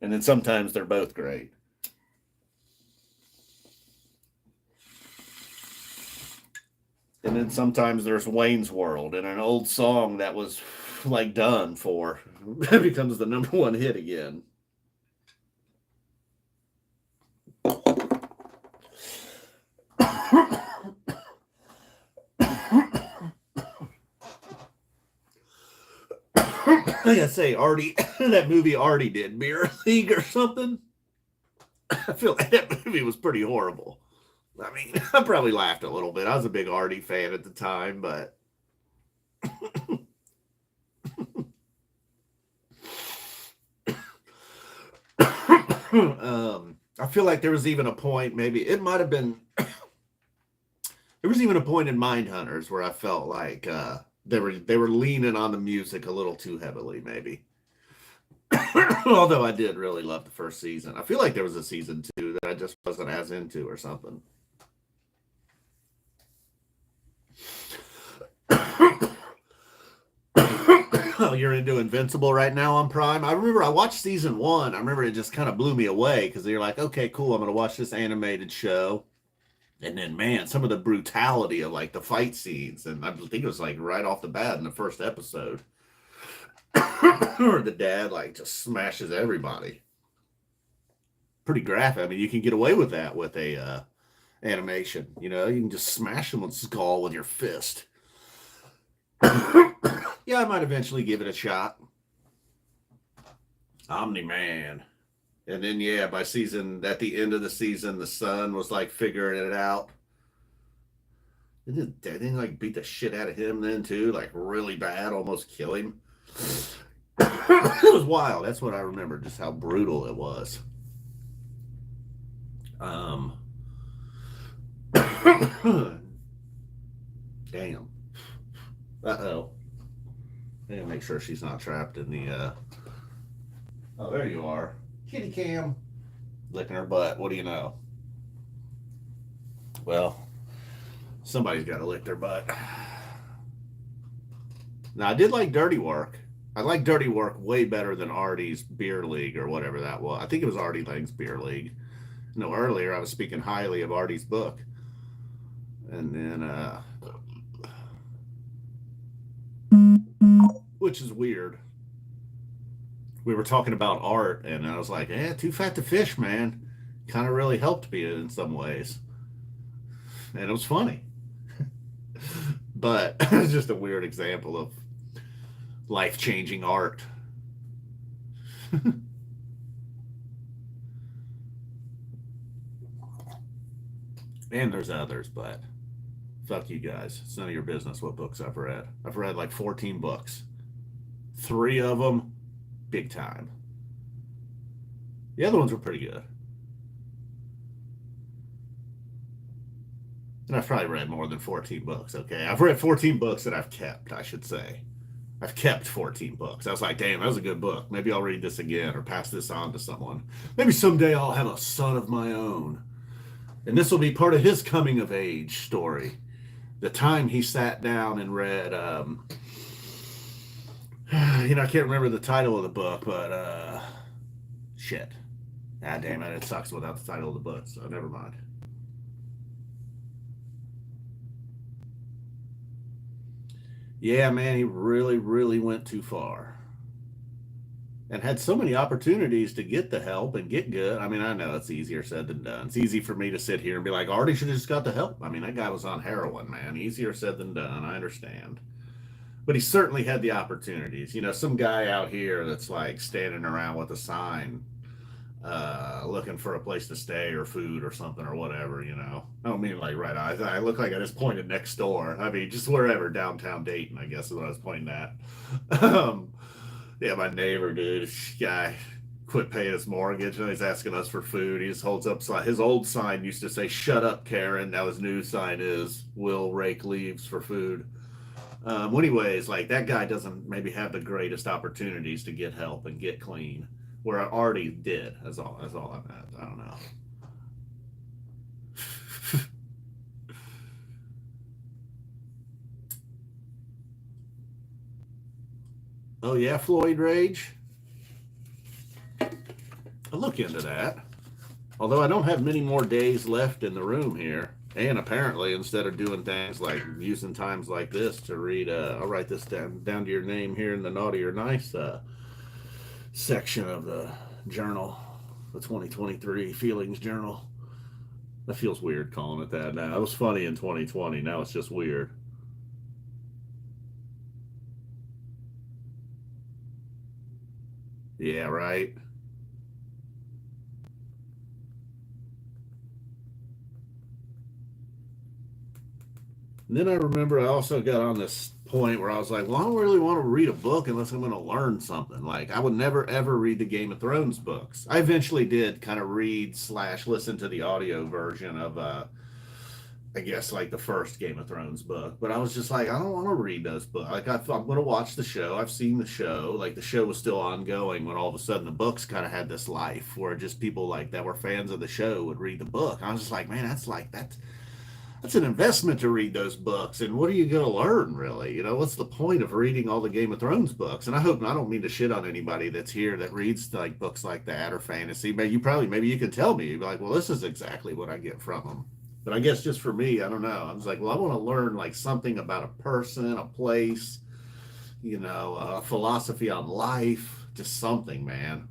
And then sometimes they're both great. And then sometimes there's Wayne's World and an old song that was like done for becomes the number one hit again. like I say, Artie, that movie Artie did, Beer League or something. I feel like that movie was pretty horrible. I mean, I probably laughed a little bit. I was a big Artie fan at the time, but I feel like there was even a point, maybe it might have been, there was even a point in Mindhunters where I felt like they were leaning on the music a little too heavily, maybe. Although I did really love the first season. I feel like there was a season 2 that I just wasn't as into or something. Oh, you're into Invincible right now on Prime? I remember I watched season 1. I remember it just kind of blew me away because you're like, okay, cool, I'm going to watch this animated show. And then, man, some of the brutality of like the fight scenes. And I think it was like right off the bat in the first episode. Or the dad like just smashes everybody. Pretty graphic. I mean, you can get away with that with a animation. You know, you can just smash someone's skull with your fist. Yeah, I might eventually give it a shot. Omni-Man. And then, yeah, at the end of the season, the son was like figuring it out. Didn't like beat the shit out of him then too, like really bad, almost kill him. It was wild. That's what I remember, just how brutal it was. Damn. Uh-oh. I gotta make sure she's not trapped in the Oh, there you are. Kitty Cam. Licking her butt. What do you know? Well, somebody's got to lick their butt. Now, I did like Dirty Work. I like Dirty Work way better than Artie's Beer League or whatever that was. I think it was Artie Lang's Beer League. No, earlier I was speaking highly of Artie's book. And then, which is weird. We were talking about art, and I was like, Too Fat to Fish, man. Kind of really helped me in some ways. And it was funny. But it's just a weird example of life-changing art. And there's others, but fuck you guys. It's none of your business what books I've read. I've read like 14 books. 3 of them, big time. The other ones were pretty good. And I've probably read more than 14 books, okay? I've read 14 books that I've kept, I should say. I've kept 14 books. I was like, damn, that was a good book. Maybe I'll read this again or pass this on to someone. Maybe someday I'll have a son of my own. And this will be part of his coming of age story. The time he sat down and read, I can't remember the title of the book, but shit. Ah, damn it, it sucks without the title of the book, so never mind. Yeah, man, he really, really went too far. And had so many opportunities to get the help and get good. I mean, I know it's easier said than done. It's easy for me to sit here and be like, Artie should have just got the help. I mean, that guy was on heroin, man. Easier said than done. I understand. But he certainly had the opportunities. Some guy out here that's like standing around with a sign looking for a place to stay or food or something or whatever, I don't mean like right. I look like I just pointed next door. I mean, just wherever, downtown Dayton, I guess is what I was pointing at. Yeah, my neighbor, dude, this guy quit paying his mortgage and he's asking us for food. He just holds up his old sign used to say "Shut up, Karen." Now his new sign is "Will rake leaves for food." Anyways, like that guy doesn't maybe have the greatest opportunities to get help and get clean, where Artie did. That's all I meant. I don't know. Oh yeah, Floyd Rage. I'll look into that. Although I don't have many more days left in the room here. And apparently, instead of doing things like using times like this to read, I'll write this down to your name here in the naughty or nice section of the journal, the 2023 feelings journal. That feels weird calling it that now. It was funny in 2020. Now it's just weird. Yeah, right. And then I remember I also got on this point where I was like, well, I don't really want to read a book unless I'm going to learn something. Like, I would never ever read the Game of Thrones books. I eventually did kind of read slash listen to the audio version of, I guess, like the first Game of Thrones book. But I was just like, I don't want to read those books. Like, I'm going to watch the show. I've seen the show. Like, the show was still ongoing when all of a sudden the books kind of had this life where just people like that were fans of the show would read the book. I was just like, man, that's an investment to read those books. And what are you going to learn, really? You know, what's the point of reading all the Game of Thrones books? And I don't mean to shit on anybody that's here that reads like books like that or fantasy. Maybe you can tell me, you'd be like, well, this is exactly what I get from them. But I guess just for me, I don't know. I was like, well, I want to learn like something about a person, a place, a philosophy on life, just something, man.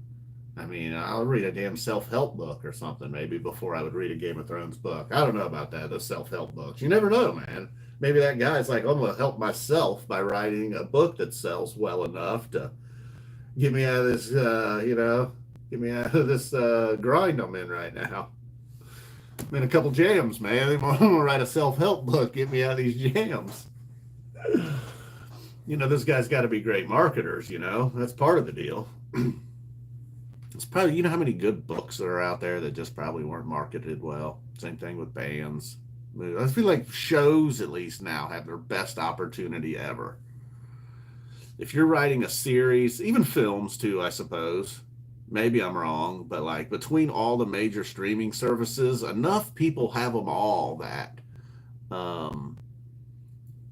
I mean, I'll read a damn self-help book or something maybe before I would read a Game of Thrones book. I don't know about that, those self-help books. You never know, man. Maybe that guy's like, I'm going to help myself by writing a book that sells well enough to get me out of this, get me out of this grind I'm in right now. I'm in a couple jams, man. I'm going to write a self-help book, get me out of these jams. This guy's got to be great marketers, That's part of the deal. It's probably, how many good books that are out there that just probably weren't marketed well. Same thing with bands. I feel like shows at least now have their best opportunity ever. If you're writing a series, even films too, I suppose. Maybe I'm wrong, but like between all the major streaming services, enough people have them all that um,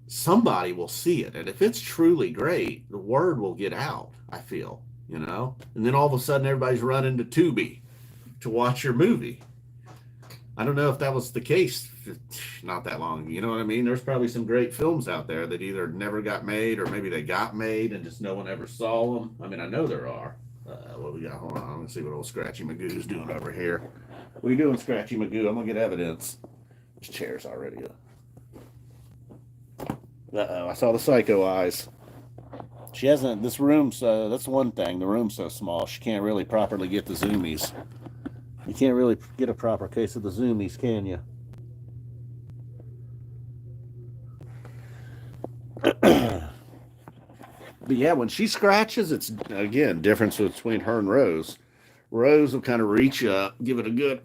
somebody will see it. And if it's truly great, the word will get out, I feel. And then all of a sudden everybody's running to Tubi to watch your movie. I don't know if that was the case not that long. You know what I mean? There's probably some great films out there that either never got made or maybe they got made and just no one ever saw them. I mean, I know there are. What we got? Hold on. Let's see what old Scratchy Magoo's doing over here. What are you doing, Scratchy Magoo? I'm going to get evidence. This chair's already up. Uh-oh, I saw the psycho eyes. She hasn't, this room's, that's one thing. The room's so small, she can't really properly get the zoomies. You can't really get a proper case of the zoomies, can you? But yeah, when she scratches, it's, again, difference between her and Rose. Rose will kind of reach up, give it a good,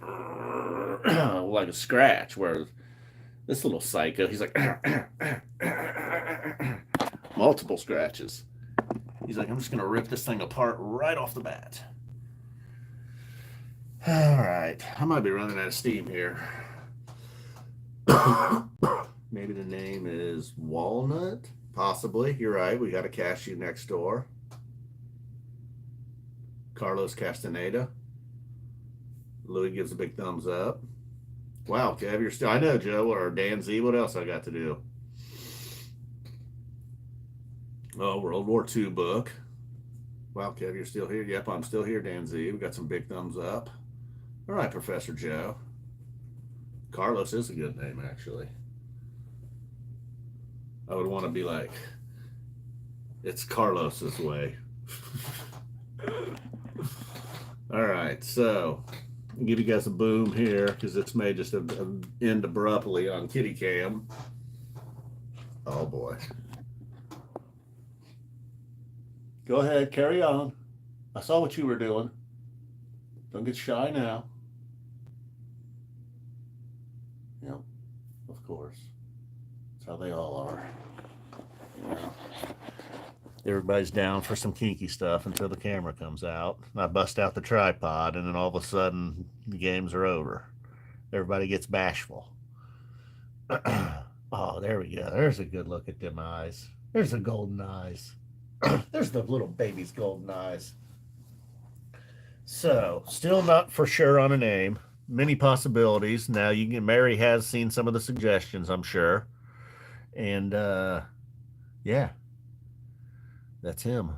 like a scratch, where this little psycho, he's like, multiple scratches. He's like, I'm just going to rip this thing apart right off the bat. All right. I might be running out of steam here. Maybe the name is Walnut? Possibly. You're right. We got a cashew next door. Carlos Castaneda. Louis gives a big thumbs up. Wow, Kev, you're still... I know, Joe, or Dan Z. What else I got to do? Oh, World War II book. Wow, Kev, you're still here? Yep, I'm still here, Dan Z. We got some big thumbs up. All right, Professor Joe. Carlos is a good name, actually. I would want to be like, it's Carlos's way. All right, so I'll give you guys a boom here because it's may just end abruptly on Kitty Cam. Oh boy. Go ahead, carry on. I saw what you were doing. Don't get shy now. Yep, of course. That's how they all are. You know. Everybody's down for some kinky stuff until the camera comes out. I bust out the tripod, and then all of a sudden, the games are over. Everybody gets bashful. Oh, there we go. There's a good look at them eyes. There's the golden eyes. There's the little baby's golden eyes. So, still not for sure on a name. Many possibilities. Now, Mary has seen some of the suggestions, I'm sure. And, yeah. That's him.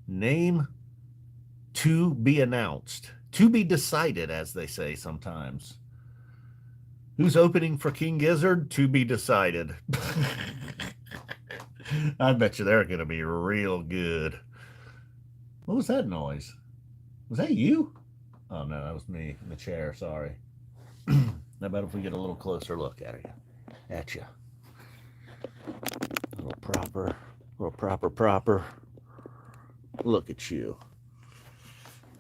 Name to be announced. To be decided, as they say sometimes. Who's opening for King Gizzard? To be decided. I bet you they're going to be real good. What was that noise? Was that you? Oh no, that was me in the chair. Sorry. How about if we get a little closer look at you? At you. A little proper. Look at you.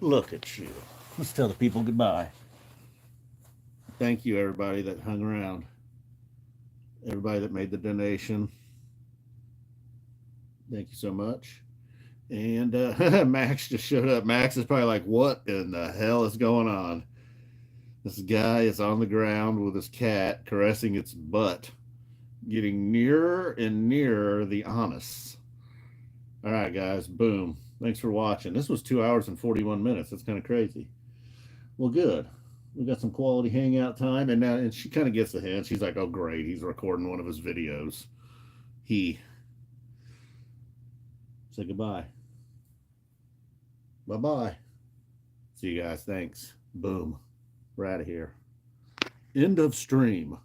Look at you. Let's tell the people goodbye. Thank you, everybody that hung around. Everybody that made the donation. Thank you so much. And Max just showed up. Max is probably like, what in the hell is going on? This guy is on the ground with his cat caressing its butt, getting nearer and nearer the anus. All right, guys. Boom. Thanks for watching. This was 2 hours and 41 minutes. That's kind of crazy. Well, good. We got some quality hangout time. And she kind of gets the hint. She's like, oh, great. He's recording one of his videos. Say goodbye. Bye-bye. See you guys. Thanks. Boom. We're out of here. End of stream.